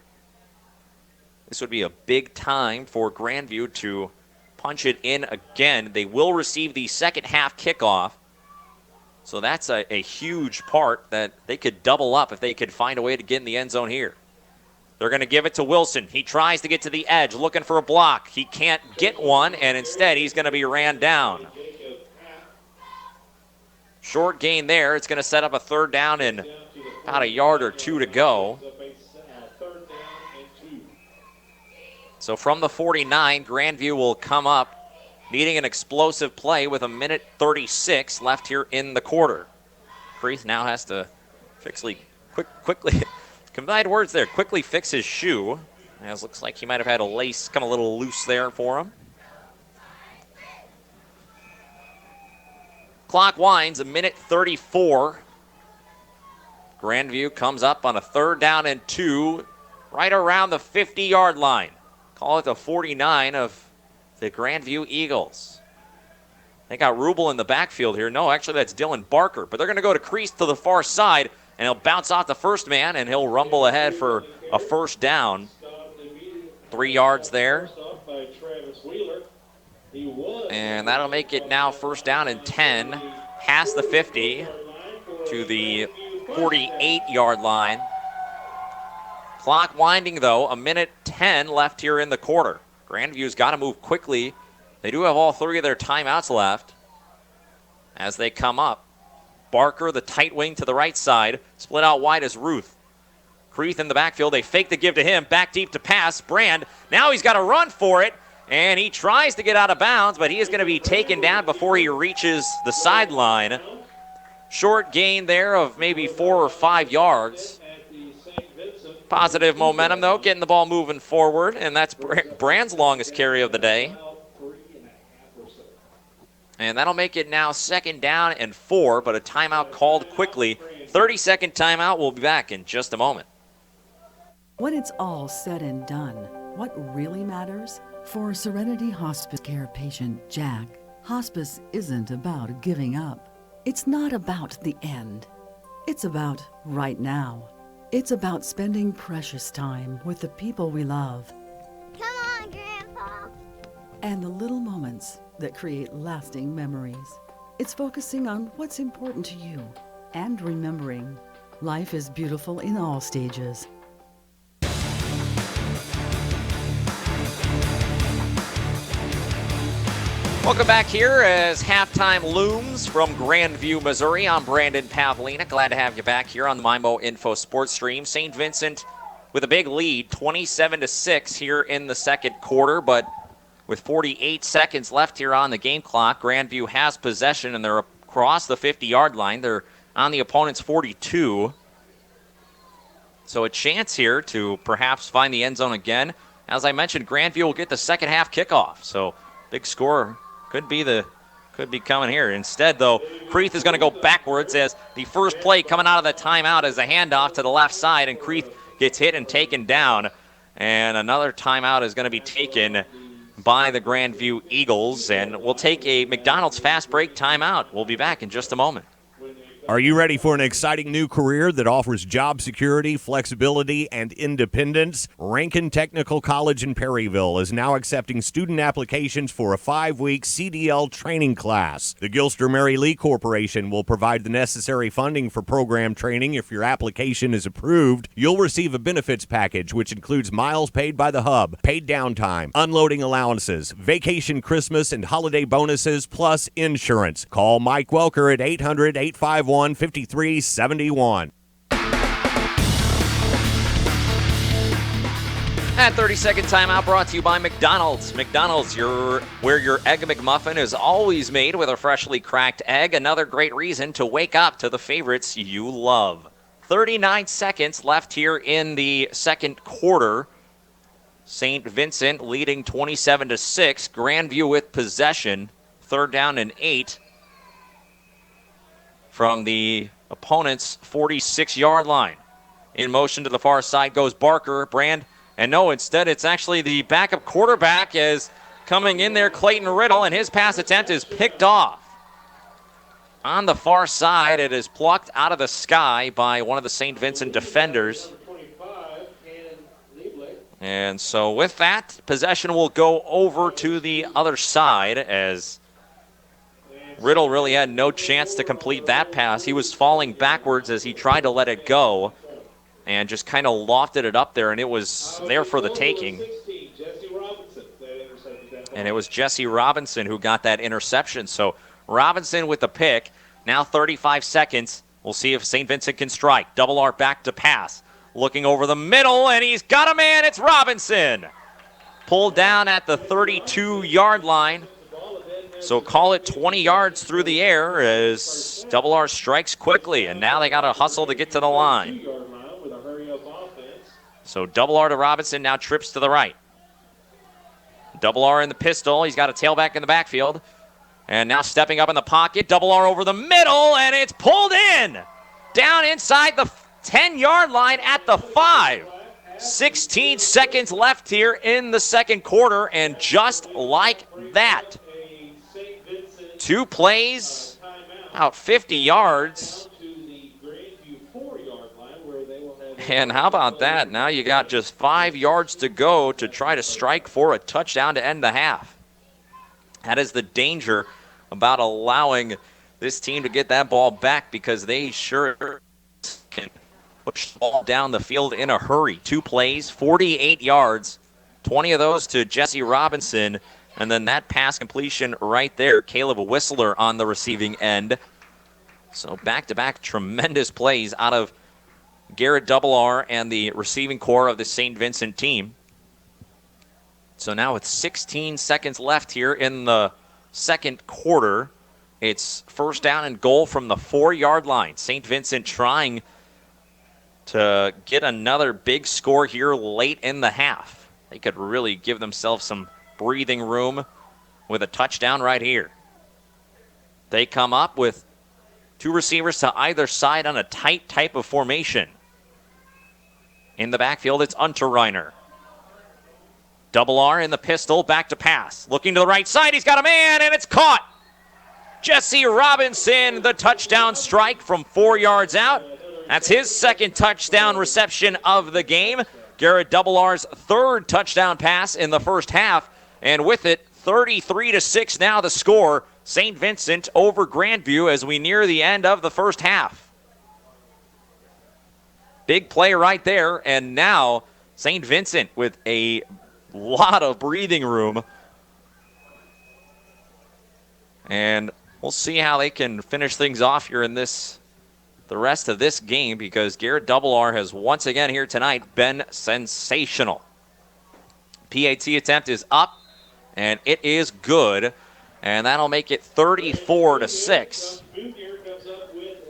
This would be a big time for Grandview to punch it in again. They will receive the second half kickoff. So that's a huge part that they could double up if they could find a way to get in the end zone here. They're going to give it to Wilson. He tries to get to the edge, looking for a block. He can't get one, and instead he's going to be ran down. Short gain there. It's going to set up a third down and about a yard or 2 to go. So from the 49, Grandview will come up needing an explosive play with 1:36 left here in the quarter. Creeth now has to quickly, combined words there, quickly fix his shoe. As looks like he might have had a lace come a little loose there for him. Clock winds, 1:34. Grandview comes up on a third down and 2, right around the 50-yard line. Call it the 49 of the Grandview Eagles. They got Rubel in the backfield here. No, actually that's Dylan Barker. But they're going to go to Creeth to the far side, and he'll bounce off the first man, and he'll rumble ahead for a first down. 3 yards there. And that'll make it now first down and 10, past the 50 to the 48-yard line. Clock winding, though, 1:10 left here in the quarter. Grandview's got to move quickly. They do have all 3 of their timeouts left as they come up. Barker, the tight wing to the right side. Split out wide is Ruth. Creeth in the backfield. They fake the give to him. Back deep to pass. Brand. Now he's got to run for it. And he tries to get out of bounds, but he is going to be taken down before he reaches the sideline. Short gain there of maybe 4 or 5 yards. Positive momentum, though, getting the ball moving forward, and that's Brand's longest carry of the day. And that'll make it now second down and 4, but a timeout called quickly. 30-second timeout. We'll be back in just a moment. When it's all said and done, what really matters? For Serenity Hospice Care patient Jack, hospice isn't about giving up. It's not about the end. It's about right now. It's about spending precious time with the people we love. Come on, Grandpa. And the little moments that create lasting memories. It's focusing on what's important to you and remembering life is beautiful in all stages. Welcome back here as halftime looms from Grandview, Missouri. I'm Brandon Pavlina. Glad to have you back here on the MyMo Info Sports Stream. St. Vincent with a big lead, 27-6 here in the second quarter, but with 48 seconds left here on the game clock, Grandview has possession, and they're across the 50-yard line. They're on the opponent's 42. So a chance here to perhaps find the end zone again. As I mentioned, Grandview will get the second half kickoff, so big score could be coming here. Instead, though, Creeth is going to go backwards as the first play coming out of the timeout is a handoff to the left side, and Creeth gets hit and taken down. And another timeout is going to be taken by the Grandview Eagles. And we'll take a McDonald's fast break timeout. We'll be back in just a moment. Are you ready for an exciting new career that offers job security, flexibility, and independence? Rankin Technical College in Perryville is now accepting student applications for a 5-week CDL training class. The Gilster Mary Lee Corporation will provide the necessary funding for program training. If your application is approved, you'll receive a benefits package, which includes miles paid by the hub, paid downtime, unloading allowances, vacation, Christmas, and holiday bonuses, plus insurance. Call Mike Welker at 800-851-5371. That 30-second timeout brought to you by McDonald's. McDonald's, where your Egg McMuffin is always made with a freshly cracked egg. Another great reason to wake up to the favorites you love. 39 seconds left here in the second quarter. St. Vincent leading 27-6. Grandview with possession. 3rd down and 8. From the opponent's 46-yard line. In motion to the far side goes Barker, Brand, and no, instead it's actually the backup quarterback as coming in there, Clayton Riddle, and his pass attempt is picked off. On the far side, it is plucked out of the sky by one of the St. Vincent defenders. And so with that, possession will go over to the other side as Riddle really had no chance to complete that pass. He was falling backwards as he tried to let it go and just kind of lofted it up there, and it was there for the taking. And it was Jesse Robinson who got that interception. So Robinson with the pick. Now 35 seconds. We'll see if St. Vincent can strike. Double R back to pass. Looking over the middle, and he's got a man. It's Robinson. Pulled down at the 32-yard line. So call it 20 yards through the air as Double R strikes quickly, and now they got to hustle to get to the line. So Double R to Robinson, now trips to the right. Double R in the pistol. He's got a tailback in the backfield. And now stepping up in the pocket. Double R over the middle, and it's pulled in. Down inside the 10-yard line at the 5. 16 seconds left here in the second quarter, and just like that, 2 plays, about 50 yards. And how about that? Now you got just 5 yards to go to try to strike for a touchdown to end the half. That is the danger about allowing this team to get that ball back, because they sure can push the ball down the field in a hurry. 2 plays, 48 yards, 20 of those to Jesse Robinson. And then that pass completion right there, Caleb Whistler on the receiving end. So back-to-back tremendous plays out of Garrett Double R and the receiving core of the St. Vincent team. So now with 16 seconds left here in the second quarter, it's 1st down and goal from the 4-yard line. St. Vincent trying to get another big score here late in the half. They could really give themselves some breathing room with a touchdown right here. They come up with 2 receivers to either side on a tight type of formation. In the backfield, it's Unterreiner. Double R in the pistol, back to pass. Looking to the right side, he's got a man, and it's caught. Jesse Robinson, the touchdown strike from 4 yards out. That's his 2nd touchdown reception of the game. Garrett Double R's 3rd touchdown pass in the first half. And with it, 33-6 now the score. St. Vincent over Grandview as we near the end of the first half. Big play right there, and now St. Vincent with a lot of breathing room. And we'll see how they can finish things off here in the rest of this game, because Garrett Double R has once again here tonight been sensational. PAT attempt is up, and it is good, and that'll make it 34-6.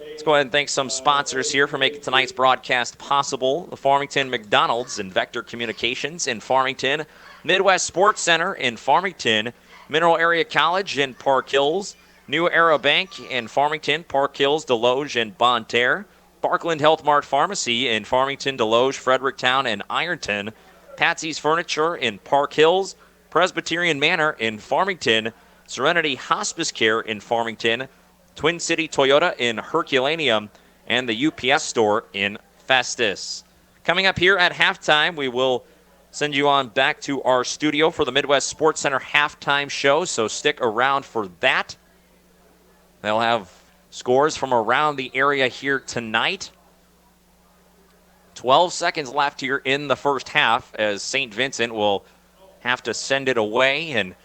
Let's go ahead and thank some sponsors here for making tonight's broadcast possible. The Farmington McDonald's and Vector Communications in Farmington, Midwest Sports Center in Farmington, Mineral Area College in Park Hills, New Era Bank in Farmington, Park Hills, Deloge, and Bonne Terre, Parkland Health Mart Pharmacy in Farmington, Deloge, Fredericktown, and Ironton, Patsy's Furniture in Park Hills, Presbyterian Manor in Farmington, Serenity Hospice Care in Farmington, Twin City Toyota in Herculaneum, and the UPS store in Festus. Coming up here at halftime, we will send you on back to our studio for the Midwest Sports Center halftime show, so stick around for that. They'll have scores from around the area here tonight. 12 seconds left here in the first half as St. Vincent will have to send it away, and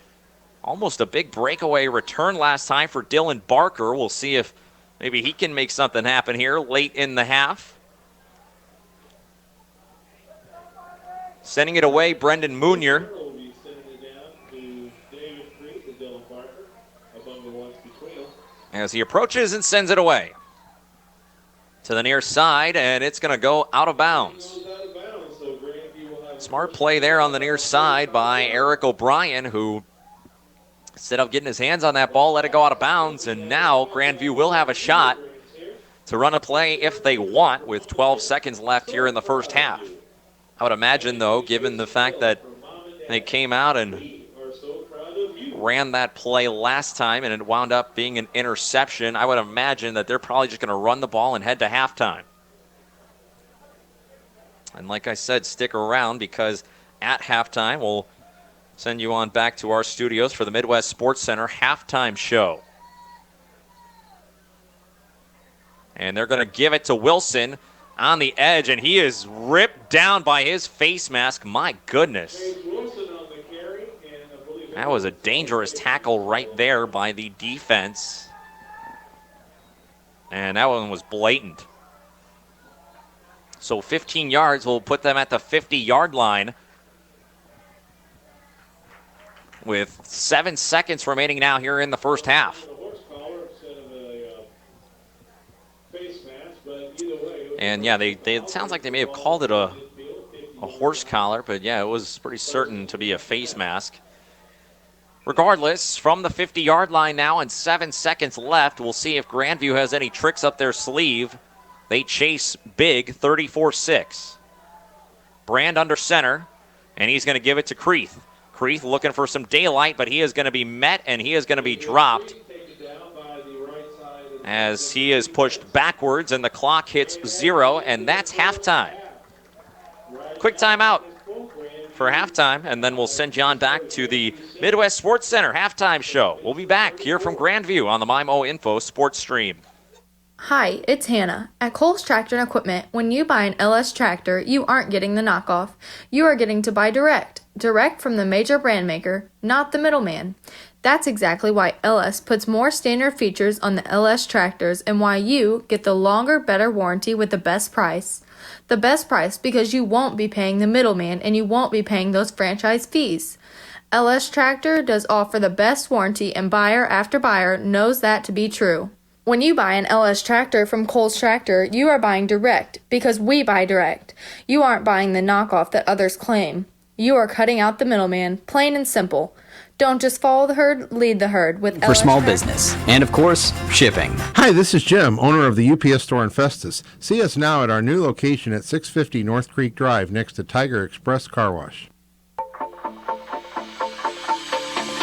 almost a big breakaway return last time for Dylan Barker. We'll see if maybe he can make something happen here late in the half. Sending it away, Brendan Moonier. As he approaches and sends it away to the near side, and it's going to go out of bounds. Smart play there on the near side by Eric O'Brien, who instead of getting his hands on that ball, let it go out of bounds, and now Grandview will have a shot to run a play if they want with 12 seconds left here in the first half. I would imagine, though, given the fact that they came out and ran that play last time and it wound up being an interception, I would imagine that they're probably just going to run the ball and head to halftime. And like I said, stick around because at halftime we'll send you on back to our studios for the Midwest Sports Center halftime show. And they're going to give it to Wilson on the edge, and he is ripped down by his face mask. My goodness. That was a dangerous tackle right there by the defense. And that one was blatant. So 15 yards will put them at the 50-yard line. With 7 seconds remaining now here in the first half. And yeah, it sounds like they may have called it a horse collar, but yeah, it was pretty certain to be a face mask. Regardless, from the 50-yard line now and 7 seconds left, we'll see if Grandview has any tricks up their sleeve. They chase big, 34-6. Brand under center, and he's going to give it to Creeth. Creeth looking for some daylight, but he is going to be met, and he is going to be dropped as he is pushed backwards, and the clock hits 0, and that's halftime. Quick timeout for halftime, and then we'll send you on back to the Midwest Sports Center halftime show. We'll be back here from Grandview on the MyMo Info Sports Stream. Hi, it's Hannah. At Cole's Tractor and Equipment, when you buy an LS tractor, you aren't getting the knockoff. You are getting to buy direct from the major brand maker, not the middleman. That's exactly why LS puts more standard features on the LS tractors and why you get the longer, better warranty with the best price. The best price because you won't be paying the middleman and you won't be paying those franchise fees. LS Tractor does offer the best warranty, and buyer after buyer knows that to be true. When you buy an LS tractor from Cole's Tractor, you are buying direct because we buy direct. You aren't buying the knockoff that others claim. You are cutting out the middleman, plain and simple. Don't just follow the herd, lead the herd with For LS small Tractor. business. And of course, shipping. Hi, this is Jim, owner of the UPS store in Festus. See us now at our new location at 650 North Creek Drive next to Tiger Express Car Wash.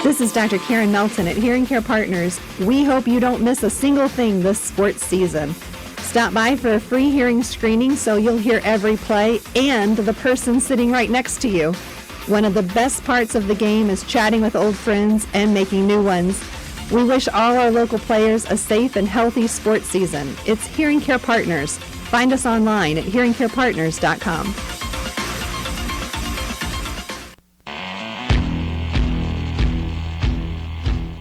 This is Dr. Karen Melton at Hearing Care Partners. We hope you don't miss a single thing this sports season. Stop by for a free hearing screening so you'll hear every play and the person sitting right next to you. One of the best parts of the game is chatting with old friends and making new ones. We wish all our local players a safe and healthy sports season. It's Hearing Care Partners. Find us online at hearingcarepartners.com.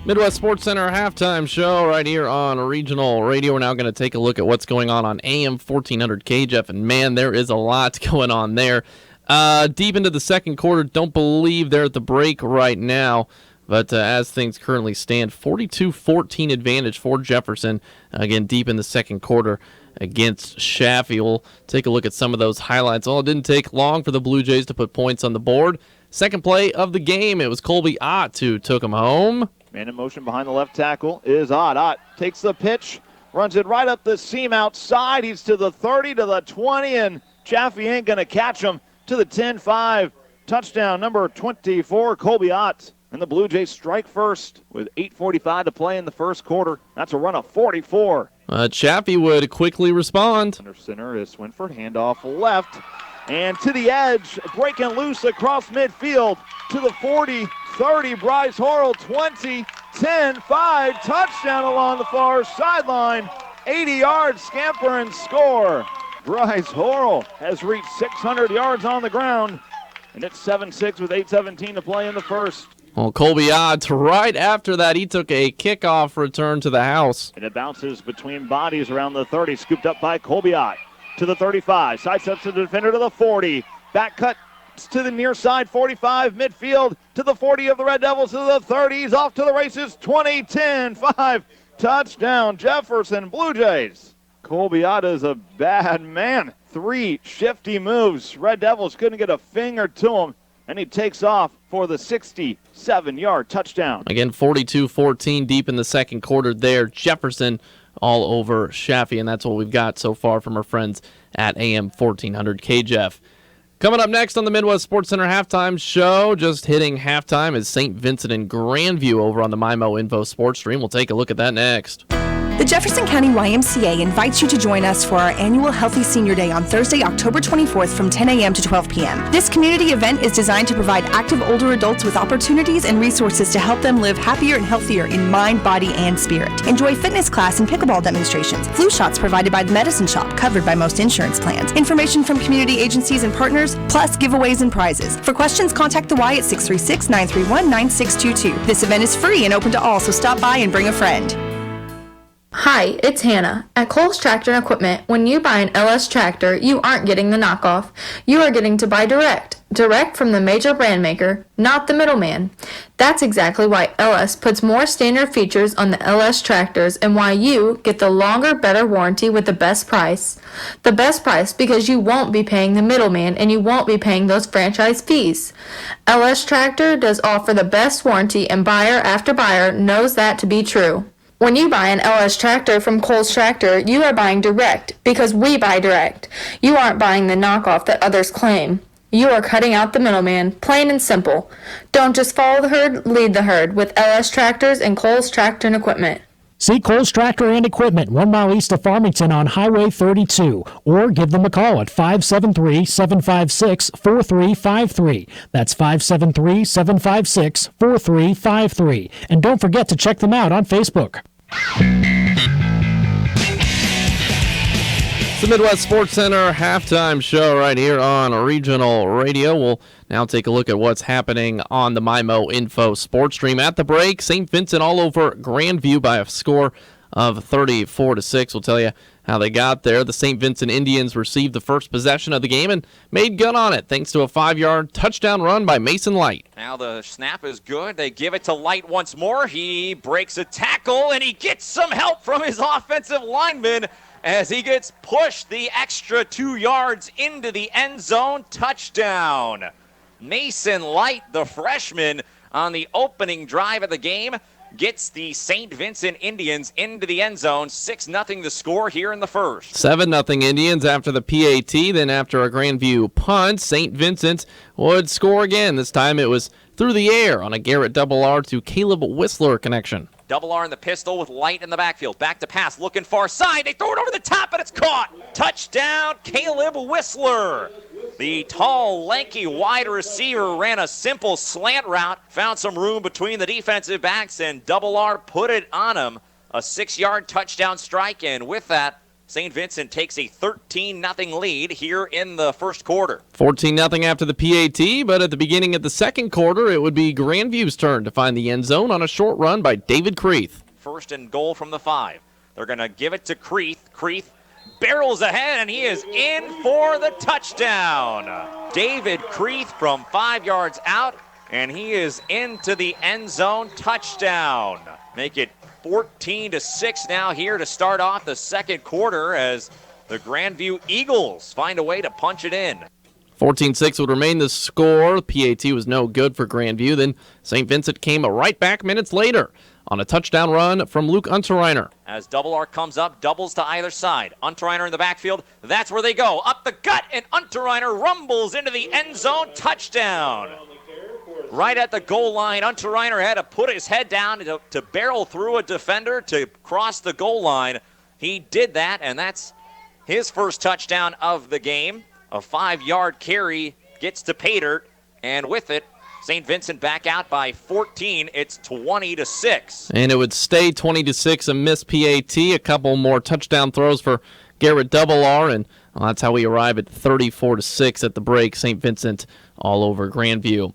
Midwest Sports Center halftime show right here on Regional Radio. We're now going to take a look at what's going on AM 1400 KJF, and man, there is a lot going on there. Deep into the second quarter, don't believe they're at the break right now, but as things currently stand, 42-14 advantage for Jefferson, again, deep in the second quarter against Chaffee. We'll take a look at some of those highlights. Well, it didn't take long for the Blue Jays to put points on the board. Second play of the game, it was Colby Ott who took him home. Man in motion behind the left tackle is Ott. Ott takes the pitch, runs it right up the seam outside. He's to the 30, to the 20, and Chaffee ain't going to catch him. To the 10-5, Touchdown number 24, Colby Ott. And the Blue Jays strike first with 8:45 to play in the first quarter. That's a run of 44. Chaffee would quickly respond. Under center is Swinford. Handoff left. And to the edge, breaking loose across midfield to the 40, 30, Bryce Horrell, 20, 10, 5, touchdown along the far sideline. 80 yards, scamper and score. Bryce Horrell has reached 600 yards on the ground. And it's 7-6 with 8:17 to play in the first. Well, Colby Ott, right after that, he took a kickoff return to the house. And it bounces between bodies around the 30, scooped up by Colby Ott. To the 35, sidesteps the defender to the 40. Back cut to the near side, 45, midfield to the 40 of the Red Devils, to the 30. He's off to the races, 20, 10, 5. Touchdown, Jefferson Blue Jays. Colby Ott is a bad man. 3 shifty moves. Red Devils couldn't get a finger to him. And he takes off for the 67-yard touchdown. Again, 42-14 deep in the second quarter there. Jefferson all over Chaffee, and that's what we've got so far from our friends at AM 1400 KJEF. Coming up next on the Midwest Sports Center halftime show, just hitting halftime is St. Vincent and Grandview over on the MyMo Info Sports Stream. We'll take a look at that next. The Jefferson County YMCA invites you to join us for our annual Healthy Senior Day on Thursday, October 24th from 10 a.m. to 12 p.m. This community event is designed to provide active older adults with opportunities and resources to help them live happier and healthier in mind, body, and spirit. Enjoy fitness class and pickleball demonstrations, flu shots provided by the Medicine Shop, covered by most insurance plans, information from community agencies and partners, plus giveaways and prizes. For questions, contact the Y at 636-931-9622. This event is free and open to all, so stop by and bring a friend. Hi, it's Hannah. At Cole's Tractor and Equipment, when you buy an LS tractor, you aren't getting the knockoff. You are getting to buy direct. Direct from the major brand maker, not the middleman. That's exactly why LS puts more standard features on the LS tractors and why you get the longer, better warranty with the best price. The best price because you won't be paying the middleman and you won't be paying those franchise fees. LS Tractor does offer the best warranty and buyer after buyer knows that to be true. When you buy an LS tractor from Cole's Tractor, you are buying direct because we buy direct. You aren't buying the knockoff that others claim. You are cutting out the middleman, plain and simple. Don't just follow the herd, lead the herd with LS Tractors and Cole's Tractor and Equipment. See Cole's Tractor and Equipment 1 mile east of Farmington on Highway 32, or give them a call at 573-756-4353. That's 573-756-4353. And don't forget to check them out on Facebook. It's the Midwest Sports Center halftime show right here on Regional Radio. We'll now take a look at what's happening on the MyMo Info Sports Stream. At the break, St. Vincent all over Grandview by a score of 34-6. We'll tell you how they got there. The St. Vincent Indians received the first possession of the game and made good on it thanks to a 5-yard touchdown run by Mason Light. Now the snap is good. They give it to Light once more. He breaks a tackle and he gets some help from his offensive lineman as he gets pushed the extra 2 yards into the end zone. Touchdown. Mason Light, the freshman, on the opening drive of the game, gets the St. Vincent Indians into the end zone. 6-0 the score here in the first. 7-0 Indians after the PAT. Then after a Grandview punt, St. Vincent would score again. This time it was through the air on a Garrett double R to Caleb Whistler connection. Double R in the pistol with Light in the backfield. Back to pass, looking far side. They throw it over the top, and it's caught. Touchdown, Caleb Whistler. The tall, lanky wide receiver ran a simple slant route, found some room between the defensive backs, and Double R put it on him. A 6-yard touchdown strike, and with that, St. Vincent takes a 13-0 lead here in the first quarter. 14-0 after the PAT, but at the beginning of the second quarter, it would be Grandview's turn to find the end zone on a short run by David Creeth. First and goal from the 5. They're going to give it to Creeth. Creeth barrels ahead, and he is in for the touchdown. David Creeth from 5 yards out, and he is into the end zone. Touchdown. Make it 14-6 now here to start off the second quarter as the Grandview Eagles find a way to punch it in. 14-6 would remain the score. PAT was no good for Grandview. Then St. Vincent came right back minutes later on a touchdown run from Luke Unterreiner. As Double R comes up, doubles to either side. Unterreiner in the backfield. That's where they go. Up the gut, and Unterreiner rumbles into the end zone. Touchdown. Right at the goal line, Unterreiner had to put his head down to barrel through a defender to cross the goal line. He did that, and that's his first touchdown of the game. A 5-yard carry gets to pay dirt, and with it, St. Vincent back out by 14. It's 20-6. And it would stay 20-6, a missed PAT. A couple more touchdown throws for Garrett Double R, and that's how we arrive at 34-6 at the break. St. Vincent all over Grandview.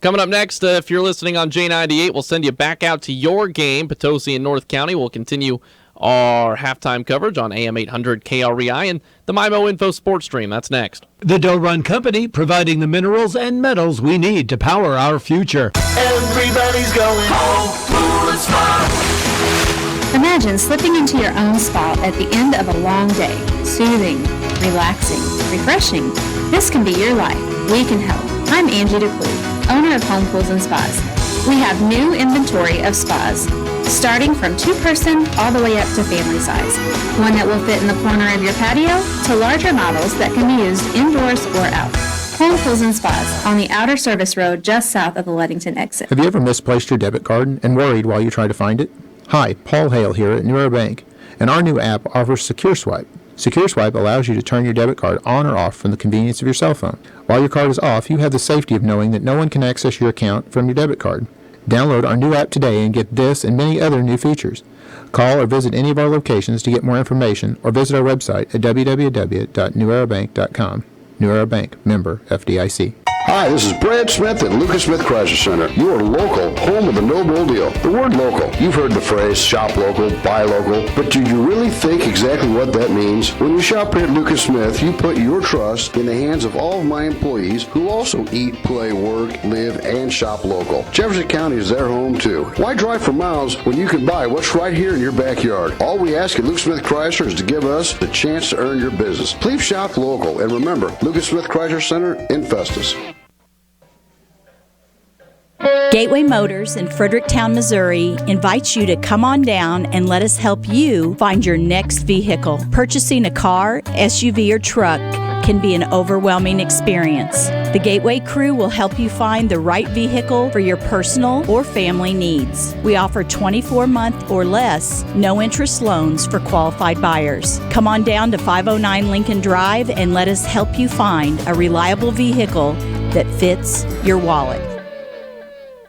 Coming up next, if you're listening on J98, we'll send you back out to your game. Potosi and North County will continue our halftime coverage on AM 800 KREI and the MIMO Info Sports Stream. That's next. The Doe Run Company, providing the minerals and metals we need to power our future. Everybody's going home, pool and spa. Imagine slipping into your own spa at the end of a long day. Soothing, relaxing, refreshing. This can be your life. We can help. I'm Angie DeClue, owner of Home Pools and Spas. We have new inventory of spas, starting from 2-person all the way up to family size. One that will fit in the corner of your patio to larger models that can be used indoors or out. Home Pools and Spas on the outer service road just south of the Ludington exit. Have you ever misplaced your debit card and worried while you try to find it? Hi, Paul Hale here at New Era Bank, and our new app offers Secure Swipe. Secure Swipe allows you to turn your debit card on or off from the convenience of your cell phone. While your card is off, you have the safety of knowing that no one can access your account from your debit card. Download our new app today and get this and many other new features. Call or visit any of our locations to get more information, or visit our website at www.newerabank.com. New Era Bank, member FDIC. Hi, this is Brad Smith at Lucas Smith Chrysler Center, your local home of the no bull deal. The word local, you've heard the phrase shop local, buy local, but do you really think exactly what that means? When you shop here at Lucas Smith, you put your trust in the hands of all of my employees who also eat, play, work, live, and shop local. Jefferson County is their home too. Why drive for miles when you can buy what's right here in your backyard? All we ask at Lucas Smith Chrysler is to give us the chance to earn your business. Please shop local, and remember, Lucas Smith Chrysler Center in Festus. Gateway Motors in Fredericktown, Missouri invites you to come on down and let us help you find your next vehicle. Purchasing a car, SUV, or truck can be an overwhelming experience. The Gateway crew will help you find the right vehicle for your personal or family needs. We offer 24-month or less, no-interest loans for qualified buyers. Come on down to 509 Lincoln Drive and let us help you find a reliable vehicle that fits your wallet.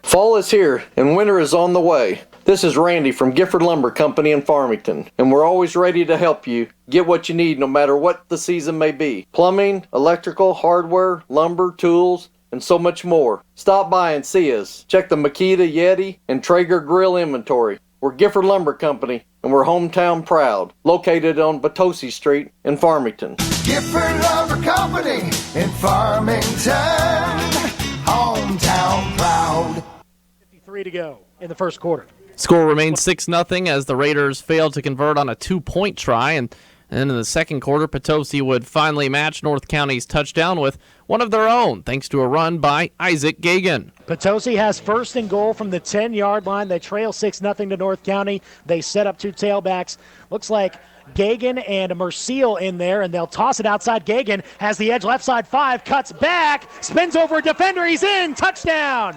Fall is here and winter is on the way. This is Randy from Gifford Lumber Company in Farmington, and we're always ready to help you get what you need no matter what the season may be. Plumbing, electrical, hardware, lumber, tools, and so much more. Stop by and see us. Check the Makita, Yeti, and Traeger grill inventory. We're Gifford Lumber Company, and we're hometown proud, located on Potosi Street in Farmington. Gifford Lumber Company in Farmington, hometown proud. 53 to go in the first quarter. Score remains 6-0 as the Raiders failed to convert on a 2-point try, and then in the second quarter, Potosi would finally match North County's touchdown with one of their own, thanks to a run by Isaac Gagan. Potosi has first and goal from the 10-yard line. They trail 6-0 to North County. They set up two tailbacks. Looks like Gagan and Merciel in there, and they'll toss it outside. Gagan has the edge left side 5, cuts back, spins over a defender. He's in. Touchdown.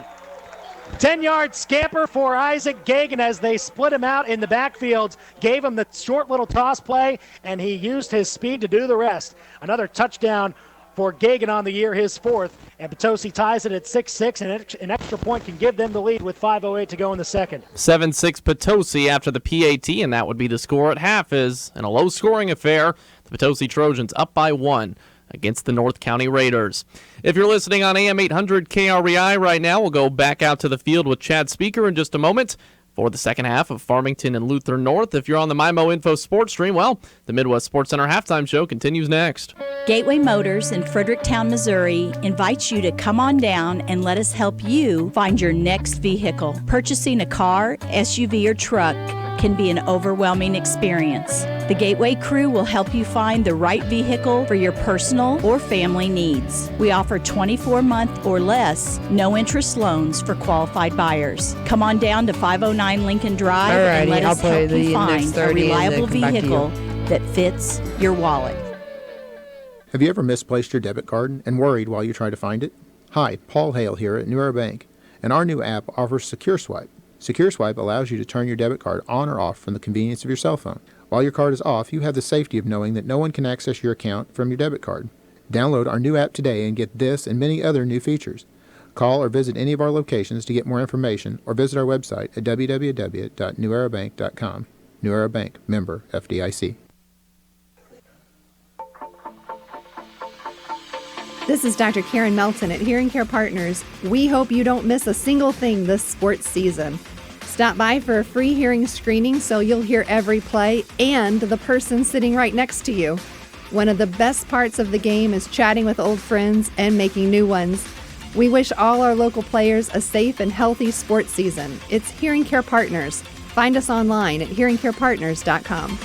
10-yard scamper for Isaac Gagan as they split him out in the backfield, gave him the short little toss play, and he used his speed to do the rest. Another touchdown for Gagan on the year, his fourth, and Potosi ties it at 6-6, and an extra point can give them the lead with 5:08 to go in the second. 7-6 Potosi after the PAT, and that would be the score at half. Is in a low-scoring affair. The Potosi Trojans up by 1 against the North County Raiders. If you're listening on AM 800 KREI right now, we'll go back out to the field with Chad Speaker in just a moment for the second half of Farmington and Luther North. If you're on the MIMO Info Sports Stream, well, the Midwest Sports Center halftime show continues next. Gateway Motors in Fredericktown, Missouri invites you to come on down and let us help you find your next vehicle. Purchasing a car, SUV, or truck can be an overwhelming experience. The Gateway crew will help you find the right vehicle for your personal or family needs. We offer 24-month or less, no-interest loans for qualified buyers. Come on down to 509 Lincoln Drive and let us help you find a reliable vehicle that fits your wallet. Have you ever misplaced your debit card and worried while you try to find it? Hi, Paul Hale here at New Era Bank, and our new app offers Secure Swipe. Secure Swipe allows you to turn your debit card on or off from the convenience of your cell phone. While your card is off, you have the safety of knowing that no one can access your account from your debit card. Download our new app today and get this and many other new features. Call or visit any of our locations to get more information or visit our website at www.newerabank.com. New Era Bank, member FDIC. This is Dr. Karen Melton at Hearing Care Partners. We hope you don't miss a single thing this sports season. Stop by for a free hearing screening so you'll hear every play and the person sitting right next to you. One of the best parts of the game is chatting with old friends and making new ones. We wish all our local players a safe and healthy sports season. It's Hearing Care Partners. Find us online at hearingcarepartners.com.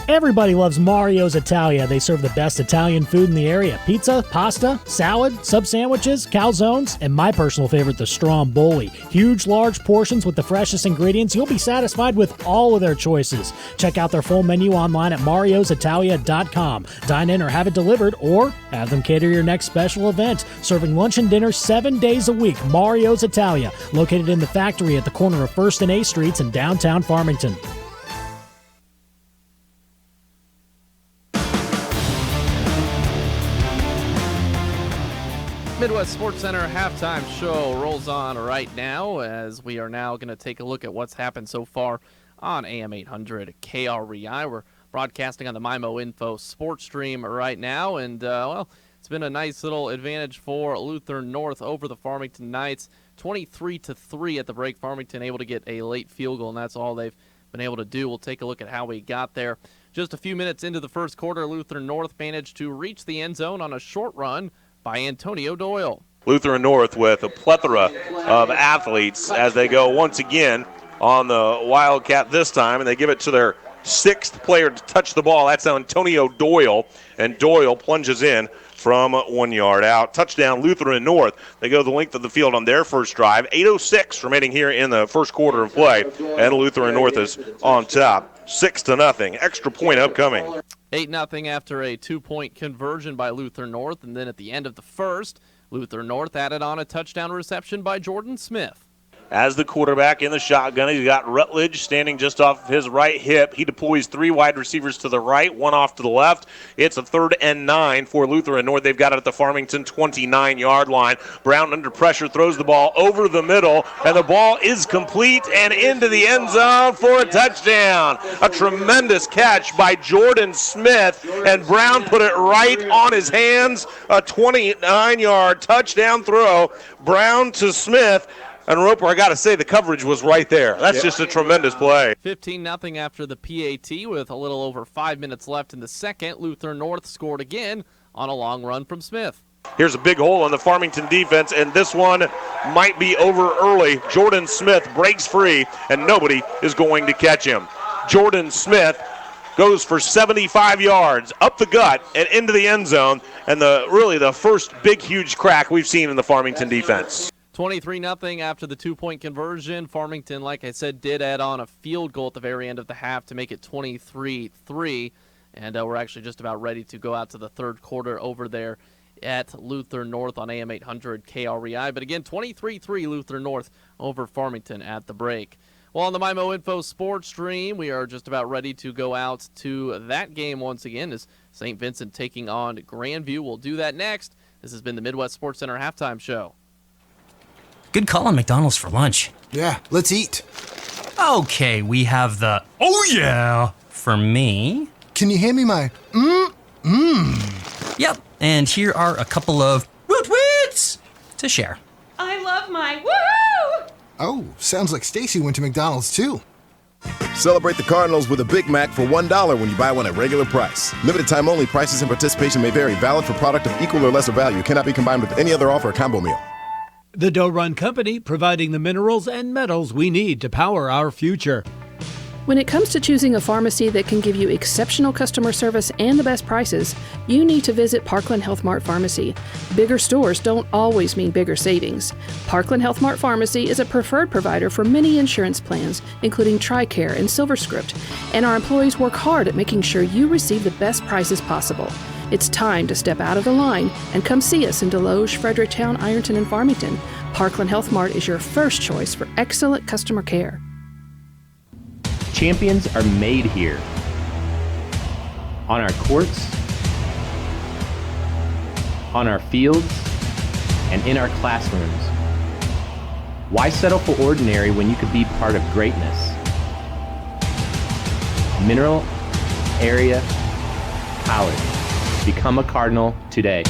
Everybody loves Mario's Italia. They serve the best Italian food in the area. Pizza, pasta, salad, sub sandwiches, calzones, and my personal favorite, the Stromboli. Huge, large portions with the freshest ingredients. You'll be satisfied with all of their choices. Check out their full menu online at mariositalia.com. Dine in or have it delivered, or have them cater your next special event. Serving lunch and dinner 7 days a week. Mario's Italia, located in the factory at the corner of 1st and A Streets in downtown Farmington. Midwest Sports Center halftime show rolls on right now as we are now going to take a look at what's happened so far on AM 800 KREI. We're broadcasting on the MIMO Info Sports Stream right now, and it's been a nice little advantage for Lutheran North over the Farmington Knights. 23-3 at the break. Farmington able to get a late field goal, and that's all they've been able to do. We'll take a look at how we got there. Just a few minutes into the first quarter, Lutheran North managed to reach the end zone on a short run by Antonio Doyle. Lutheran North with a plethora of athletes as they go once again on the Wildcat this time, and they give it to their sixth player to touch the ball. That's Antonio Doyle, and Doyle plunges in from 1 yard out. Touchdown Lutheran North. They go the length of the field on their first drive. 8:06 remaining here in the first quarter of play, and Lutheran North is on top, 6-0. Extra point upcoming. 8-0 after a 2-point conversion by Lutheran North, and then at the end of the first, Lutheran North added on a touchdown reception by Jordan Smith. As the quarterback in the shotgun, he's got Rutledge standing just off of his right hip. He deploys three wide receivers to the right, one off to the left. It's a 3rd and 9 for Lutheran North. They've got it at the Farmington 29-yard line. Brown under pressure throws the ball over the middle, and the ball is complete and into the end zone for a touchdown. A tremendous catch by Jordan Smith, and Brown put it right on his hands. A 29-yard touchdown throw. Brown to Smith. And Roper, I got to say, the coverage was right there. That's just a tremendous play. 15-0 after the PAT with a little over 5 minutes left in the second. Lutheran North scored again on a long run from Smith. Here's a big hole on the Farmington defense, and this one might be over early. Jordan Smith breaks free, and nobody is going to catch him. Jordan Smith goes for 75 yards up the gut and into the end zone, and the first big, huge crack we've seen in the Farmington defense. 23-0 after the 2-point conversion. Farmington, like I said, did add on a field goal at the very end of the half to make it 23-3. And we're actually just about ready to go out to the third quarter over there at Lutheran North on AM 800 KREI. But again, 23-3 Lutheran North over Farmington at the break. Well, on the MIMO Info Sports Stream, we are just about ready to go out to that game once again as St. Vincent taking on Grandview. We'll do that next. This has been the Midwest Sports Center Halftime Show. Good call on McDonald's for lunch. Yeah, let's eat. Okay, we have the oh yeah for me. Can you hand me my Yep, and here are a couple of Woot-Wits to share. I love my woohoo! Oh, sounds like Stacy went to McDonald's too. Celebrate the Cardinals with a Big Mac for $1 when you buy one at regular price. Limited time only. Prices and participation may vary. Valid for product of equal or lesser value. Cannot be combined with any other offer or combo meal. The Doe Run Company, providing the minerals and metals we need to power our future. When it comes to choosing a pharmacy that can give you exceptional customer service and the best prices, you need to visit Parkland Health Mart Pharmacy. Bigger stores don't always mean bigger savings. Parkland Health Mart Pharmacy is a preferred provider for many insurance plans, including TRICARE and SilverScript, and our employees work hard at making sure you receive the best prices possible. It's time to step out of the line and come see us in Deloge, Fredericktown, Ironton, and Farmington. Parkland Health Mart is your first choice for excellent customer care. Champions are made here. On our courts, on our fields, and in our classrooms. Why settle for ordinary when you could be part of greatness? Mineral Area College. Become a Cardinal today.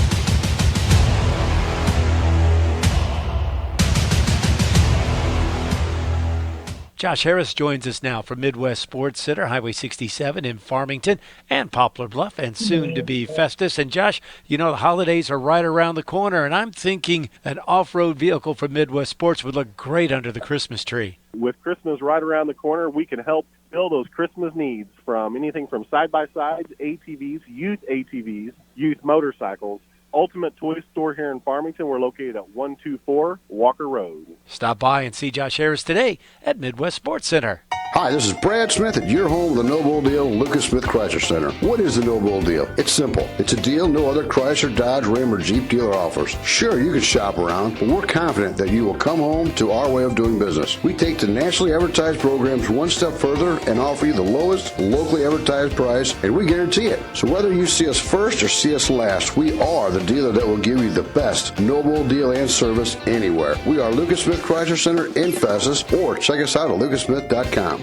Josh Harris joins us now from Midwest Sports Center, Highway 67 in Farmington and Poplar Bluff, and soon to be Festus. And Josh, you know, the holidays are right around the corner, and I'm thinking an off-road vehicle from Midwest Sports would look great under the Christmas tree. With Christmas right around the corner, we can help fill those Christmas needs from anything from side-by-sides, ATVs, youth motorcycles. Ultimate Toy Store here in Farmington. We're located at 124 Walker Road. Stop by and see Josh Harris today at Midwest Sports Center. Hi, this is Brad Smith at your home, the No Bull Deal, Lucas Smith Chrysler Center. What is the No Bull Deal? It's simple. It's a deal no other Chrysler, Dodge, Ram, or Jeep dealer offers. Sure, you can shop around, but we're confident that you will come home to our way of doing business. We take the nationally advertised programs one step further and offer you the lowest locally advertised price, and we guarantee it. So whether you see us first or see us last, we are the dealer that will give you the best No Bull Deal and service anywhere. We are Lucas Smith Chrysler Center in Festus, or check us out at lucasmith.com.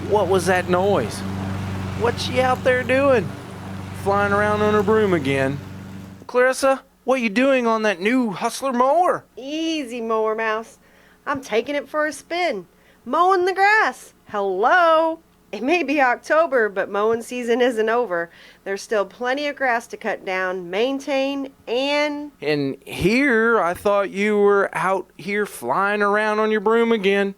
What was that noise? What's she out there doing? Flying around on her broom again. Clarissa, what are you doing on that new Hustler mower? Easy, Mower Mouse. I'm taking it for a spin. Mowing the grass. Hello? It may be October, but mowing season isn't over. There's still plenty of grass to cut down, maintain, and here, I thought you were out here flying around on your broom again.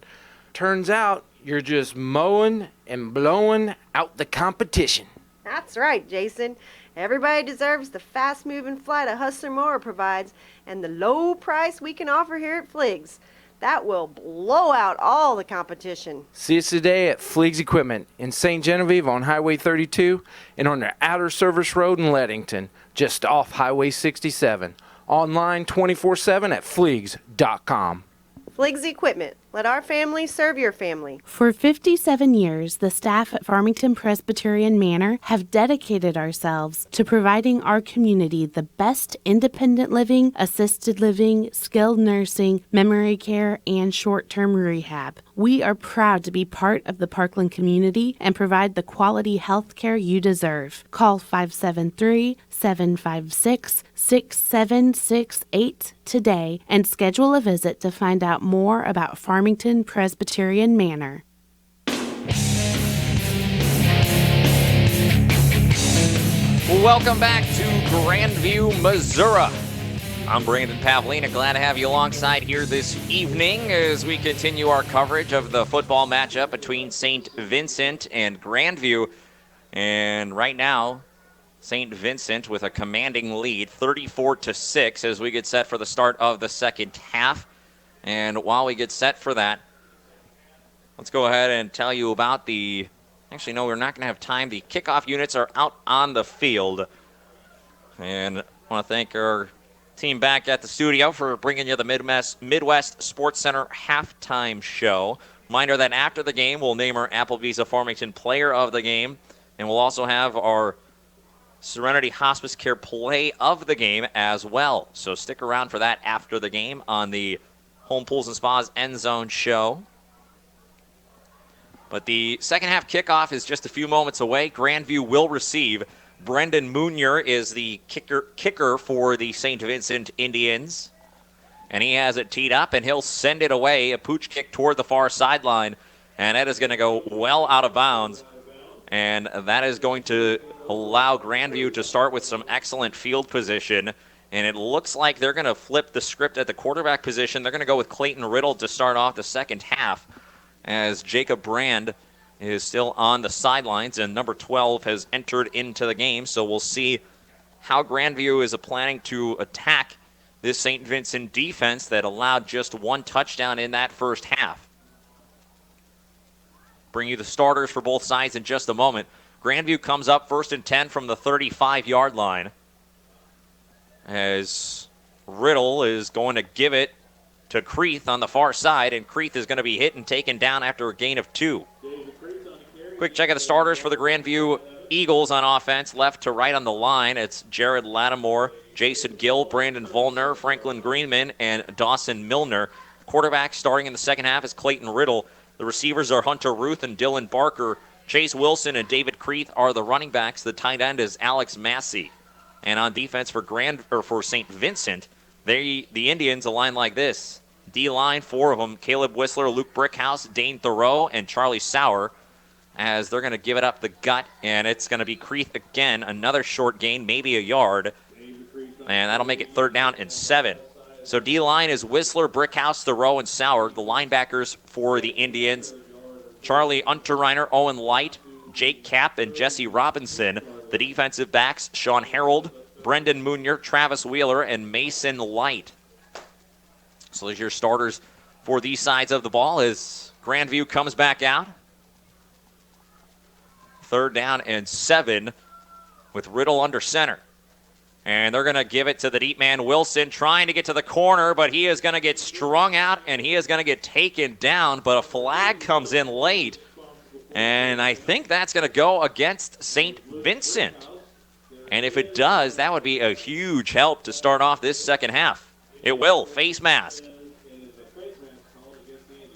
Turns out, you're just mowing and blowing out the competition. That's right, Jason. Everybody deserves the fast-moving flight a Hustler mower provides and the low price we can offer here at Fliggs. That will blow out all the competition. See us today at Fliggs Equipment in St. Genevieve on Highway 32 and on the Outer Service Road in Leadington, just off Highway 67. Online 24/7 at fliggs.com. Fliggs Equipment. Let our family serve your family. For 57 years, the staff at Farmington Presbyterian Manor have dedicated ourselves to providing our community the best independent living, assisted living, skilled nursing, memory care, and short-term rehab. We are proud to be part of the Parkland community and provide the quality health care you deserve. Call 573-756-6768 today and schedule a visit to find out more about Farmington Presbyterian Manor. Welcome back to Grandview, Missouri. I'm Brandon Pavlina. Glad to have you alongside here this evening as we continue our coverage of the football matchup between St. Vincent and Grandview. And right now, St. Vincent with a commanding lead, 34-6, as we get set for the start of the second half. And while we get set for that, let's go ahead and tell you about the... Actually, no, we're not going to have time. The kickoff units are out on the field. And I want to thank our team back at the studio for bringing you the Midwest Sports Center halftime show. Reminder that after the game, we'll name our Applebee's of Farmington Player of the Game. And we'll also have our Serenity Hospice Care Play of the Game as well. So stick around for that after the game on the Home Pools and Spas End Zone show. But the second half kickoff is just a few moments away. Grandview will receive. Brendan Munier is the kicker for the St. Vincent Indians. And he has it teed up, and he'll send it away, a pooch kick toward the far sideline. And that is going to go well out of bounds. And that is going to allow Grandview to start with some excellent field position And it looks like they're going to flip the script at the quarterback position. They're going to go with Clayton Riddle to start off the second half, as Jacob Brand is still on the sidelines, and number 12 has entered into the game. So we'll see how Grandview is planning to attack this St. Vincent defense that allowed just one touchdown in that first half. Bring you the starters for both sides in just a moment. Grandview comes up 1st and 10 from the 35-yard line, as Riddle is going to give it to Creeth on the far side, and Creeth is going to be hit and taken down after a gain of 2. Quick check of the starters for the Grandview Eagles on offense, left to right on the line. It's Jared Lattimore, Jason Gill, Brandon Volner, Franklin Greenman, and Dawson Milner. Quarterback starting in the second half is Clayton Riddle. The receivers are Hunter Ruth and Dylan Barker. Chase Wilson and David Creeth are the running backs. The tight end is Alex Massey. And on defense for St. Vincent, the Indians align like this. D-line, 4 of them: Caleb Whistler, Luke Brickhouse, Dane Thoreau, and Charlie Sauer, as they're going to give it up the gut, and it's going to be Creeth again. Another short gain, maybe a yard, and that'll make it 3rd down and 7. So D-line is Whistler, Brickhouse, Thoreau, and Sauer. The linebackers for the Indians: Charlie Unterreiner, Owen Light, Jake Kapp, and Jesse Robinson. The defensive backs: Sean Harold, Brendan Munier, Travis Wheeler, and Mason Light. So there's your starters for these sides of the ball as Grandview comes back out. 3rd down and 7 with Riddle under center. And they're going to give it to the deep man, Wilson, trying to get to the corner, but he is going to get strung out and he is going to get taken down, but a flag comes in late. And I think that's going to go against St. Vincent. And if it does, that would be a huge help to start off this second half. It will. Face mask.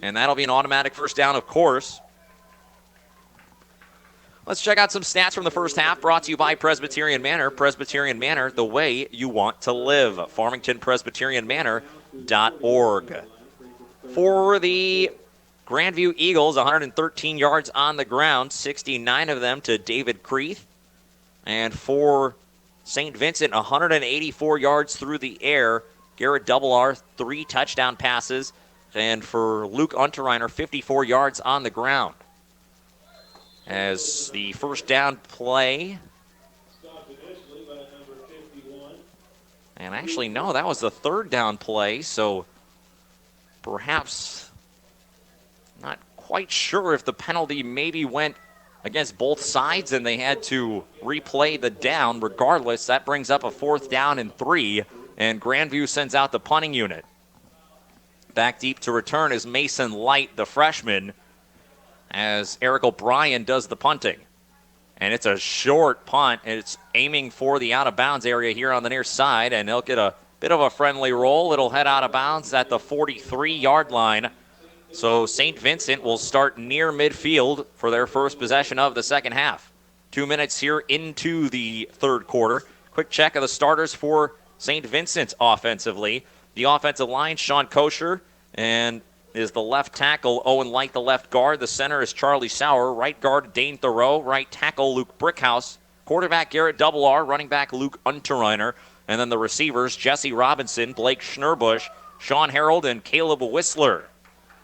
And that'll be an automatic first down, of course. Let's check out some stats from the first half, brought to you by Presbyterian Manor. Presbyterian Manor, the way you want to live. FarmingtonPresbyterianManor.org. For the Grandview Eagles, 113 yards on the ground, 69 of them to David Creeth. And for St. Vincent, 184 yards through the air. Garrett Doublear, 3 touchdown passes. And for Luke Unterreiner, 54 yards on the ground. As the first down play. And actually, no, that was the 3rd down play, so perhaps not quite sure if the penalty maybe went against both sides and they had to replay the down. Regardless, that brings up a 4th down and 3, and Grandview sends out the punting unit. Back deep to return is Mason Light, the freshman, as Eric O'Brien does the punting. And it's a short punt. It's aiming for the out-of-bounds area here on the near side, and they'll get a bit of a friendly roll. It'll head out of bounds at the 43-yard line. So St. Vincent will start near midfield for their first possession of the second half. 2 minutes here into the third quarter. Quick check of the starters for St. Vincent offensively. The offensive line, Sean Kosher, and is the left tackle, Owen Light, the left guard. The center is Charlie Sauer. Right guard, Dane Thoreau. Right tackle, Luke Brickhouse. Quarterback, Garrett Doublear. Running back, Luke Unterreiner. And then the receivers, Jesse Robinson, Blake Schnurbush, Sean Harold, and Caleb Whistler.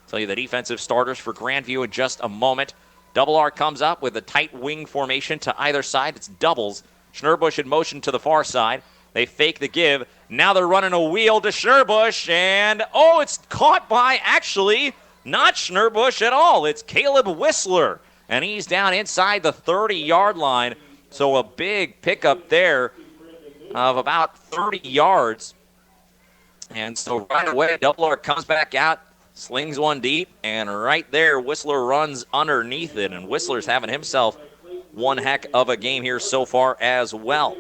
Tell you the defensive starters for Grandview in just a moment. Doublear comes up with a tight wing formation to either side. It's doubles. Schnurbush in motion to the far side. They fake the give. Now they're running a wheel to Schnurbush, and it's caught by actually not Schnurbush at all. It's Caleb Whistler, and he's down inside the 30-yard line. So a big pickup there of about 30 yards. And so right away, Doublear comes back out, slings one deep, and right there, Whistler runs underneath it. And Whistler's having himself one heck of a game here so far as well.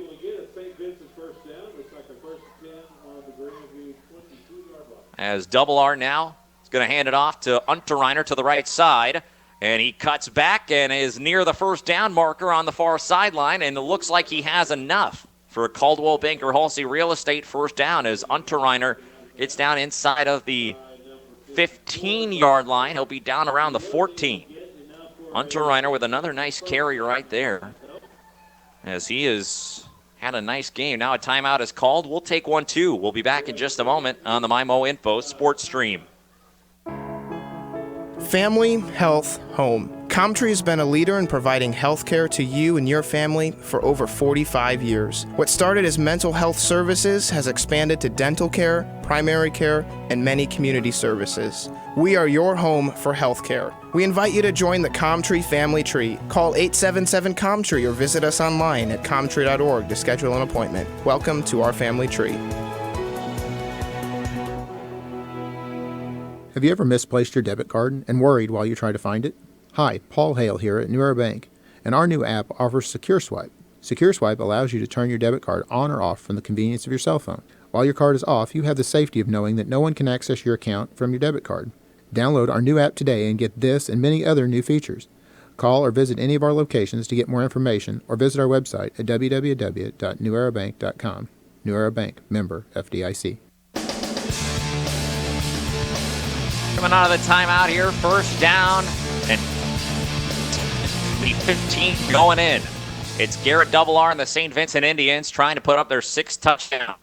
As Doublear now is going to hand it off to Unterreiner to the right side. And he cuts back and is near the first down marker on the far sideline. And it looks like he has enough for a Caldwell Banker Halsey Real Estate first down as Unterreiner gets down inside of the 15-yard line. He'll be down around the 14. Unterreiner with another nice carry right there, as he is had a nice game. Now a timeout is called. We'll take one too. We'll be back in just a moment on the MyMo Info Sports Stream. Family, health, home. Comtree has been a leader in providing health care to you and your family for over 45 years. What started as mental health services has expanded to dental care, primary care, and many community services. We are your home for health care. We invite you to join the Comtree family tree. Call 877-COMTREE or visit us online at comtree.org to schedule an appointment. Welcome to our family tree. Have you ever misplaced your debit card and worried while you try to find it? Hi, Paul Hale here at New Era Bank, and our new app offers Secure Swipe. Secure Swipe allows you to turn your debit card on or off from the convenience of your cell phone. While your card is off, you have the safety of knowing that no one can access your account from your debit card. Download our new app today and get this and many other new features. Call or visit any of our locations to get more information or visit our website at www.newerabank.com. New Era Bank, member FDIC. Coming out of the timeout here, first down and 15 going in. It's Garrett Double R and the St. Vincent Indians trying to put up their 6th touchdown.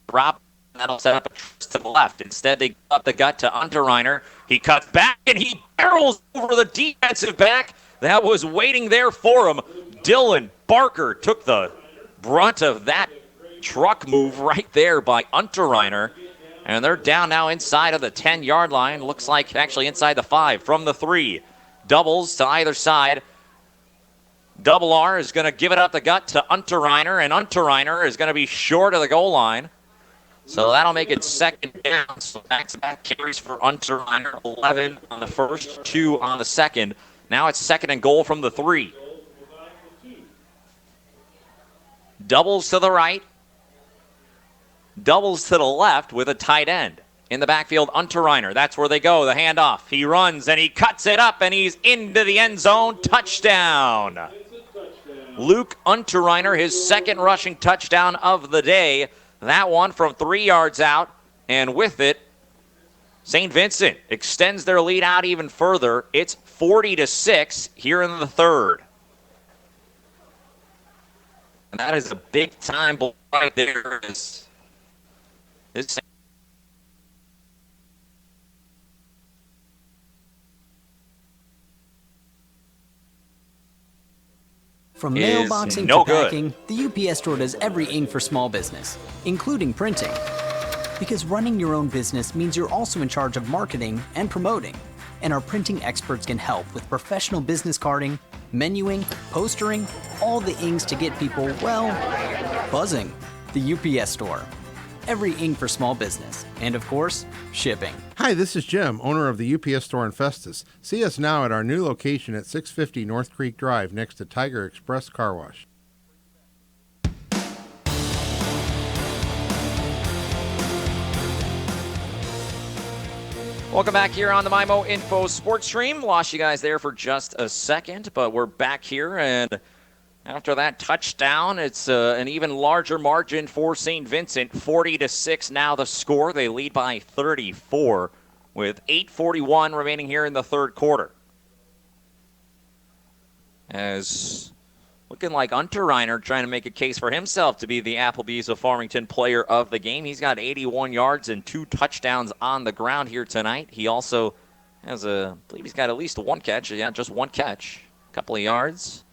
Drop, that'll set up a twist to the left. Instead, they give up the gut to Unterreiner. He cuts back and he barrels over the defensive back that was waiting there for him. Dylan Barker took the brunt of that truck move right there by Unterreiner. And they're down now inside of the 10-yard line. Looks like actually inside the 5 from the 3. Doubles to either side. Double R is going to give it up the gut to Unterreiner, and Unterreiner is going to be short of the goal line. So that'll make it second down. So back-to-back carries for Unterreiner. 11 on the first, 2 on the second. Now it's second and goal from the 3. Doubles to the right. Doubles to the left with a tight end. In the backfield, Unterreiner. That's where they go. The handoff. He runs and he cuts it up and he's into the end zone. Touchdown. Luke Unterreiner, his second rushing touchdown of the day. That one from 3 yards out. And with it, St. Vincent extends their lead out even further. It's 40-6 here in the third. And that is a big time blow right there. From mailboxing to packing, the UPS store does everything for small business, including printing. Because running your own business means you're also in charge of marketing and promoting. And our printing experts can help with professional business carding, menuing, postering, all the ings to get people, well, buzzing. The UPS store. Every ink for small business. And of course, shipping. Hi, this is Jim, owner of the UPS store in Festus. See us now at our new location at 650 North Creek Drive next to Tiger Express Car Wash. Welcome back here on the MyMo Info Sports Stream. Lost you guys there for just a second, but we're back here, and after that touchdown, it's an even larger margin for St. Vincent. 40-6 now the score. They lead by 34 with 8:41 remaining here in the third quarter. As looking like Unterreiner trying to make a case for himself to be the Applebee's of Farmington player of the game. He's got 81 yards and 2 touchdowns on the ground here tonight. He also has I believe he's got at least one catch. Yeah, just one catch. A couple of yards.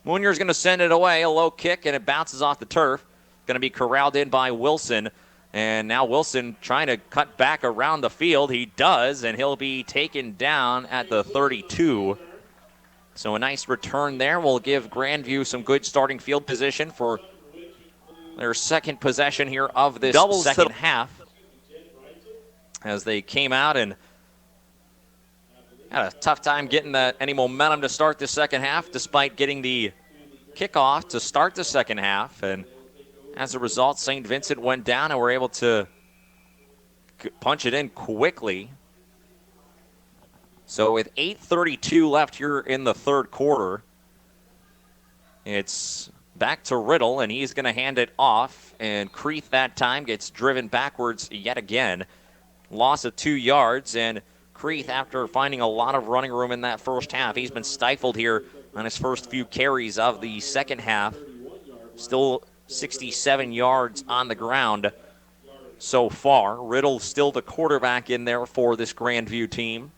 Moonier's going to send it away, a low kick, and it bounces off the turf. Going to be corralled in by Wilson. And now Wilson trying to cut back around the field. He does, and he'll be taken down at the 32. So a nice return there will give Grandview some good starting field position for their second possession here of this second half. As they came out and had a tough time getting any momentum to start the second half, despite getting the kickoff to start the second half. And as a result, St. Vincent went down and were able to punch it in quickly. So with 8:32 left here in the third quarter, it's back to Riddle, and he's going to hand it off. And Creeth that time gets driven backwards yet again. Loss of 2 yards, and Creeth, after finding a lot of running room in that first half, he's been stifled here on his first few carries of the second half. Still 67 yards on the ground so far. Riddle still the quarterback in there for this Grandview team.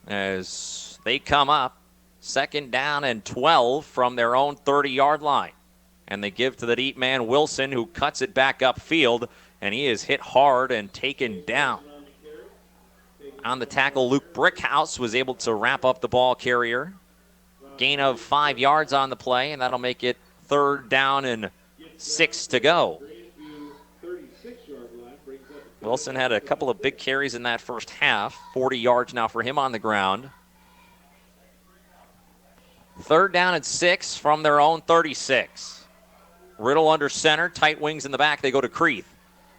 As they come up, 2nd down and 12 from their own 30-yard line. And they give to the deep man Wilson, who cuts it back upfield, and he is hit hard and taken down. On the tackle, Luke Brickhouse was able to wrap up the ball carrier. Gain of 5 yards on the play, and that'll make it 3rd down and 6 to go. Wilson had a couple of big carries in that first half. 40 yards now for him on the ground. 3rd down and 6 from their own 36. Riddle under center, tight wings in the back. They go to Creeth.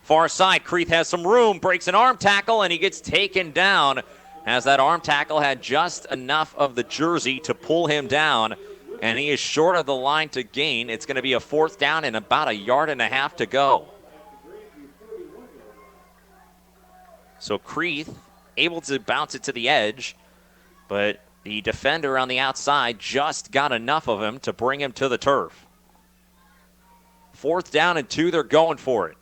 Far side, Creeth has some room, breaks an arm tackle, and he gets taken down as that arm tackle had just enough of the jersey to pull him down, and he is short of the line to gain. It's going to be a 4th down and about 1.5 yards to go. So Creeth able to bounce it to the edge, but the defender on the outside just got enough of him to bring him to the turf. 4th down and 2, they're going for it.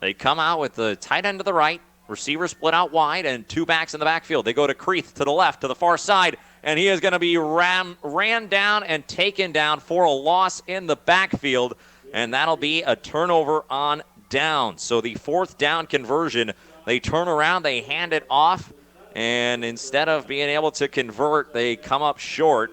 They come out with the tight end to the right, receiver split out wide, and 2 backs in the backfield. They go to Creeth to the left, to the far side, and he is going to be ran down and taken down for a loss in the backfield, and that'll be a turnover on down. So the 4th down conversion, they turn around, they hand it off, and instead of being able to convert, they come up short.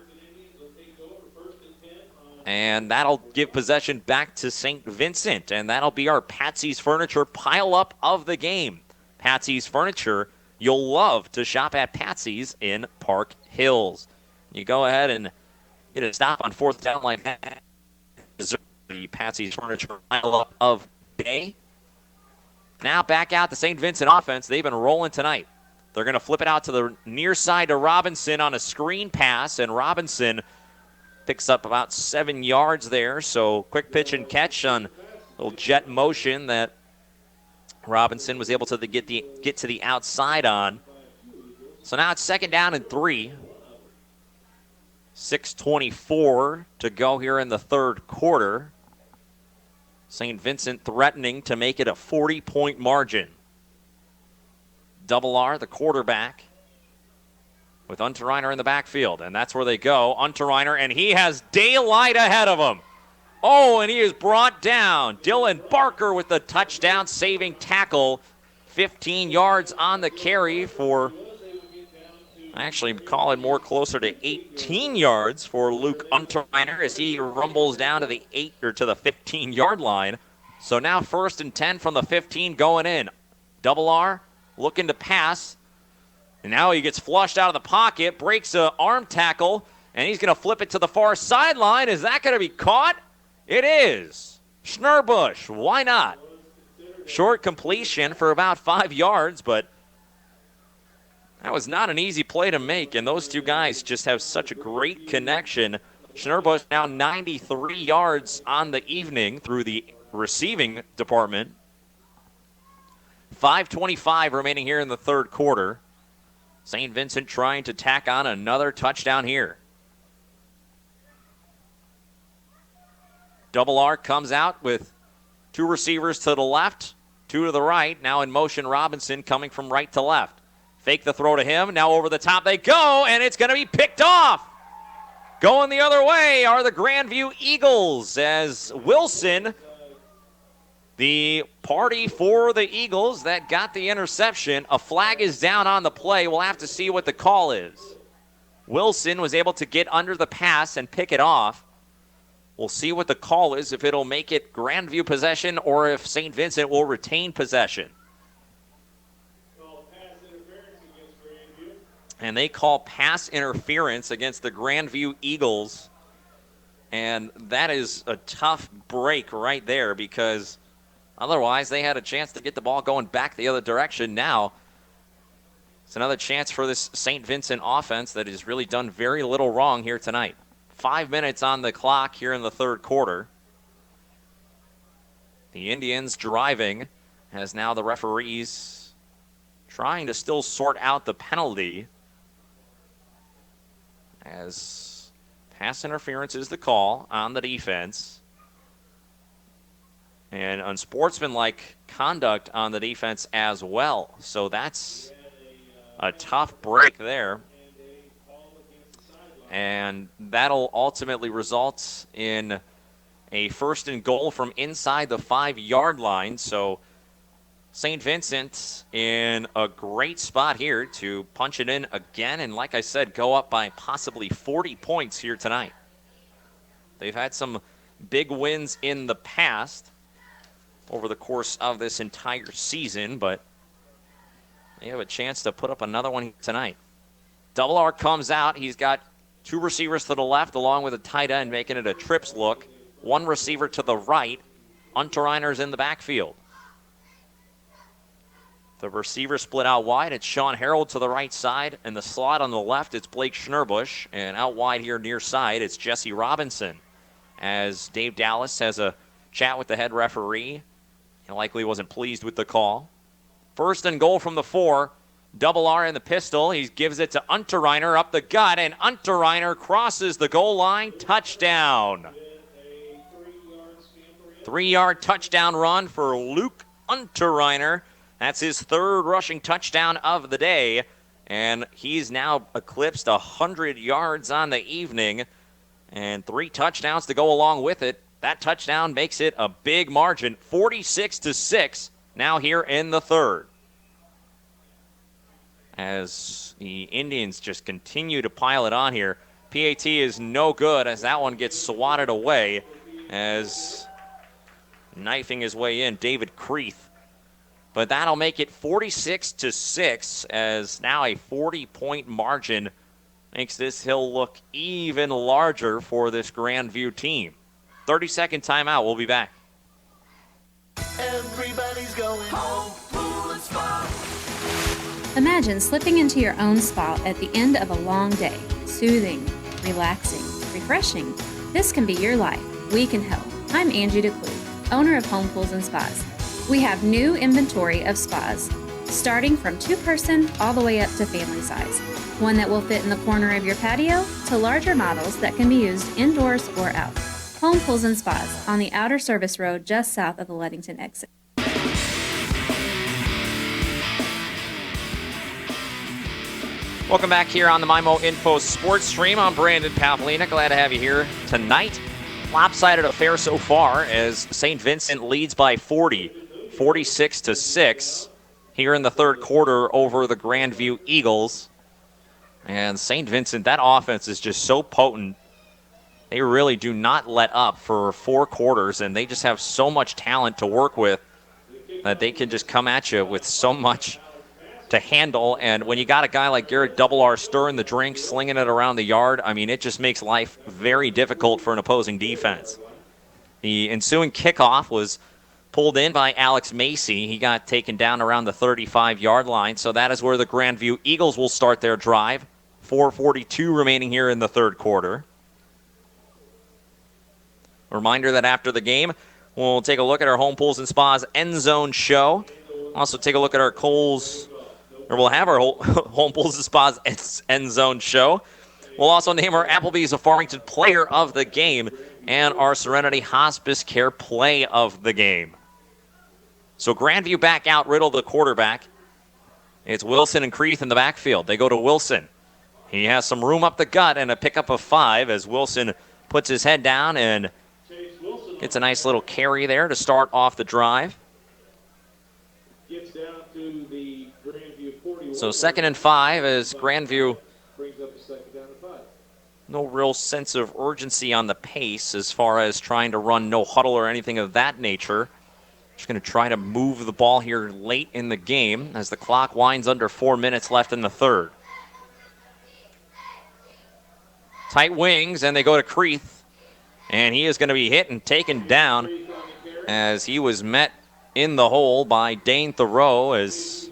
And that'll give possession back to St. Vincent, and that'll be our Patsy's Furniture pile-up of the game. Patsy's Furniture, you'll love to shop at Patsy's in Park Hills. You go ahead and get a stop on 4th down like that. The Patsy's Furniture pile-up of the day. Now back out the St. Vincent offense. They've been rolling tonight. They're going to flip it out to the near side to Robinson on a screen pass, and Robinson picks up about 7 yards there. So quick pitch and catch on a little jet motion that Robinson was able to get to the outside on. So now it's 2nd down and 3. 6:24 to go here in the 3rd quarter. St. Vincent threatening to make it a 40-point margin. Double R, the quarterback, with Unterreiner in the backfield, and that's where they go. Unterreiner, and he has daylight ahead of him. Oh, and he is brought down. Dylan Barker with the touchdown-saving tackle. 15 yards on the carry for, actually call it more closer to 18 yards for Luke Unterreiner as he rumbles down to the 15-yard line. So now 1st and 10 from the 15 going in. Double R looking to pass. And now he gets flushed out of the pocket, breaks an arm tackle, and he's going to flip it to the far sideline. Is that going to be caught? It is. Schnurbush, why not? Short completion for about 5 yards, but that was not an easy play to make, and those two guys just have such a great connection. Schnurbush now 93 yards on the evening through the receiving department. 5:25 remaining here in the 3rd quarter. St. Vincent trying to tack on another touchdown here. Double R comes out with 2 receivers to the left, 2 to the right. Now in motion, Robinson coming from right to left. Fake the throw to him. Now over the top they go, and it's going to be picked off. Going the other way are the Grandview Eagles as Wilson, the party for the Eagles that got the interception. A flag is down on the play. We'll have to see what the call is. Wilson was able to get under the pass and pick it off. We'll see what the call is, if it'll make it Grandview possession or if St. Vincent will retain possession. And they call pass interference against the Grandview Eagles. And that is a tough break right there because otherwise they had a chance to get the ball going back the other direction. Now it's another chance for this St. Vincent offense that has really done very little wrong here tonight. 5 minutes on the clock here in the 3rd quarter. The Indians driving as now the referees trying to still sort out the penalty. as pass interference is the call on the defense. And unsportsmanlike conduct on the defense as well. So that's a tough break there. And that'll ultimately result in a 1st and goal from inside the 5-yard line. So St. Vincent in a great spot here to punch it in again. And like I said, go up by possibly 40 points here tonight. They've had some big wins in the past over the course of this entire season, but they have a chance to put up another one tonight. Double R comes out. He's got 2 receivers to the left along with a tight end, making it a trips look. 1 receiver to the right. Unteriner's in the backfield. The receiver split out wide. It's Sean Harold to the right side. And the slot on the left, it's Blake Schnurbush. And out wide here near side, it's Jesse Robinson. As Dave Dallas has a chat with the head referee. He likely wasn't pleased with the call. 1st and goal from the 4. Double R in the pistol. He gives it to Unterreiner up the gut, and Unterreiner crosses the goal line. Touchdown. 3-yard touchdown run for Luke Unterreiner. That's his 3rd rushing touchdown of the day, and he's now eclipsed 100 yards on the evening, and 3 touchdowns to go along with it. That touchdown makes it a big margin, 46-6, now here in the 3rd. As the Indians just continue to pile it on here. PAT is no good as that one gets swatted away as knifing his way in, David Creeth. But that'll make it 46-6 as now a 40-point margin makes this hill look even larger for this Grandview team. 30-second timeout. We'll be back. Everybody's going home, pool and spa. Imagine slipping into your own spa at the end of a long day. Soothing, relaxing, refreshing. This can be your life. We can help. I'm Angie DeClue, owner of Home Pools and Spas. We have new inventory of spas, starting from 2-person all the way up to family size. One that will fit in the corner of your patio to larger models that can be used indoors or out. Home Pools and Spas on the outer service road just south of the Ludington exit. Welcome back here on the MyMo Info Sports Stream. I'm Brandon Pavlina. Glad to have you here tonight. Lopsided affair so far as St. Vincent leads by 40, 46-6 here in the 3rd quarter over the Grandview Eagles. And St. Vincent, that offense is just so potent. They really do not let up for 4 quarters, and they just have so much talent to work with that they can just come at you with so much to handle. And when you got a guy like Garrett Double R stirring the drink, slinging it around the yard, I mean, it just makes life very difficult for an opposing defense. The ensuing kickoff was pulled in by Alex Macy. He got taken down around the 35-yard line, so that is where the Grandview Eagles will start their drive. 4:42 remaining here in the 3rd quarter. A reminder that after the game, we'll take a look at our Home Pools and Spas End Zone show. Also take a look at our we'll have our Home Pools and Spas End Zone show. We'll also name our Applebee's of Farmington Player of the Game and our Serenity Hospice Care Play of the Game. So Grandview back out, Riddle the quarterback. It's Wilson and Creeth in the backfield. They go to Wilson. He has some room up the gut and a pickup of 5 as Wilson puts his head down and gets a nice little carry there to start off the drive. So 2nd and 5 as Grandview, no real sense of urgency on the pace as far as trying to run no huddle or anything of that nature. Just going to try to move the ball here late in the game as the clock winds under 4 minutes left in the 3rd. Tight wings, and they go to Creeth. And he is going to be hit and taken down as he was met in the hole by Dane Thoreau. As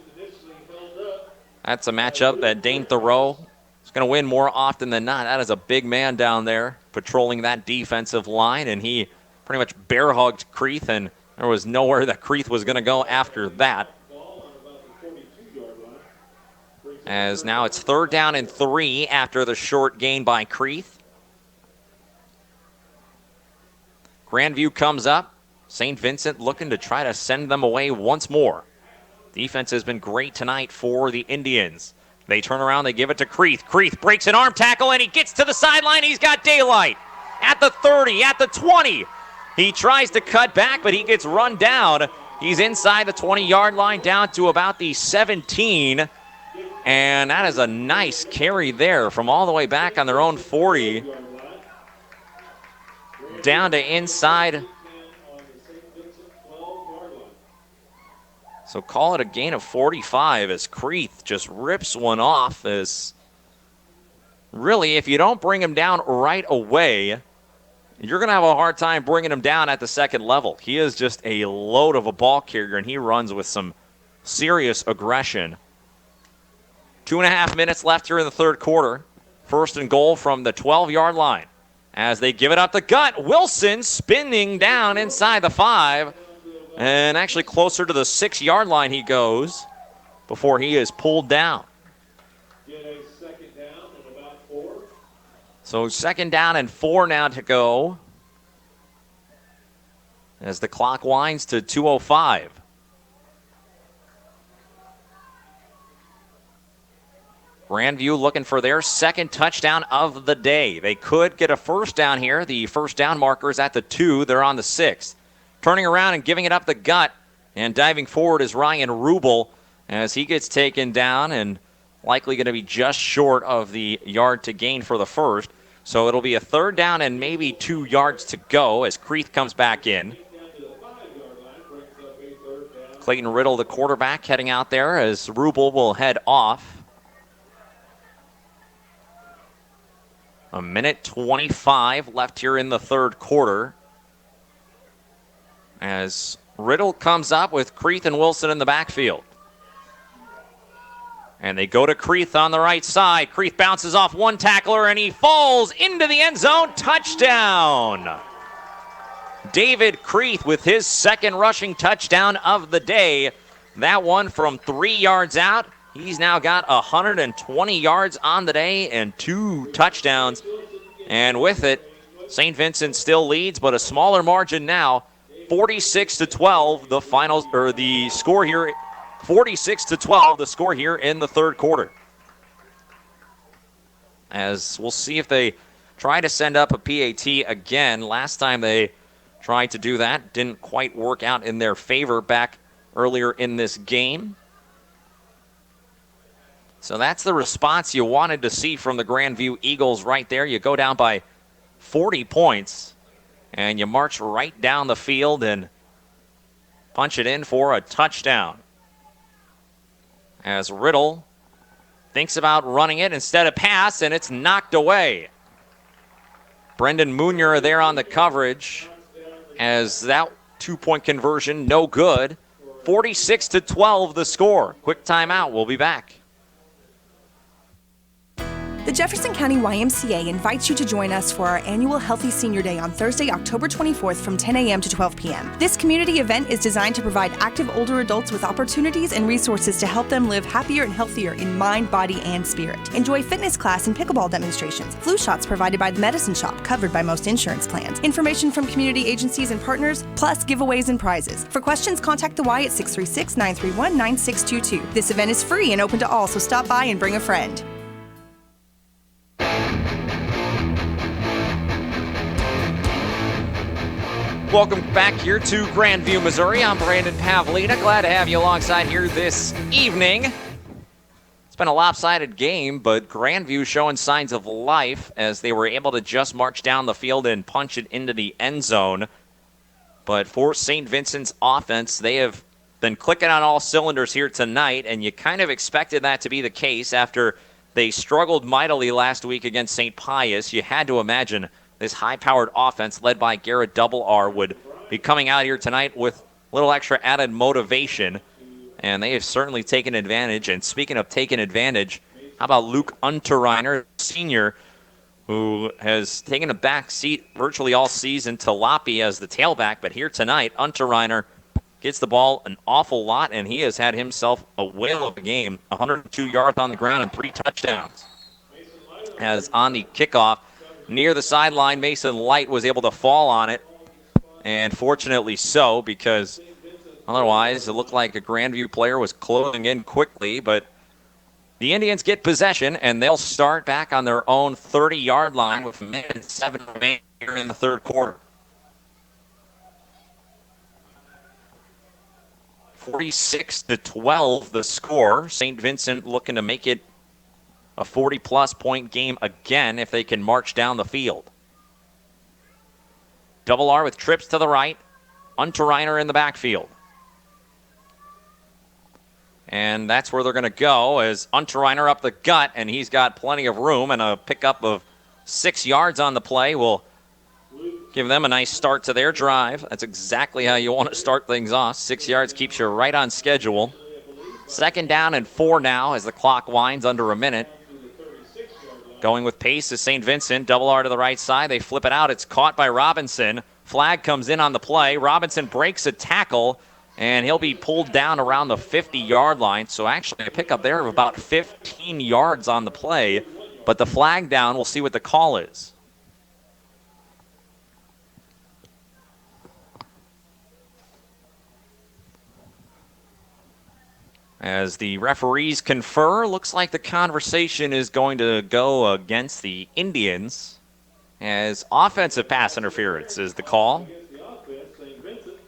that's a matchup that Dane Thoreau is going to win more often than not. That is a big man down there patrolling that defensive line, and he pretty much bear hugged Creeth, and there was nowhere that Creeth was going to go after that. as now it's 3rd down and 3 after the short gain by Creeth. Grandview comes up. St. Vincent looking to try to send them away once more. Defense has been great tonight for the Indians. They turn around, they give it to Creeth. Creeth breaks an arm tackle, and he gets to the sideline. He's got daylight. At the 30, at the 20. He tries to cut back, but he gets run down. He's inside the 20-yard line, down to about the 17. And that is a nice carry there from all the way back on their own 40. Down to inside. So call it a gain of 45 as Creeth just rips one off. As really, if you don't bring him down right away, you're going to have a hard time bringing him down at the second level. He is just a load of a ball carrier, and he runs with some serious aggression. 2.5 minutes left here in the third quarter. 1st and goal from the 12-yard line. As they give it up the gut, Wilson spinning down inside the 5. And actually closer to the 6-yard line he goes before he is pulled down. So 2nd down and 4 now to go as the clock winds to 2:05. Grandview looking for their 2nd touchdown of the day. They could get a 1st down here. The 1st down marker is at the 2. They're on the 6. Turning around and giving it up the gut and diving forward is Ryan Rubel as he gets taken down and likely going to be just short of the yard to gain for the 1st. So it'll be a 3rd down and maybe 2 yards to go as Creeth comes back in. Clayton Riddle, the quarterback, heading out there as Rubel will head off. 1:25 left here in the third quarter. As Riddle comes up with Creeth and Wilson in the backfield. And they go to Creeth on the right side. Creeth bounces off one tackler and he falls into the end zone. Touchdown! David Creeth with his 2nd rushing touchdown of the day. That one from 3 yards out. He's now got 120 yards on the day and 2 touchdowns. And with it, St. Vincent still leads, but a smaller margin now. 46-12, the finals, or the score here. 46-12, the score here in the third quarter. As we'll see if they try to send up a PAT again. Last time they tried to do that, didn't quite work out in their favor back earlier in this game. So that's the response you wanted to see from the Grandview Eagles right there. You go down by 40 points, and you march right down the field and punch it in for a touchdown. As Riddle thinks about running it instead of pass, and it's knocked away. Brendan Munier there on the coverage, as that 2-point conversion no good. 46-12 the score. Quick timeout. We'll be back. The Jefferson County YMCA invites you to join us for our annual Healthy Senior Day on Thursday, October 24th from 10 a.m. to 12 p.m. This community event is designed to provide active older adults with opportunities and resources to help them live happier and healthier in mind, body, and spirit. Enjoy fitness class and pickleball demonstrations, flu shots provided by the Medicine Shop, covered by most insurance plans, information from community agencies and partners, plus giveaways and prizes. For questions, contact the Y at 636-931-9622. This event is free and open to all, so stop by and bring a friend. Welcome back here to Grandview, Missouri. I'm Brandon Pavlina. Glad to have you alongside here this evening. It's been a lopsided game, but Grandview showing signs of life as they were able to just march down the field and punch it into the end zone. But for St. Vincent's offense, they have been clicking on all cylinders here tonight, and you kind of expected that to be the case after they struggled mightily last week against St. Pius. You had to imagine this high-powered offense led by Garrett Double R would be coming out here tonight with a little extra added motivation, and they have certainly taken advantage. And speaking of taking advantage, how about Luke Unterreiner, senior, who has taken a back seat virtually all season to Loppy as the tailback, but here tonight, Unterreiner gets the ball an awful lot, and he has had himself a whale of a game. 102 yards on the ground and 3 touchdowns. As on the kickoff, near the sideline, Mason Light was able to fall on it, and fortunately so, because otherwise it looked like a Grandview player was closing in quickly, but the Indians get possession, and they'll start back on their own 30-yard line with a minute and 7 remaining here in the third quarter. 46-12 the score. St. Vincent looking to make it a 40-plus point game again if they can march down the field. Double R with trips to the right. Unterreiner in the backfield. And that's where they're going to go, as Unterreiner up the gut, and he's got plenty of room, and a pickup of 6 yards on the play will give them a nice start to their drive. That's exactly how you want to start things off. 6 yards keeps you right on schedule. 2nd down and 4 now as the clock winds under a minute. Going with pace is St. Vincent. Double R to the right side. They flip it out. It's caught by Robinson. Flag comes in on the play. Robinson breaks a tackle, and he'll be pulled down around the 50-yard line. So actually a pickup there of about 15 yards on the play. But the flag down, we'll see what the call is. As the referees confer, looks like the conversation is going to go against the Indians, as offensive pass interference is the call.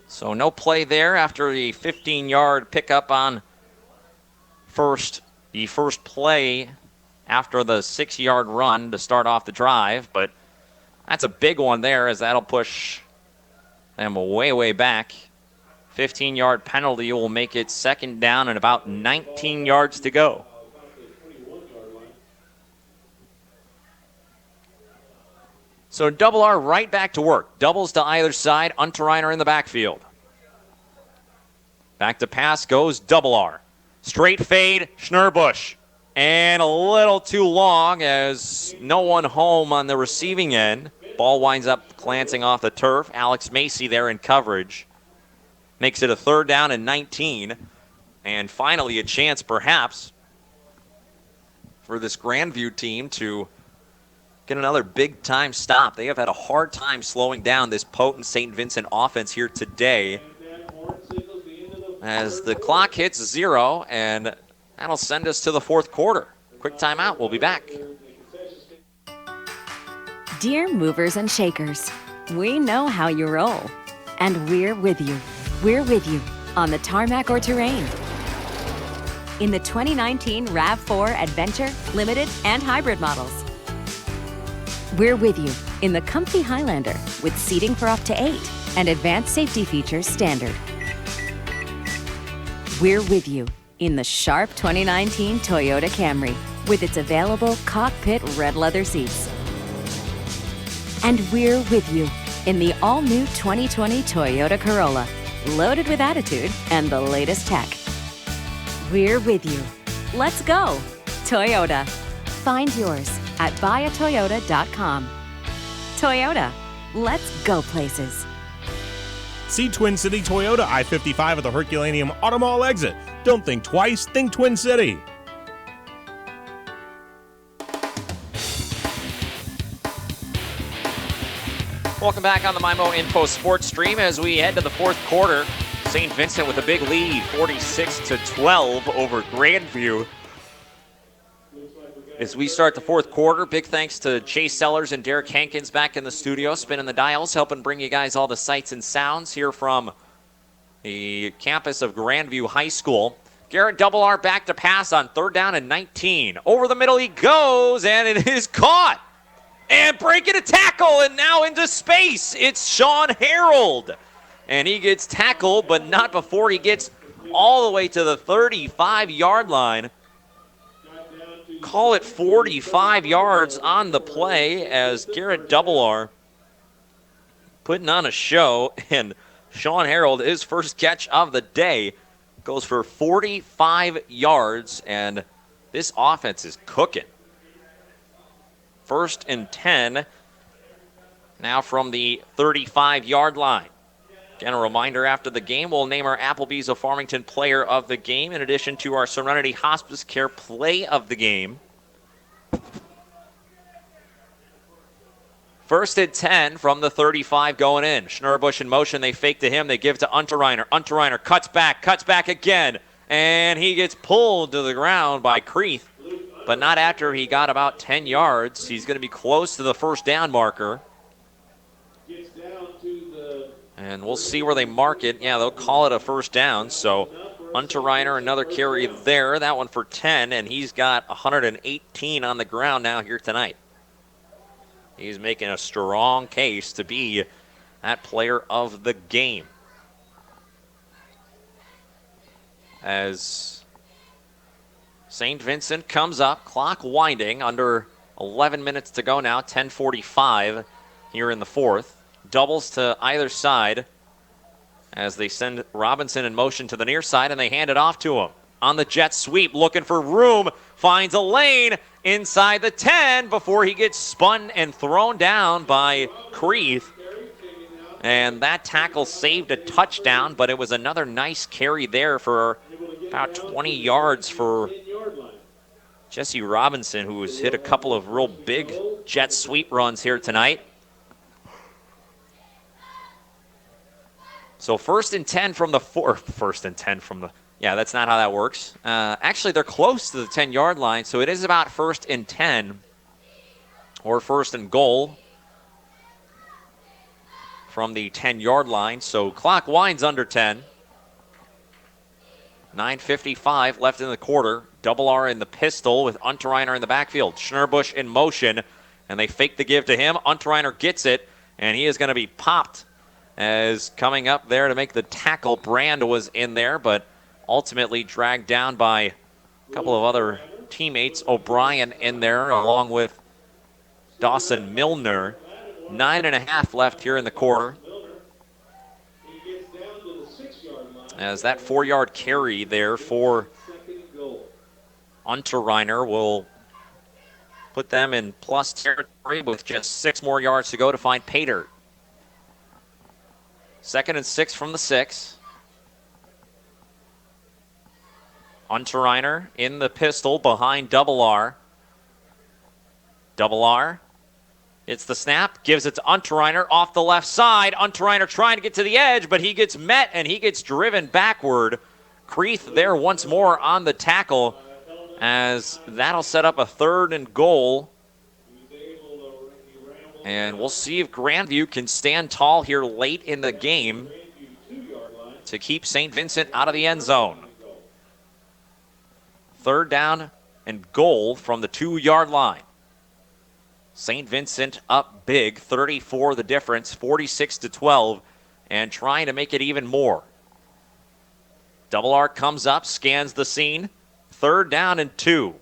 So no play there after the 15-yard pickup on the first play after the 6-yard run to start off the drive. But that's a big one there, as that'll push them way, way back. 15-yard penalty will make it 2nd down and about 19 yards to go. So Double R right back to work. Doubles to either side. Unterreiner in the backfield. Back to pass goes Double R. Straight fade, Schnurbush. And a little too long, as no one home on the receiving end. Ball winds up glancing off the turf. Alex Macy there in coverage. Makes it a 3rd down and 19. And finally a chance perhaps for this Grandview team to get another big-time stop. They have had a hard time slowing down this potent St. Vincent offense here today. As the clock hits 0, and that'll send us to the 4th quarter. Quick timeout. We'll be back. Dear movers and shakers, we know how you roll, and we're with you. We're with you on the tarmac or terrain. In the 2019 RAV4 Adventure, Limited, and Hybrid models. We're with you in the comfy Highlander with seating for up to 8 and advanced safety features standard. We're with you in the sharp 2019 Toyota Camry with its available cockpit red leather seats. And we're with you in the all-new 2020 Toyota Corolla, loaded with attitude and the latest tech. We're with you. Let's go, Toyota. Find yours at buyatoyota.com. Toyota, let's go places. See Twin City Toyota I-55 at the Herculaneum Auto Mall exit. Don't think twice, think Twin City. Welcome back on the MyMo Info Sports Stream as we head to the 4th quarter. St. Vincent with a big lead, 46-12 over Grandview. As we start the 4th quarter, big thanks to Chase Sellers and Derek Hankins back in the studio, spinning the dials, helping bring you guys all the sights and sounds here from the campus of Grandview High School. Garrett Double R back to pass on 3rd down and 19. Over the middle he goes, and it is caught. And breaking a tackle, and now into space. It's Sean Harold. And he gets tackled, but not before he gets all the way to the 35-yard line. Call it 45 yards on the play as Garrett Double R putting on a show. And Sean Harold, his first catch of the day, goes for 45 yards. And this offense is cooking. 1st and 10 now from the 35-yard line. Again, a reminder, after the game, we'll name our Applebee's of Farmington Player of the Game, in addition to our Serenity Hospice Care Play of the Game. First and 10 from the 35 going in. Schnurbush in motion. They fake to him. They give to Unterreiner. Unterreiner cuts back again. And he gets pulled to the ground by Creeth, but not after he got about 10 yards. He's going to be close to the first down marker. And we'll see where they mark it. Yeah, they'll call it a first down. So Unterreiner, another carry there. That one for 10, and he's got 118 on the ground now here tonight. He's making a strong case to be that player of the game. As St. Vincent comes up, clock winding, under 11 minutes to go now, 10:45 here in the fourth. Doubles to either side as they send Robinson in motion to the near side, and they hand it off to him. On the jet sweep, looking for room, finds a lane inside the 10 before he gets spun and thrown down by Creeth. And that tackle saved a touchdown, but it was another nice carry there for about 20 yards for Jesse Robinson, who has hit a couple of real big jet sweep runs here tonight. So first and 10 from the yeah, that's not how that works. Actually, they're close to the 10-yard line, so it is about first and 10 or first and goal from the 10-yard line. So clock winds under 10. 9:55 left in the quarter. Double R in the pistol with Unterreiner in the backfield. Schnurbush in motion, and they fake the give to him. Unterreiner gets it, and he is going to be popped. As coming up there to make the tackle, Brand was in there, but ultimately dragged down by a couple of other teammates. O'Brien in there along with Dawson Milner. 9.5 left here in the quarter. As that 4-yard carry there for Unterreiner will put them in plus territory with just 6 more yards to go to find Pater. 2nd and 6 from the 6. Unterreiner in the pistol behind Double R. Double R gets the snap, gives it to Unterreiner off the left side. Unterreiner trying to get to the edge, but he gets met and he gets driven backward. Creeth there once more on the tackle, as that'll set up a 3rd and goal. And we'll see if Grandview can stand tall here late in the game to keep St. Vincent out of the end zone. 3rd down and goal from the 2-yard line. St. Vincent up big, 34 the difference, 46-12, and trying to make it even more. Double R comes up, scans the scene. 3rd down and 2.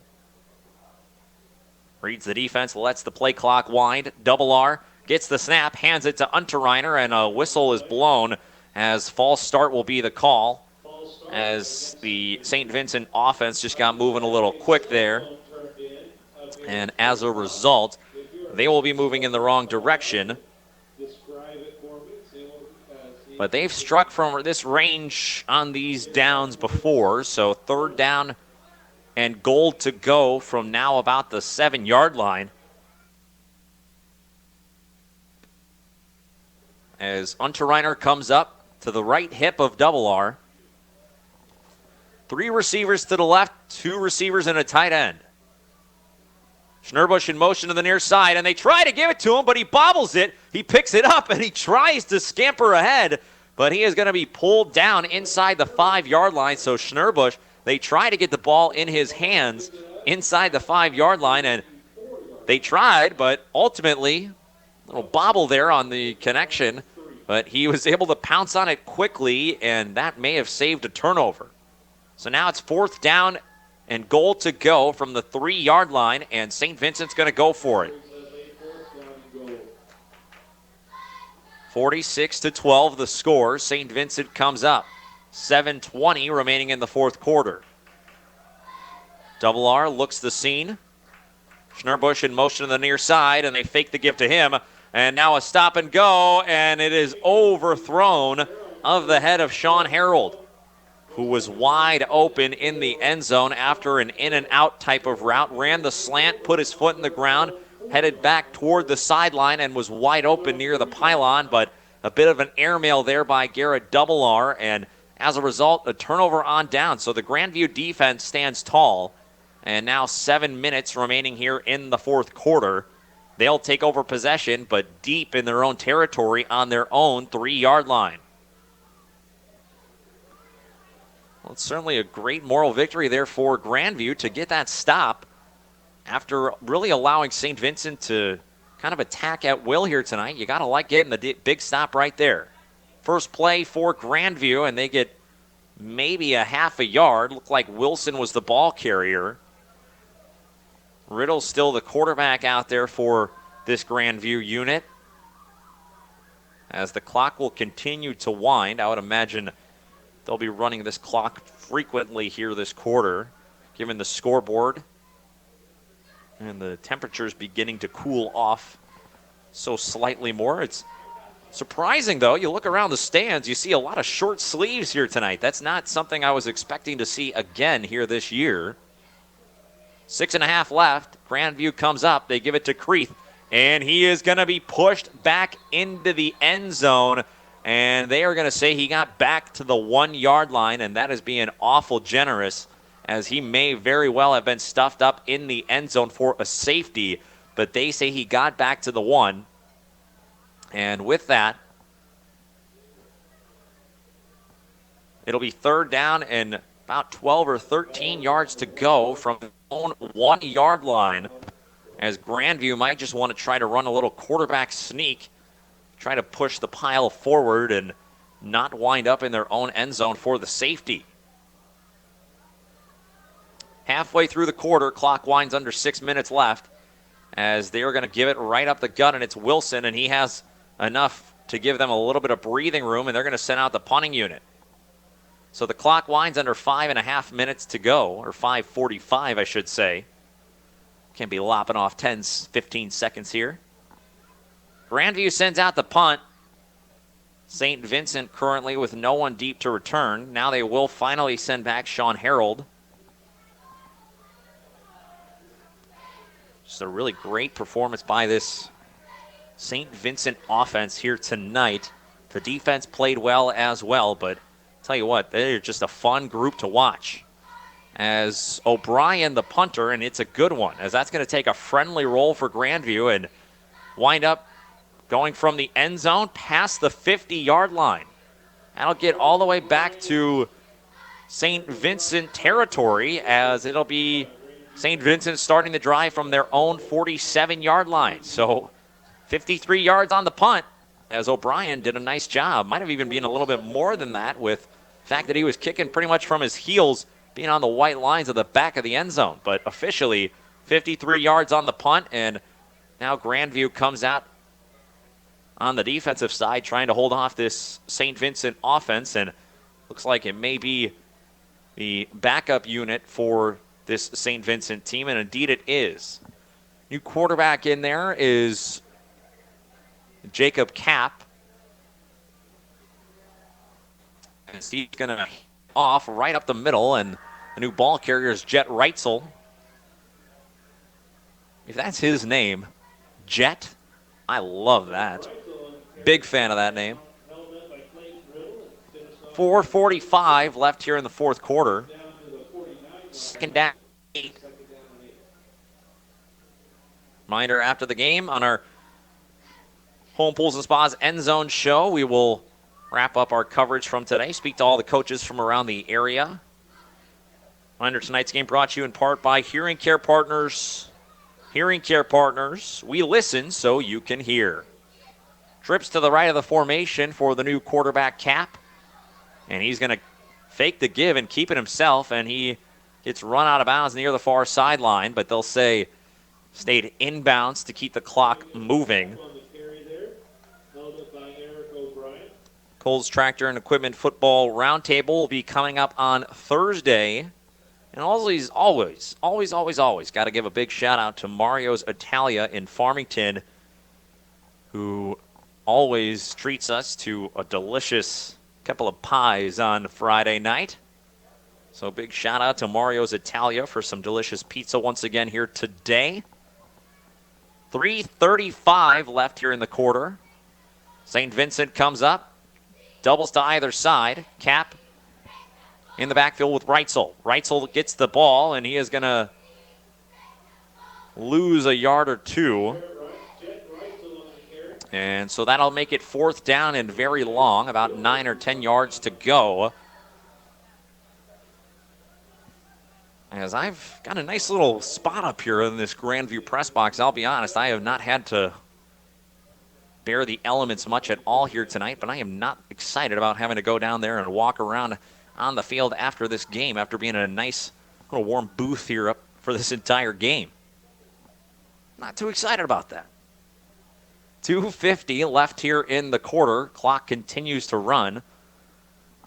Reads the defense, lets the play clock wind. Double R gets the snap, hands it to Unterreiner, and a whistle is blown as false start will be the call, as the St. Vincent offense just got moving a little quick there. And as a result, they will be moving in the wrong direction. But they've struck from this range on these downs before, so 3rd down and goal to go from now about the 7-yard line. As Unterreiner comes up to the right hip of Double R. 3 receivers to the left, 2 receivers and a tight end. Schnurbush in motion to the near side, and they try to give it to him, but he bobbles it. He picks it up, and he tries to scamper ahead, but he is going to be pulled down inside the 5-yard line. So Schnurbush, they try to get the ball in his hands inside the 5-yard line, and they tried, but ultimately, a little bobble there on the connection, but he was able to pounce on it quickly, and that may have saved a turnover. So now it's 4th down and goal to go from the 3-yard line, and St. Vincent's going to go for it. 46-12 the score. St. Vincent comes up. 7:20 remaining in the 4th quarter. Double R looks the scene. Schnurbush in motion to the near side, and they fake the give to him. And now a stop and go, and it is overthrown of the head of Sean Harold, who was wide open in the end zone after an in and out type of route, ran the slant, put his foot in the ground, headed back toward the sideline and was wide open near the pylon, but a bit of an airmail there by Garrett Double R, and as a result, a turnover on down. So the Grandview defense stands tall, and now 7 minutes remaining here in the fourth quarter. They'll take over possession, but deep in their own territory on their own 3-yard line. Well, it's certainly a great moral victory there for Grandview to get that stop after really allowing St. Vincent to kind of attack at will here tonight. You got to like getting the big stop right there. First play for Grandview, and they get maybe a half a yard. Looked like Wilson was the ball carrier. Riddle's still the quarterback out there for this Grandview unit. As the clock will continue to wind, I would imagine they'll be running this clock frequently here this quarter, given the scoreboard and the temperatures beginning to cool off so slightly more. It's surprising, though. You look around the stands, you see a lot of short sleeves here tonight. That's not something I was expecting to see again here this year. 6.5 left. Grandview comes up. They give it to Creeth, and he is going to be pushed back into the end zone. And they are going to say he got back to the 1-yard line, and that is being awful generous, as he may very well have been stuffed up in the end zone for a safety. But they say he got back to the 1. And with that, it'll be third down and about 12 or 13 yards to go from the own 1-yard line, as Grandview might just want to try to run a little quarterback sneak, try to push the pile forward and not wind up in their own end zone for the safety. Halfway through the quarter, clock winds under 6 minutes left, as they are going to give it right up the gut, and it's Wilson, and he has enough to give them a little bit of breathing room, and they're going to send out the punting unit. So the clock winds under 5.5 minutes to go, or 5:45, I should say. Can't be lopping off 10, 15 seconds here. Grandview sends out the punt. St. Vincent currently with no one deep to return. Now they will finally send back Sean Harold. Just a really great performance by this St. Vincent offense here tonight. The defense played well as well, but tell you what, they're just a fun group to watch. As O'Brien, the punter, and it's a good one, as that's going to take a friendly roll for Grandview and wind up going from the end zone past the 50-yard line. That'll get all the way back to St. Vincent territory, as it'll be St. Vincent starting the drive from their own 47-yard line. So 53 yards on the punt, as O'Brien did a nice job. Might have even been a little bit more than that, with the fact that he was kicking pretty much from his heels, being on the white lines of the back of the end zone. But officially, 53 yards on the punt, and now Grandview comes out on the defensive side trying to hold off this St. Vincent offense, and looks like it may be the backup unit for this St. Vincent team, and indeed it is. New quarterback in there is Jacob Kapp. And he's going to off right up the middle, and the new ball carrier is Jet Reitzel. If that's his name, Jet, I love that. Big fan of that name. 4:45 left here in the fourth quarter. Second down. Reminder, after the game on our Home Pools and Spas End Zone show, we will wrap up our coverage from today, speak to all the coaches from around the area. Reminder, tonight's game brought to you in part by Hearing Care Partners. Hearing Care Partners, we listen so you can hear. Trips to the right of the formation for the new quarterback, Kapp. And he's going to fake the give and keep it himself, and he gets run out of bounds near the far sideline, but they'll say stayed inbounds to keep the clock moving. Coles Tractor and Equipment Football Roundtable will be coming up on Thursday. And always got to give a big shout out to Mario's Italia in Farmington, who always treats us to a delicious couple of pies on Friday night. So big shout out to Mario's Italia for some delicious pizza once again here today. 3:35 left here in the quarter. St. Vincent comes up, doubles to either side. Cap in the backfield with Reitzel. Reitzel gets the ball, and he is going to lose a yard or two. And so that'll make it 4th down and very long, about 9 or 10 yards to go. As I've got a nice little spot up here in this Grandview press box. I'll be honest, I have not had to bear the elements much at all here tonight, but I am not excited about having to go down there and walk around on the field after this game, after being in a nice little warm booth here up for this entire game. Not too excited about that. 2:50 left here in the quarter. Clock continues to run.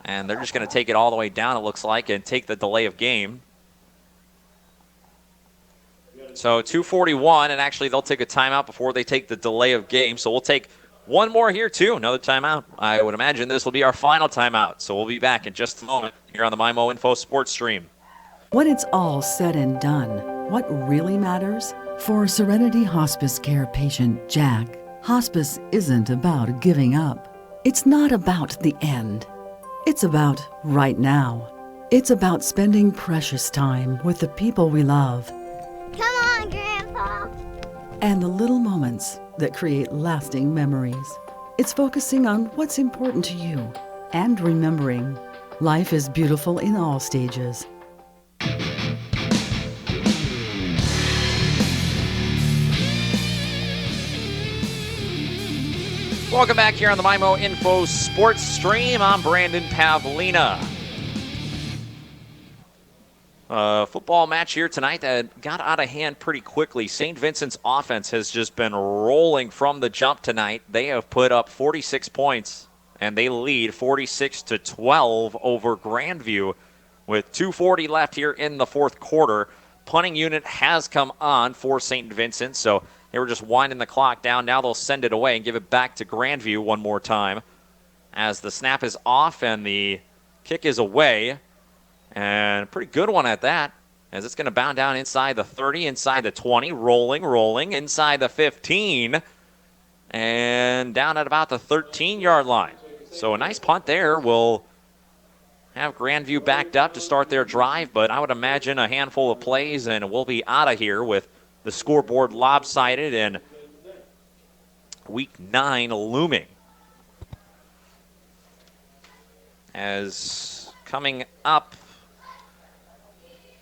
And they're just going to take it all the way down, it looks like, and take the delay of game. So 2:41, and actually they'll take a timeout before they take the delay of game. So we'll take one more here, too, another timeout. I would imagine this will be our final timeout. So we'll be back in just a moment here on the MyMo Info Sports Stream. When it's all said and done, what really matters? For Serenity Hospice Care patient Jack, hospice isn't about giving up. It's not about the end. It's about right now. It's about spending precious time with the people we love. Come on, Grandpa! And the little moments that create lasting memories. It's focusing on what's important to you and remembering life is beautiful in all stages. Welcome back here on the MyMo Info Sports Stream. I'm Brandon Pavlina. Football match here tonight that got out of hand pretty quickly. St. Vincent's offense has just been rolling from the jump tonight. They have put up 46 points, and they lead 46-12 over Grandview with 2:40 left here in the fourth quarter. Punting unit has come on for St. Vincent, so they were just winding the clock down. Now they'll send it away and give it back to Grandview one more time as the snap is off and the kick is away. And a pretty good one at that, as it's going to bound down inside the 30, inside the 20, rolling, inside the 15, and down at about the 13-yard line. So a nice punt there will have Grandview backed up to start their drive, but I would imagine a handful of plays and we'll be out of here with the scoreboard lopsided and Week 9 looming. As coming up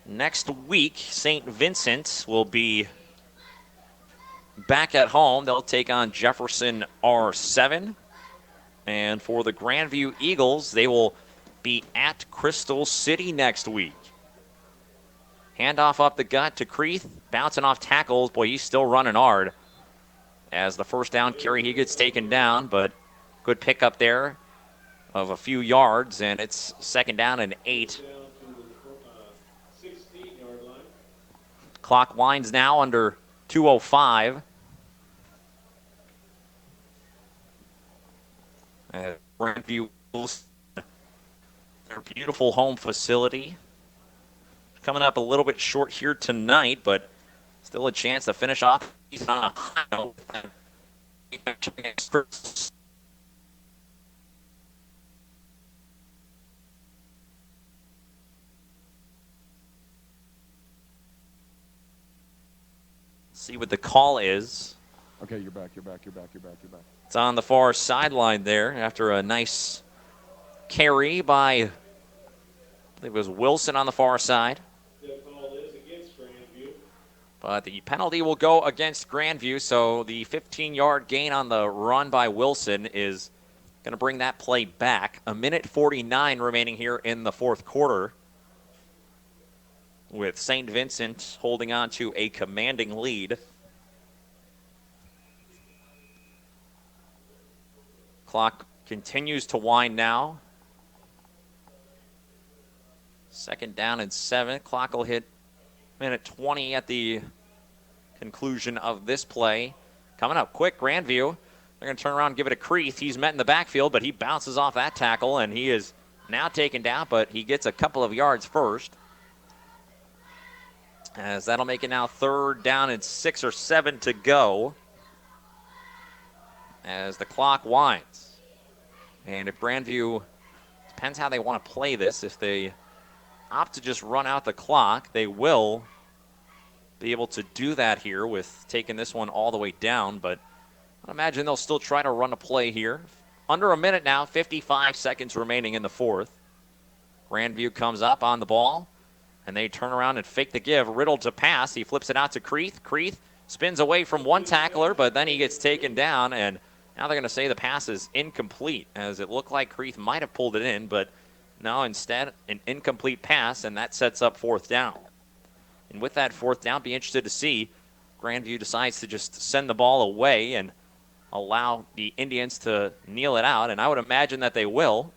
next week, St. Vincent will be back at home. They'll take on Jefferson R7. And for the Grandview Eagles, they will be at Crystal City next week. Handoff up the gut to Creeth, bouncing off tackles. Boy, he's still running hard. As the first down carry, he gets taken down, but good pickup there of a few yards, and it's 2nd down and 8. Clock winds now under 2:05. Grandview, their beautiful home facility. Coming up a little bit short here tonight, but still a chance to finish off on a high note. See what the call is. Okay, you're back. It's on the far sideline there after a nice carry by, I think it was Wilson on the far side. But the penalty will go against Grandview, so the 15-yard gain on the run by Wilson is going to bring that play back. 1:49 remaining here in the fourth quarter, with St. Vincent holding on to a commanding lead. Clock continues to wind now. 2nd down and 7. Clock will hit minute 20 at the conclusion of this play. Coming up quick, Grandview They're going to turn around and give it to Creeth. He's met in the backfield, but he bounces off that tackle, and he is now taken down, but he gets a couple of yards first. As that'll make it now 3rd down and 6 or 7 to go as the clock winds. And if Grandview, depends how they want to play this. If they opt to just run out the clock, they will be able to do that here with taking this one all the way down, but I imagine they'll still try to run a play here. Under a minute now, 55 seconds remaining in the 4th. Grandview comes up on the ball, and they turn around and fake the give. Riddle to pass. He flips it out to Creeth. Creeth spins away from one tackler, but then he gets taken down, and now they're going to say the pass is incomplete, as it looked like Creeth might have pulled it in, but no, instead an incomplete pass, and that sets up 4th down. And with that 4th down, be interested to see Grandview decides to just send the ball away and allow the Indians to kneel it out, and I would imagine that they will.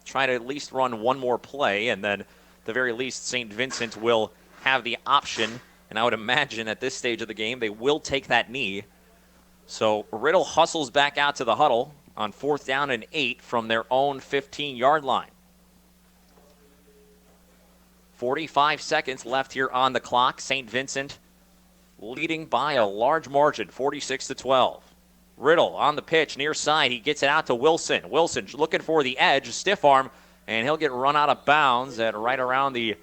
Try to at least run one more play, and then at the very least St. Vincent will have the option, and I would imagine at this stage of the game they will take that knee. So Riddle hustles back out to the huddle on 4th down and 8 from their own 15-yard line. 45 seconds left here on the clock. St. Vincent leading by a large margin, 46-12. Riddle on the pitch, near side. He gets it out to Wilson. Wilson looking for the edge, stiff arm, and he'll get run out of bounds at right around the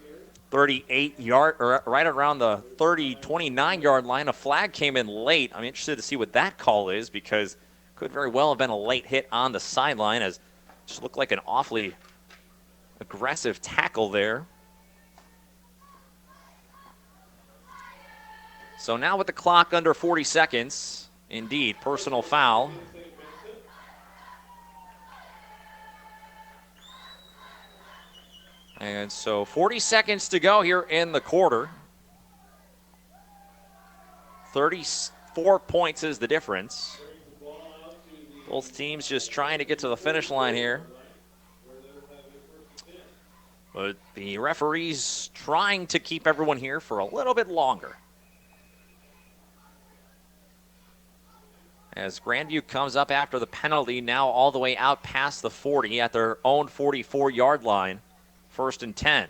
38-yard, or right around the 29-yard line. A flag came in late. I'm interested to see what that call is, because could very well have been a late hit on the sideline, as it just looked like an awfully aggressive tackle there. So now with the clock under 40 seconds, indeed, personal foul. And so 40 seconds to go here in the quarter. 34 points is the difference. Both teams just trying to get to the finish line here. But the referee's trying to keep everyone here for a little bit longer. As Grandview comes up after the penalty, now all the way out past the 40 at their own 44-yard line. 1st and 10.